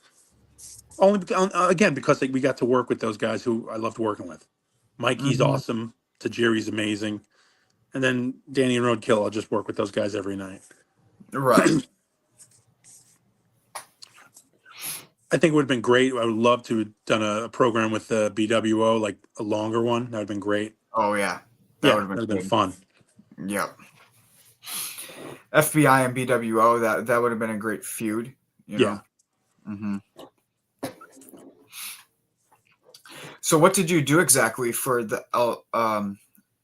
only again because like, we got to work with those guys who I loved working with. Mikey's Mm-hmm. awesome. Tajiri's amazing, and then Danny and Roadkill. I'll just work with those guys every night. Right. I think it would have been great. I would love to have done a program with the BWO, like a longer one. That would have been great. Oh, yeah. That Yeah, would have that would have been been fun. good. Yep. FBI and BWO, that would have been a great feud, you Yeah. know. Mm-hmm. So what did you do exactly for the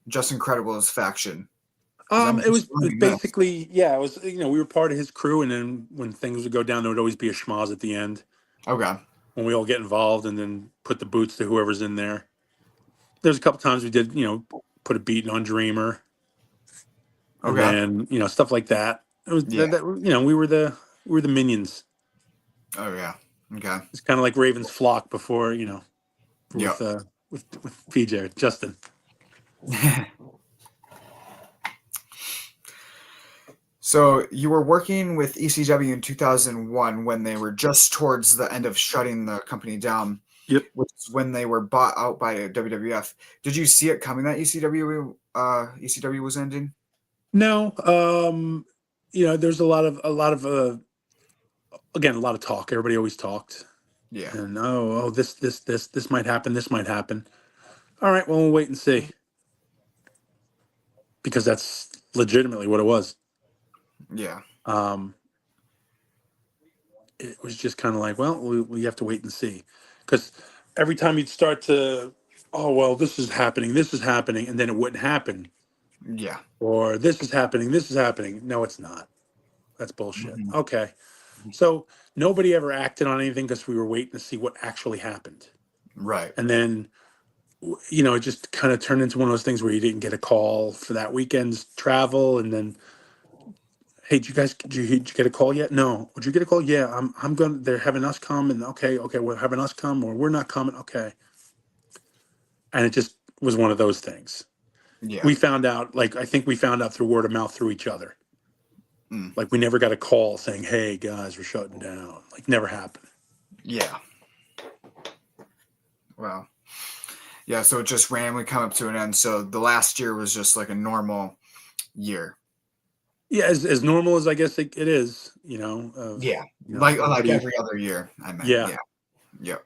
Just Incredible's faction? Because I'm It was just learning this. basically yeah. It was we were part of his crew, and then when things would go down, there would always be a schmoz at the end Okay. when we all get involved, and then put the boots to whoever's in there. There's a couple times we did put a beating on Dreamer, and Okay. then stuff like that. It was Yeah. we were the minions. Oh, yeah. Okay. It's kind of like Raven's flock before Yep. with PJ Justin. So you were working with ECW in 2001 when they were just towards the end of shutting the company down, Yep. which is when they were bought out by WWF. Did you see it coming that ECW was ending? No, there's a lot of talk. Everybody always talked, Yeah. and this might happen. This might happen. All right, well, we'll wait and see because that's legitimately what it was. Yeah. Um, it was just kind of like, well, we have to wait and see because every time you'd start to, oh well, this is happening, and then it wouldn't happen, Yeah. or this is happening. No, it's not. That's bullshit. Mhm. Okay. So nobody ever acted on anything because we were waiting to see what actually happened. Right. And then, it just kind of turned into one of those things where you didn't get a call for that weekend's travel. And then, hey, did you get a call yet? No. Would you get a call? Yeah, they're having us come. And okay, we're having us come or we're not coming. Okay. And it just was one of those things. Yeah. We found out, like, I think we found out through word of mouth through each other. Mm. Like, we never got a call saying, hey, guys, we're shutting down. Like, never happened. Yeah. Wow. Yeah, so it just randomly come up to an end. So the last year was just like a normal year. Yeah, as normal as I guess it is, Yeah. Like everybody. every other year, I meant. Yeah. Yeah. Yep.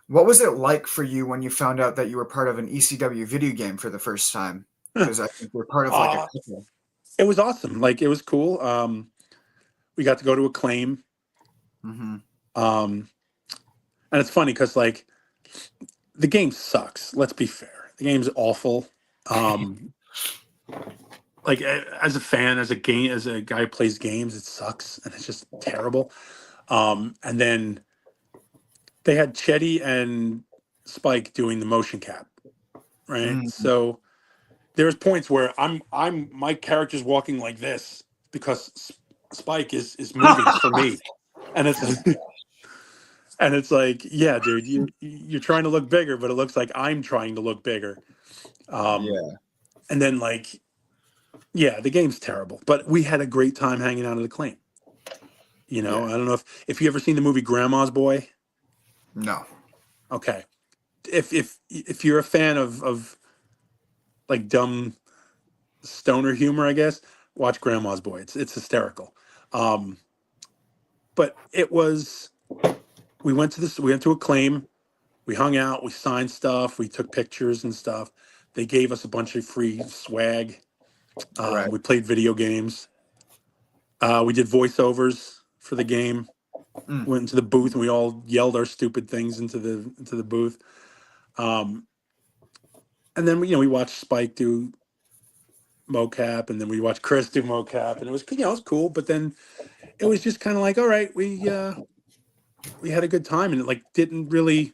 What was it like for you when you found out that you were part of an ECW video game for the first time? Because I think we're part of like a Uh, couple. it was awesome. Like it was cool. We got to go to Acclaim. Mm-hmm. And it's funny because like the game sucks. Let's be fair. The game's awful. Like as a fan, as a guy who plays games, it sucks and it's just terrible. And then they had Chetty and Spike doing the motion cap, right? Mm-hmm. So there's points where my character's walking like this because Spike is moving for me, and it's And it's like, yeah, dude, you're trying to look bigger, but it looks like I'm trying to look bigger. Um, Yeah. and then like, yeah, the game's terrible, but we had a great time hanging out at the Claim. You know, Yeah. I don't know if you ever seen the movie Grandma's Boy. No. Okay, if you're a fan of like dumb stoner humor, I guess, watch Grandma's Boy. It's hysterical. Um, but it was we went to a Claim. We hung out, we signed stuff, we took pictures and stuff. They gave us a bunch of free swag. Right. We played video games. We did voiceovers for the game. Mm. Went into the booth and we all yelled our stupid things into the booth. Um, and then we watched Spike do mocap, and then we watched Chris do mocap, and it was it was cool. But then it was just kind of like, all right, we had a good time, and it like didn't really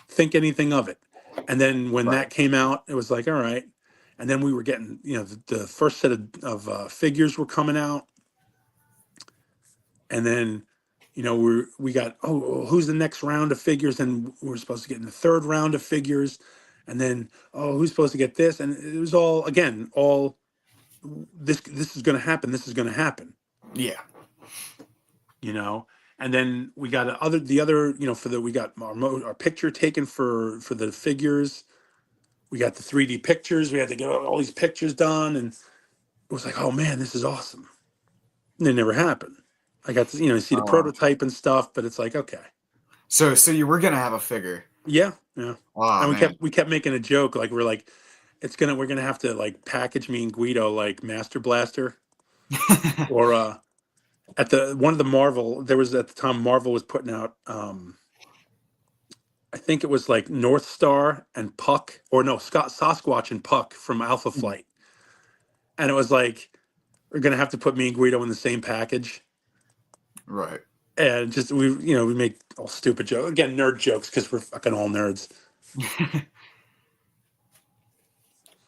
think anything of it. And then when Right. that came out, it was like, all right. And then we were getting, the first set of figures were coming out. And then, we got, who's the next round of figures? And we were supposed to get in the third round of figures. And then, who's supposed to get this? And it was all, again, all this is going to happen. This is going to happen, Yeah. you know? And then we got the other, we got our picture taken for the figures. We got the 3D pictures. We had to get all these pictures done, and it was like, oh man, this is awesome. And it never happened. I got to, see the Oh. prototype and stuff, but it's like, okay, So you were gonna have a figure. yeah, yeah. Oh And we man. kept making a joke, like we're gonna have to like package me and Guido like Master Blaster, or at the one of the Marvel. There was at the time Marvel was putting out. I think it was like North Star and Puck, or no, Scott Sasquatch and Puck from Alpha Flight, and it was like, we're gonna have to put me and Guido in the same package, Right. and just we make all stupid jokes again, nerd jokes, because we're fucking all nerds.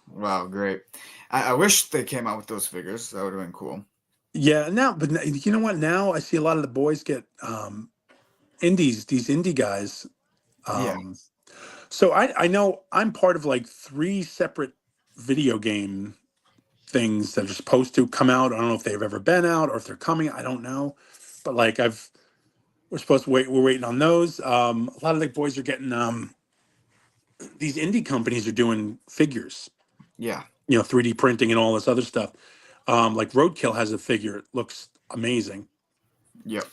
Wow, great. I wish they came out with those figures. That would have been cool. Yeah, you know what? Now I see a lot of the boys get indies, these indie guys. Yeah. Um, so I know I'm part of like 3 separate video game things that are supposed to come out. I don't know if they've ever been out or if they're coming. I don't know, but like we're supposed to wait. We're waiting on those. A lot of the boys are getting these indie companies are doing figures, Yeah. 3D printing and all this other stuff. Like Roadkill has a figure. It looks amazing. Yep.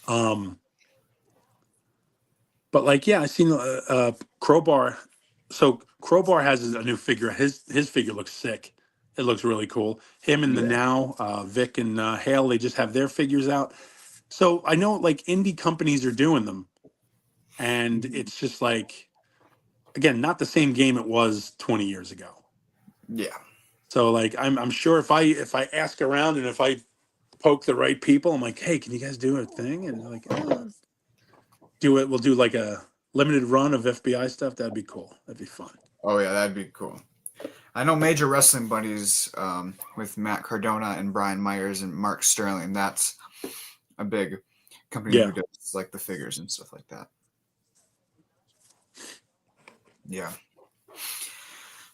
But like, yeah, I seen Crowbar. So Crowbar has a new figure. His figure looks sick. It looks really cool. Him and the Yeah. Now, Vic and Hale, they just have their figures out. So I know like indie companies are doing them, and it's just like, again, not the same game it was 20 years ago. Yeah. So like, I'm sure if I ask around and if I poke the right people, I'm like, hey, can you guys do a thing? And they're like, do it. We'll do like a limited run of FBI stuff. That'd be cool. That'd be fun. Oh yeah, that'd be cool. I know Major Wrestling Buddies with Matt Cardona and Brian Myers and Mark Sterling. That's a big company Yeah. who does like the figures and stuff like that. Yeah.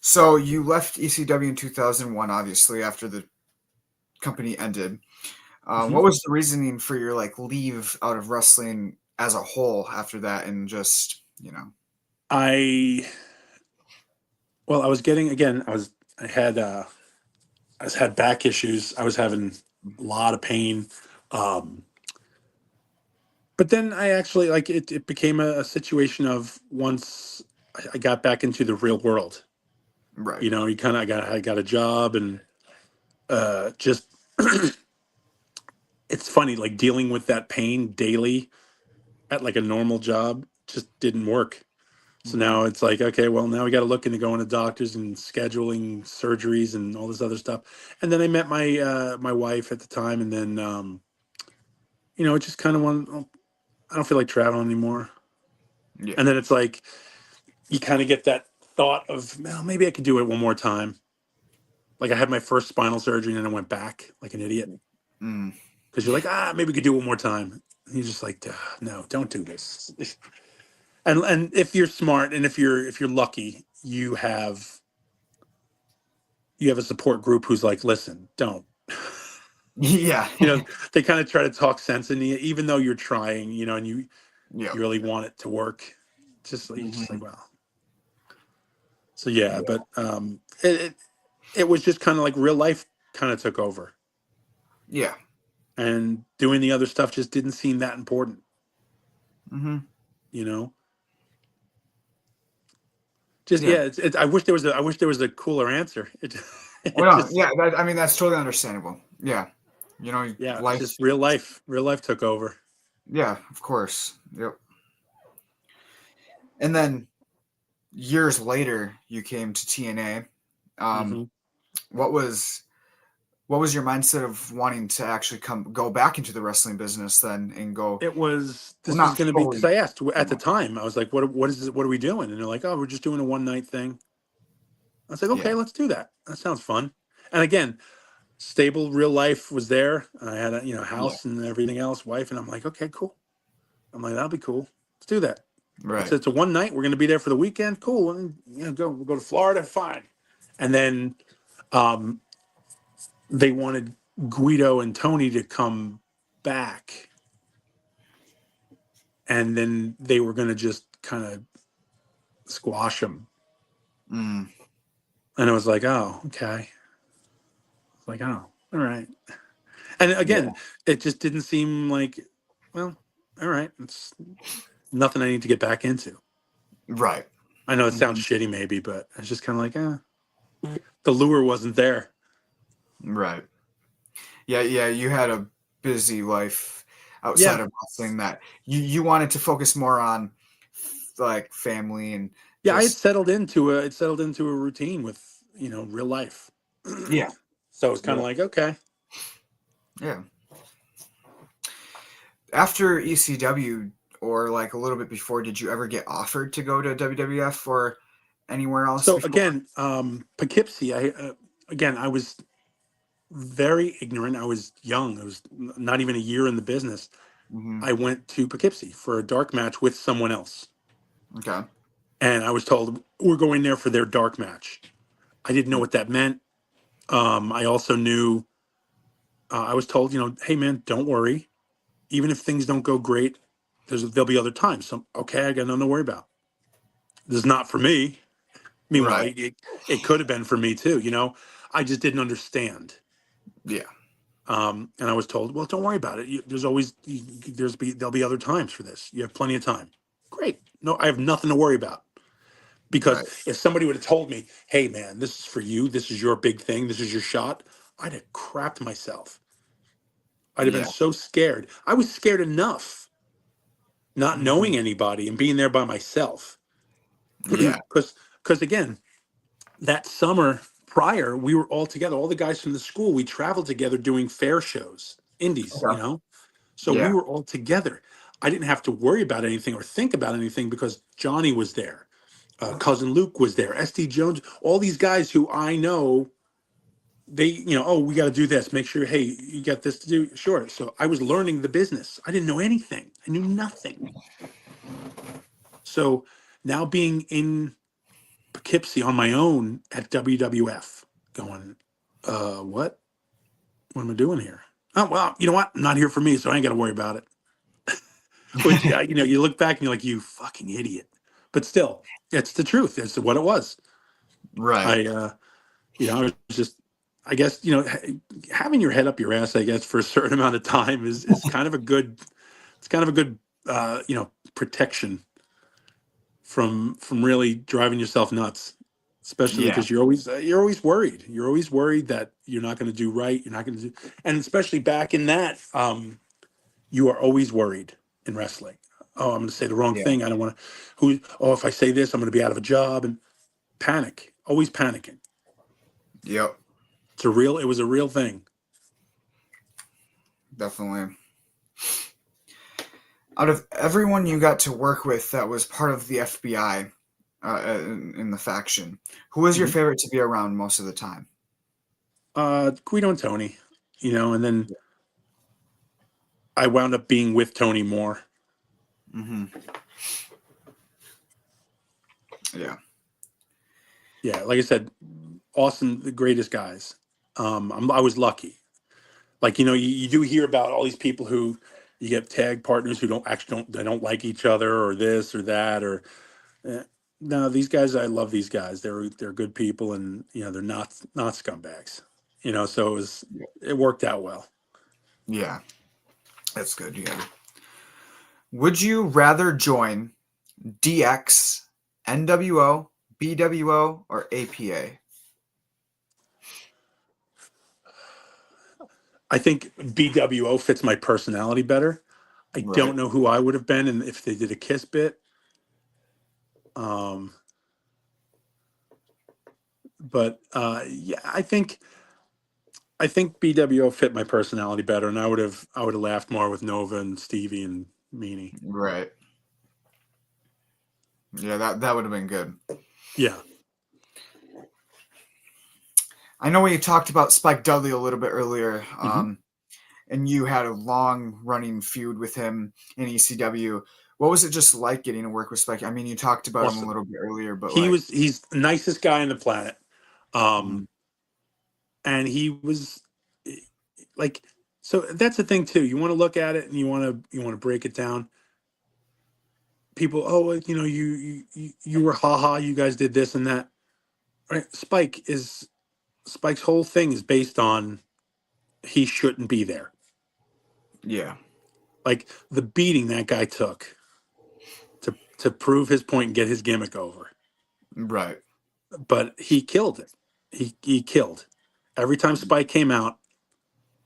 So you left ECW in 2001, obviously, after the company ended. Mhm. What was the reasoning for your like leave out of wrestling as a whole after that, and just I well, I was getting again. I had back issues. I was having a lot of pain. Um, but then I actually like it. It became a situation of once I got back into the real world. right? You kind of I got a job, and just it's funny like dealing with that pain daily at like a normal job just didn't work. So Hmm. now it's like, okay, well, now we got to look into going to doctors and scheduling surgeries and all this other stuff. And then I met my wife at the time, and then it just kind of I don't feel like traveling anymore. Yeah. And then it's like you kind of get that thought of, well, maybe I could do it one more time. Like I had my first spinal surgery, and then I went back like an idiot Mm. because you're like, maybe we could do it one more time. And you're just like, no, don't do this. And if you're smart and if you're lucky, you have a support group who's like, listen, don't. Yeah. You know, they kind of try to talk sense into you, even though you're trying, you know, and you Yep. really want it to work. Just you're just Hmm. like, well. So yeah, Yeah. but it was just kind of like real life kind of took over, Yeah. and doing the other stuff just didn't seem that important, Hmm. you know. Just Yeah. yeah, I wish there was a cooler answer. Oh It no. just Yeah. I mean, that's totally understandable. Yeah. You know, yeah, it's life. just real life. Real life took over. Yeah. Of course. Yep. And then years later, you came to TNA. Hmm. What was what was your mindset of wanting to actually go back into the wrestling business then and go, It was well, this was not going to be because fully. I asked at the time. I was like, what is this, what are we doing? And they're like, oh, we're just doing a one night thing. I was like, Yeah. okay, let's do that. That sounds fun. And again, stable real life was there. I had a Yeah. house and everything else, wife, and I'm like, okay, cool. I'm like, that'll be cool. Let's do that. Right. It's a one night. We're going to be there for the weekend. Cool. And we'll go to Florida. Fine. And then um, they wanted Guido and Tony to come back, and then they were going to just kind of squash them. Mm. And I was like, oh, okay. Like, oh, all right. And Yeah. again, it just didn't seem like, well, all right. It's nothing I need to get back into. Right. I know it sounds Hmm. shitty, maybe, but it's just kind of like, the lure wasn't there. Right. Yeah. Yeah. You had a busy life outside Yeah. of wrestling that you wanted to focus more on, like family and Yeah. I had just. settled into a routine with, real life. Yeah. So it's kind Yeah. of like, okay. Yeah. After ECW or like a little bit before, did you ever get offered to go to WWF or anywhere else So before? again, Poughkeepsie, I was very ignorant. I was young. I was not even a year in the business. Hmm. I went to Poughkeepsie for a dark match with someone else. Okay. And I was told we're going there for their dark match. I didn't know what that meant. I also knew, I was told, hey man, don't worry. Even if things don't go great, there'll be other times. So, okay, I got nothing to worry about. This is not for me. Meanwhile, Right. it could have been for me too. I just didn't understand. Yeah. And I was told, well, don't worry about it. There's always, there'll be other times for this. You have plenty of time. Great. No, I have nothing to worry about. Because Right. if somebody would have told me, hey man, this is for you, this is your big thing, this is your shot, I'd have crapped myself. I'd have been Yeah. so scared. I was scared enough not Hmm. knowing anybody and being there by myself. Yeah. Because again, that summer prior, we were all together, all the guys from the school, we traveled together doing fair shows, indies, Okay. So we Yeah. were all together. I didn't have to worry about anything or think about anything because Johnny was there. Cousin Luke was there. SD Jones, all these guys who I know, they, oh, we got to do this. Make sure, hey, you got this to do. Sure. So I was learning the business. I didn't know anything. I knew nothing. So now being in Poughkeepsie on my own at WWF, going, what? What am I doing here? Oh, well, you know what? Not here for me, so I ain't got to worry about it. Which, you look back and you're like, you fucking idiot. But still, it's the truth. It's what it was. Right. I, I was just, I guess, having your head up your ass, I guess, for a certain amount of time is kind of a good, it's kind of a good, protection from really driving yourself nuts, especially Yeah. because you're always worried. You're always worried that you're not going to do right. You're not going to do, and especially back in that, you are always worried in wrestling. Oh, I'm going to say the wrong Yeah. thing. I don't want to. Oh, if I say this, I'm going to be out of a job, and panic. Always panicking. Yep. It was a real thing. Definitely. Out of everyone you got to work with that was part of the FBI in the faction, who was your Mhm. favorite to be around most of the time? Guido and Tony, and then I wound up being with Tony more. Hmm. Yeah. Yeah, like I said, Austin, the greatest guys. I was lucky. Like, you do hear about all these people who you get tag partners who don't like each other or this or that or eh, no, these guys, I love these guys. They're good people, and they're not scumbags. So it worked out well. Yeah. That's good. Yeah. Would you rather join DX, NWO, BWO, or APA? I think BWO fits my personality better. I Right. don't know who I would have been, and if they did a kiss bit. Um, but yeah, I think BWO fit my personality better, and I would have laughed more with Nova and Stevie and Meanie. Right. Yeah, that would have been good. Yeah. I know we talked about Spike Dudley a little bit earlier, Hmm. and you had a long running feud with him in ECW. What was it just like getting to work with Spike? I mean, you talked about him a Awesome. little bit earlier, but like, He's the nicest guy on the planet. mhm, Um, and he was eh, like, so that's the thing too. You want to look at it and you want to break it down. People, oh, well, you were haha, you guys did this and that. Right? Spike's whole thing is based on he shouldn't be there. yeah, Like the beating that guy took to prove his point and get his gimmick over. right, But he killed it. He killed. Every time Spike came out,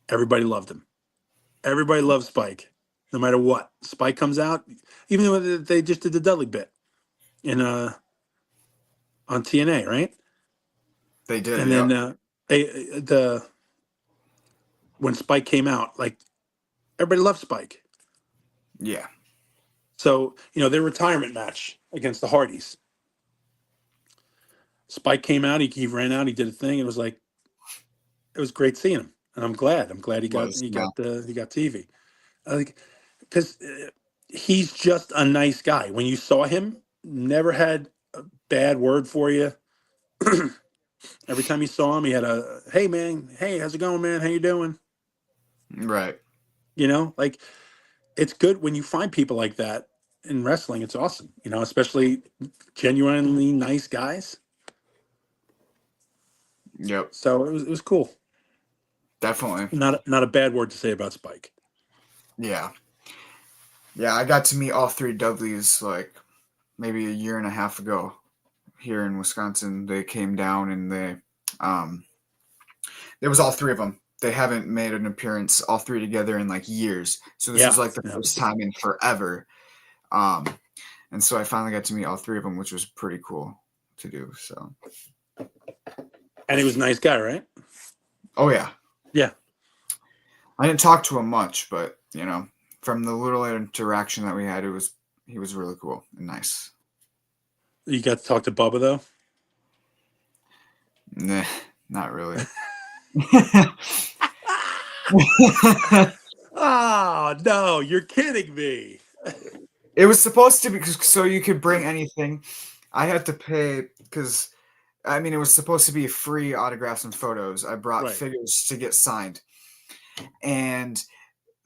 everybody loved him. Everybody loves Spike, no matter what. Spike comes out, even though they just did the Dudley bit in on TNA, right? they did, And then yep, the when Spike came out, like everybody loved Spike. yeah, So their retirement match against the Hardys. Spike came out, he ran out, he did a thing, and it was like it was great seeing him, and I'm glad. I'm glad he got was he yeah, got he got TV. Like because he's just a nice guy. When you saw him, never had a bad word for you. Every time you saw him, he had a hey man, hey, how's it going, man? How you doing? right, Like it's good when you find people like that in wrestling. It's awesome, especially genuinely nice guys. yep, So it was cool. definitely, Not a bad word to say about Spike. yeah, yeah. I got to meet all three Dudleys like maybe a year and a half ago here in Wisconsin. They came down and um, it was all three of them. They haven't made an appearance all three together in like years. So this was Yeah, like the yeah. first time in forever. Um, and so I finally got to meet all three of them, which was pretty cool to do. So, And he was a nice guy, right? oh yeah, Yeah. I didn't talk to him much, but from the little interaction that we had, he was really cool and nice. You got to talk to Bubba though. Nah, not really. Oh no, you're kidding me. It was supposed to be so you could bring anything. I had to pay because I mean it was supposed to be free autographs and photos. I brought Right. figures to get signed, and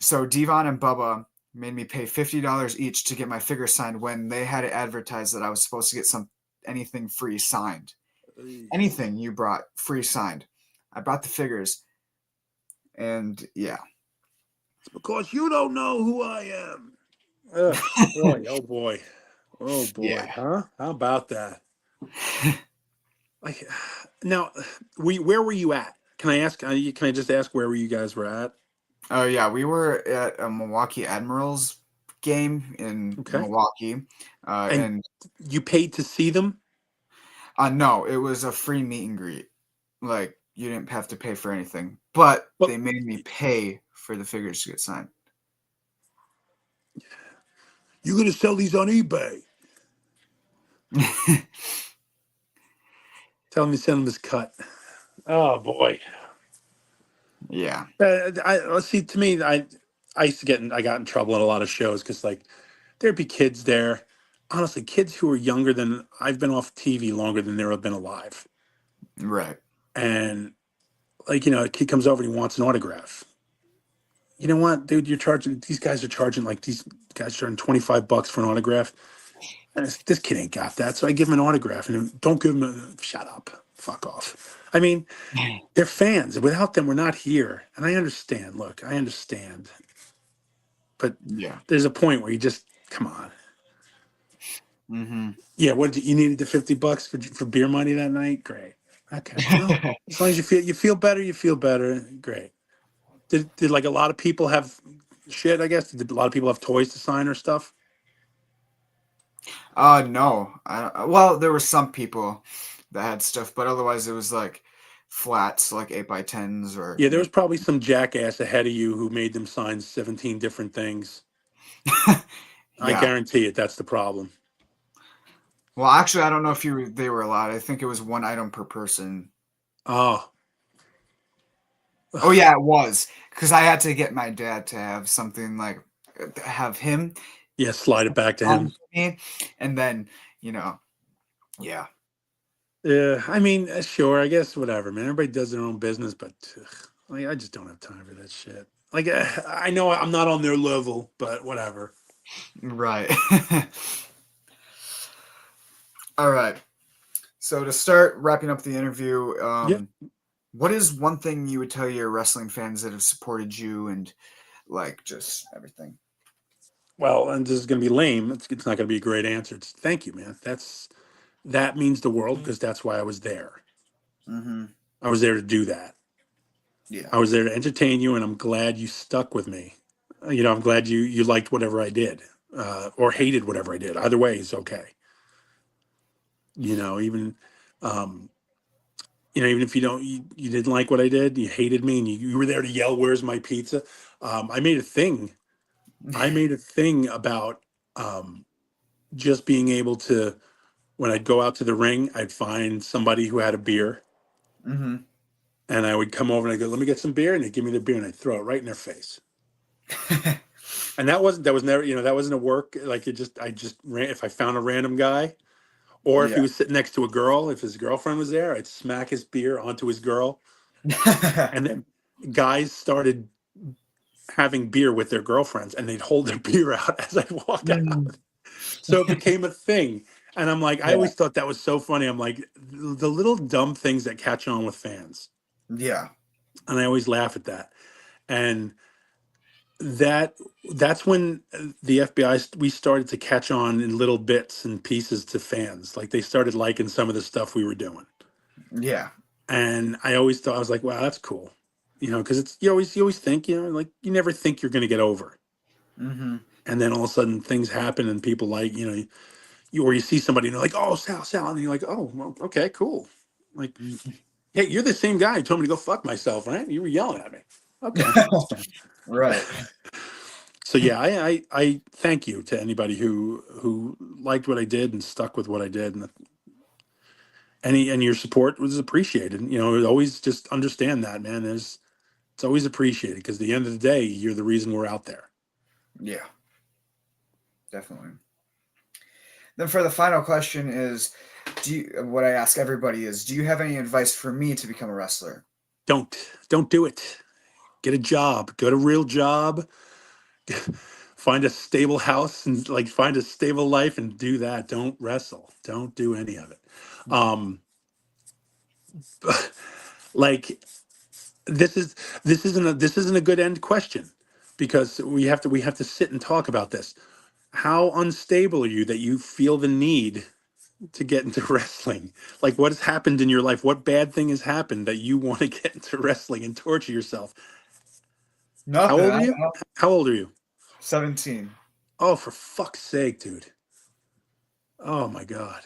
so Devon and Bubba made me pay $50 each to get my figure signed when they had it advertised that I was supposed to get anything free signed. Anything you brought free signed. I brought the figures, and yeah, It's because you don't know who I am. Ugh, boy, oh boy, oh boy, yeah. huh? How about that? Like, now, where were you at? Can I ask? Can I just ask where you guys were at? Oh yeah, we were at a Milwaukee Admirals game in Okay, Milwaukee, and and you paid to see them. no, it was a free meet and greet. Like you didn't have to pay for anything, but Well, they made me pay for the figures to get signed. you're gonna sell these on eBay. Tell him to send him his cut. Oh boy. Yeah, Let's see. To me, I used to I got in trouble at a lot of shows because like there'd be kids there. honestly, kids who are younger than I've been off TV longer than they've been alive. Right. And like, a kid comes over and he wants an autograph. You know what, dude, these guys are charging like these guys charging $25 for an autograph. And this kid ain't got that. So I give him an autograph and don't give him shut up. Fuck off. I mean, they're fans. Without them, we're not here. And I understand. Look, I understand. But Yeah. there's a point where you just, come on. Mm-hmm. Yeah, you needed the $50 for beer money that night? Great. Okay. Well, as long as you feel better, you feel better. Great. Did like a lot of people have shit, I guess? Did a lot of people have toys to sign or stuff? No. Well, there were some people that had stuff, but otherwise it was like flats, like 8x10s or Yeah, there was probably some jackass ahead of you who made them sign 17 different things. I yeah. guarantee it. That's the problem. Well, actually, I don't know if they were allowed. I think it was one item per person. Oh, Oh yeah, it was because I had to get my dad to have something like have him yeah, slide it back to on him. for me, and then you know, yeah, Yeah, I mean, sure, I guess whatever, man. Everybody does their own business, but like, I just don't have time for that shit. Like, I know I'm not on their level, but whatever. right. All right. So to start wrapping up the interview, Yeah. what is one thing you would tell your wrestling fans that have supported you and like just everything? Well, and this is going to be lame. It's not going to be a great answer. It's thank you, man. That means the world because that's why I was there. Mm-hmm. I was there to do that. Yeah. I was there to entertain you, and I'm glad you stuck with me. I'm glad you liked whatever I did, or hated whatever I did. Either way is okay. Even um, even if you didn't like what I did, you hated me, and you were there to yell, "Where's my pizza?" I made a thing. I made a thing about um, just being able to, when I'd go out to the ring, I'd find somebody who had a beer, Mm-hmm. and I would come over and I go, "Let me get some beer," and they'd give me the beer, and I'd throw it right in their face. And that was never, that wasn't a work. Like I just ran. If I found a random guy, or if he yeah. was sitting next to a girl, if his girlfriend was there, I'd smack his beer onto his girl. And then guys started having beer with their girlfriends and they'd hold their beer out as I walk Mm. out. So it became a thing. And I'm like, I Yeah. always thought that was so funny. I'm like, the little dumb things that catch on with fans. Yeah. And I always laugh at that. And that that's when the FBI, we started to catch on in little bits and pieces to fans. Like they started liking some of the stuff we were doing. Yeah. And I always thought, I was like, wow, that's cool. Because it's you always think, like you never think you're going to get over. Mm-hmm. And then all of a sudden things happen and people like, or you see somebody and they're like, oh, Sal, and you're like, oh, well, okay, cool. Like, hey, you're the same guy who told me to go fuck myself, right? You were yelling at me. Okay. right. So yeah, I thank you to anybody who liked what I did and stuck with what I did, and your support was appreciated. Always just understand that, man. It's always appreciated because at the end of the day, you're the reason we're out there. Yeah. Definitely. Then for the final question is, what I ask everybody is, do you have any advice for me to become a wrestler? Don't do it. Get a job. Get a real job. Find a stable house and like find a stable life and do that. Don't wrestle. Don't do any of it. Um, like this isn't a good end question because we have to sit and talk about this. How unstable are you that you feel the need to get into wrestling? Like what has happened in your life? What bad thing has happened that you want to get into wrestling and torture yourself? How Nothing. old are you? How old are you? 17. Oh, for fuck's sake, dude. Oh my God.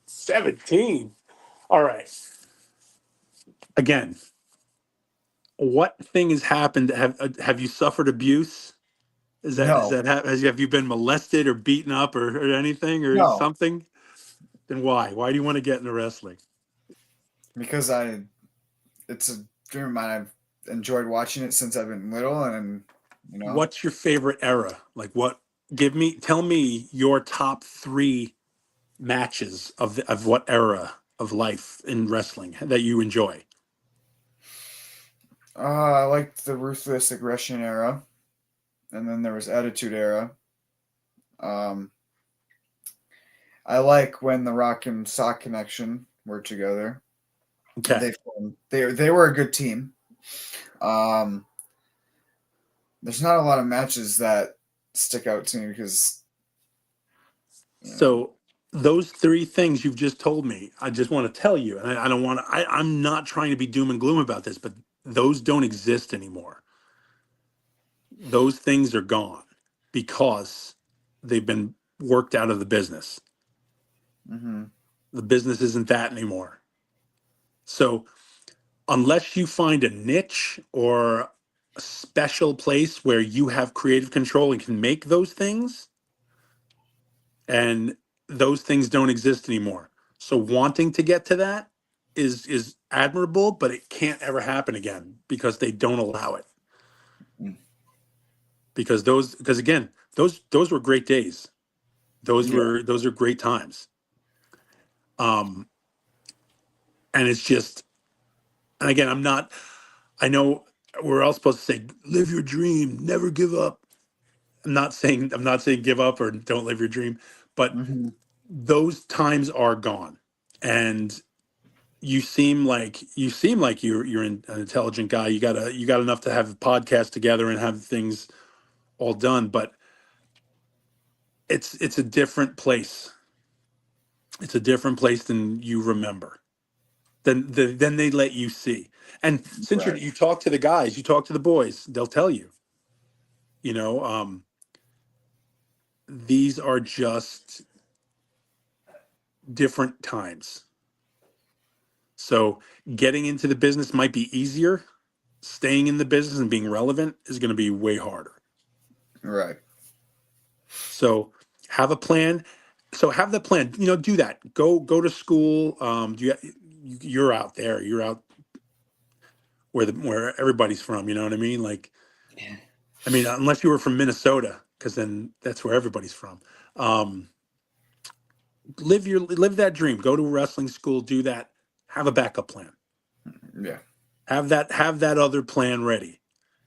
17. All right. Again, what thing has happened? Have you suffered abuse? No. Have you been molested or beaten up or anything or No. something? Then why? Why do you want to get into wrestling? Because it's a dream of mine. I've enjoyed watching it since I've been little, and What's your favorite era? Like Tell me your top three matches of what era of life in wrestling that you enjoy. I liked the Ruthless Aggression era, and then there was Attitude era. Um, I like when the Rock and Sock Connection were together. Okay. They were a good team. Um, there's not a lot of matches that stick out to me because So those three things you've just told me, I just want to tell you, and I don't want to. I'm not trying to be doom and gloom about this, but those don't exist anymore. Those things are gone because they've been worked out of the business. mm-hmm. The business isn't that anymore. So unless you find a niche or a special place where you have creative control and can make those things, and those things don't exist anymore. So wanting to get to that is admirable, but it can't ever happen again because they don't allow it. Mm. Because again, those were great days. Yeah. Those are great times. Um, and it's just, and again, I know we're all supposed to say, live your dream, never give up. I'm not saying give up or don't live your dream, but Mm-hmm. those times are gone. And you seem like you're an intelligent guy. You got enough to have a podcast together and have things all done, but it's a different place. It's a different place than you remember. Than they let you see. And since Right. you talk to the guys, you talk to the boys, they'll tell you. You know, these are just different times. So getting into the business might be easier. Staying in the business and being relevant is going to be way harder. Right. So have a plan. So have the plan. You know, do that. Go to school. You're out there. You're out where everybody's from. You know what I mean? Like, Yeah. I mean, unless you were from Minnesota, because then that's where everybody's from. Um, live that dream. Go to wrestling school. Do that. Have a backup plan. Yeah. Have that other plan ready.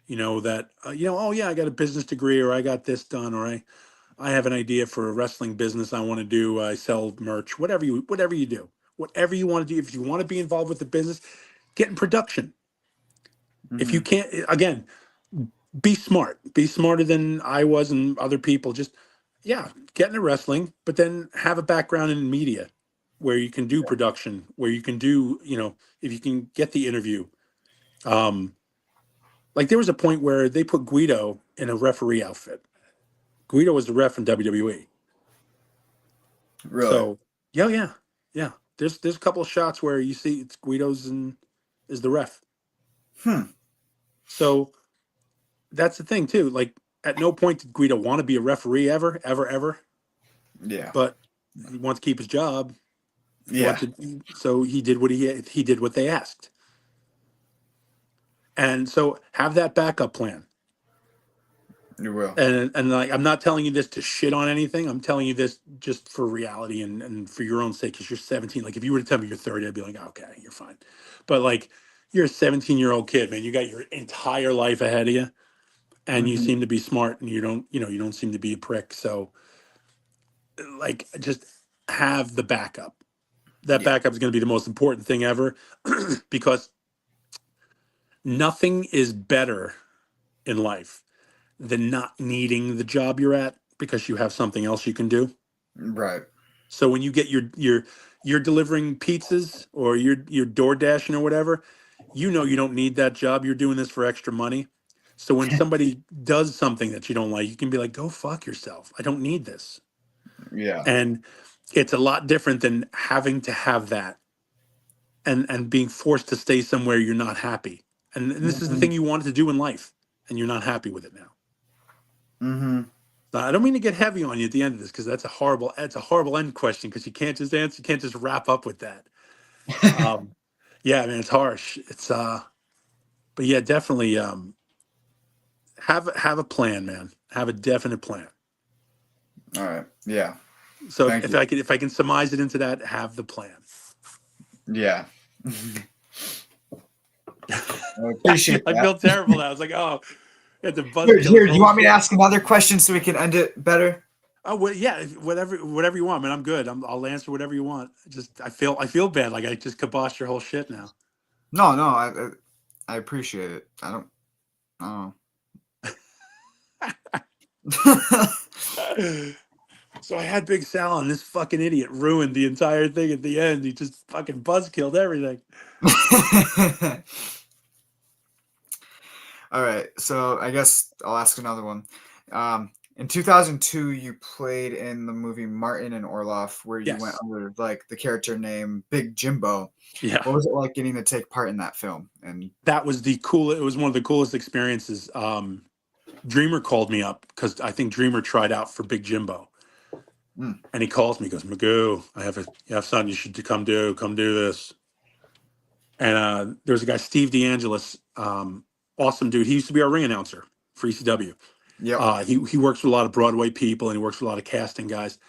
You know that oh yeah, I got a business degree, or I got this done, or I have an idea for a wrestling business I want to do. I sell merch, whatever you do, whatever you want to do. If you want to be involved with the business, get in production. If you Mm-hmm. can't, again, be smart. Be smarter than I was and other people. Just yeah, get into wrestling, but then have a background in media where you can do production, where you can do if you can get the interview. Um, like there was a point where they put Guido in a referee outfit. Guido was the ref in WWE. Really. So yeah, yeah, yeah. There's a couple of shots where you see it's Guido's and is the ref. Hmm. So that's the thing too. Like at no point did Guido want to be a referee ever, ever, ever. Yeah. But he wants to keep his job. He Yeah. wanted, so he did what he did what they asked. And so have that backup plan. You will. And like I'm not telling you this to shit on anything. I'm telling you this just for reality and for your own sake because you're 17. Like if you were to tell me you're 30, I'd be like, okay, you're fine. But like you're a 17-year-old kid, man. You got your entire life ahead of you, and you Mm-hmm. seem to be smart, and you don't seem to be a prick. So like just have the backup. That Yeah. backup is going to be the most important thing ever because nothing is better in life than not needing the job you're at because you have something else you can do. Right. So when you get you're delivering pizzas or you're door dashing or whatever, you don't need that job. You're doing this for extra money. So when somebody does something that you don't like, you can be like, "Go fuck yourself. I don't need this." Yeah. And it's a lot different than having to have that and being forced to stay somewhere you're not happy. And this is the Mm-hmm. thing you wanted to do in life, and you're not happy with it now. Mm-hmm. Now, I don't mean to get heavy on you at the end of this because that's a horrible end question because you can't just answer, you can't just wrap up with that. Um, yeah, I mean it's harsh. But yeah, definitely have a plan, man. Have a definite plan. All right. Yeah. So Thank if you. I can surmise it into that, have the plan. Yeah. I appreciate I that. feel terrible now. I was like, oh, it's a buzzkill Here, his do you whole want me to shit. ask another question so we can end it better? Oh well, yeah, whatever you want, man. I'm good. I'll answer whatever you want. Just I feel bad, like I just kiboshed your whole shit now. No, no, I appreciate it. I don't. So I had Big Sal, and this fucking idiot ruined the entire thing at the end. He just fucking buzzkilled everything. All right, so I guess I'll ask another one. In 2002, you played in the movie Martin and Orloff, where you went Yes. under like the character name Big Jimbo. Yeah. What was it like getting to take part in that film? And That was the cool. It was one of the coolest experiences. Dreamer called me up because I think Dreamer tried out for Big Jimbo, mm, and he calls me, he goes, Magoo, you have something you should come do this. And there's a guy, Steve DeAngelis, awesome dude. He used to be our ring announcer for ECW. yep. He works with a lot of Broadway people, and he works with a lot of casting guys.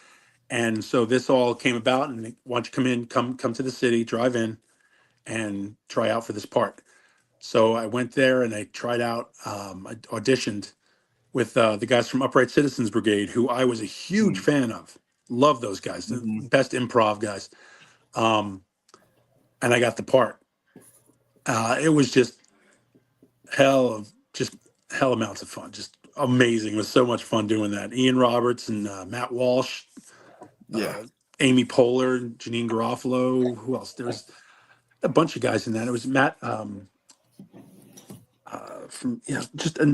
And so this all came about, and why don't you come in, come to the city, drive in, and try out for this part. So I went there and I tried out. I auditioned with the guys from Upright Citizens Brigade, who I was a huge Mm, fan of. Love those guys, the mhm. best improv guys. Um, and I got the part. It was just hell amounts of fun, just amazing. It was so much fun doing that. Ian Roberts and Matt Walsh, Yeah. uh, Amy Poehler, Janine Garofalo. Who else? There was a bunch of guys in that. It was Matt from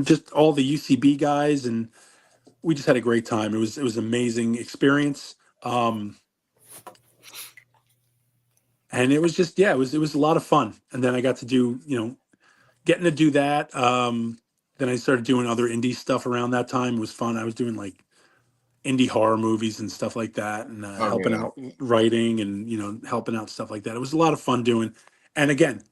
just all the UCB guys, and we just had a great time. It was amazing experience. And it was just it was a lot of fun. And then I got to do getting to do that. Then I started doing other indie stuff around that time. It was fun. I was doing like indie horror movies and stuff like that, and Oh helping yeah. out writing and helping out stuff like that. It was a lot of fun doing. And again,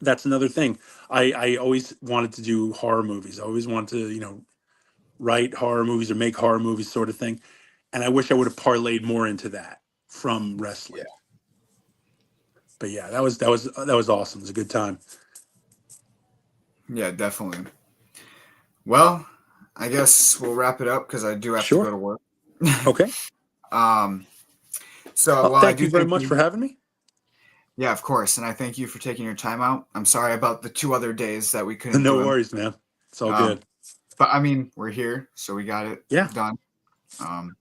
that's another thing. I always wanted to do horror movies. I always wanted to write horror movies or make horror movies, sort of thing. And I wish I would have parlayed more into that from Yeah. wrestling. But yeah, that was awesome. It was a good time. Yeah, definitely. Well, I guess we'll wrap it up because I do have to go Sure. to work. Okay. um. So, Well, well, I thank do you very thank much you. for having me. Yeah, of course, and I thank you for taking your time out. I'm sorry about the 2 other days that we couldn't No do them. worries, man. It's all Um, good. but I mean, we're here, so we got it Yeah, done. Um,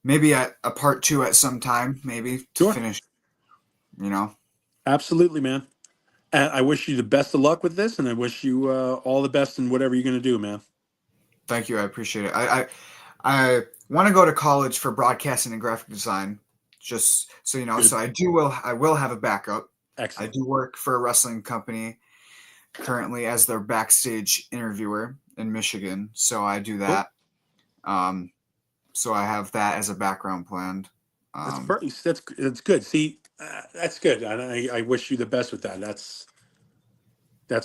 maybe a part two at some time, maybe to sure. finish. You know. Absolutely, man. And I wish you the best of luck with this, and I wish you all the best in whatever you're going to do, man. Thank you. I appreciate it. I want to go to college for broadcasting and graphic design, just so you know. Good. So I will have a backup. I Excellent. do work for a wrestling company currently as their backstage interviewer in Michigan. So I do Cool. that. Um, so I have that as a background planned. That's Um, perfect. That's good. See, that's good. I wish you the best with that. That's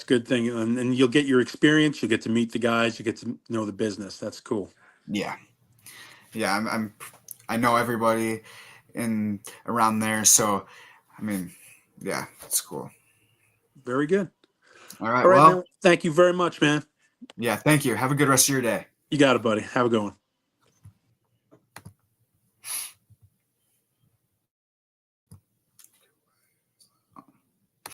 a good thing, and you'll get your experience. You get to meet the guys. You get to know the business. That's cool. yeah, yeah. I know everybody in around there. So I mean, yeah, it's cool. Very good. All right. All right, Well, man. Thank you very much, man. yeah. Thank you. Have a good rest of your day. You got it, buddy. Have a good one.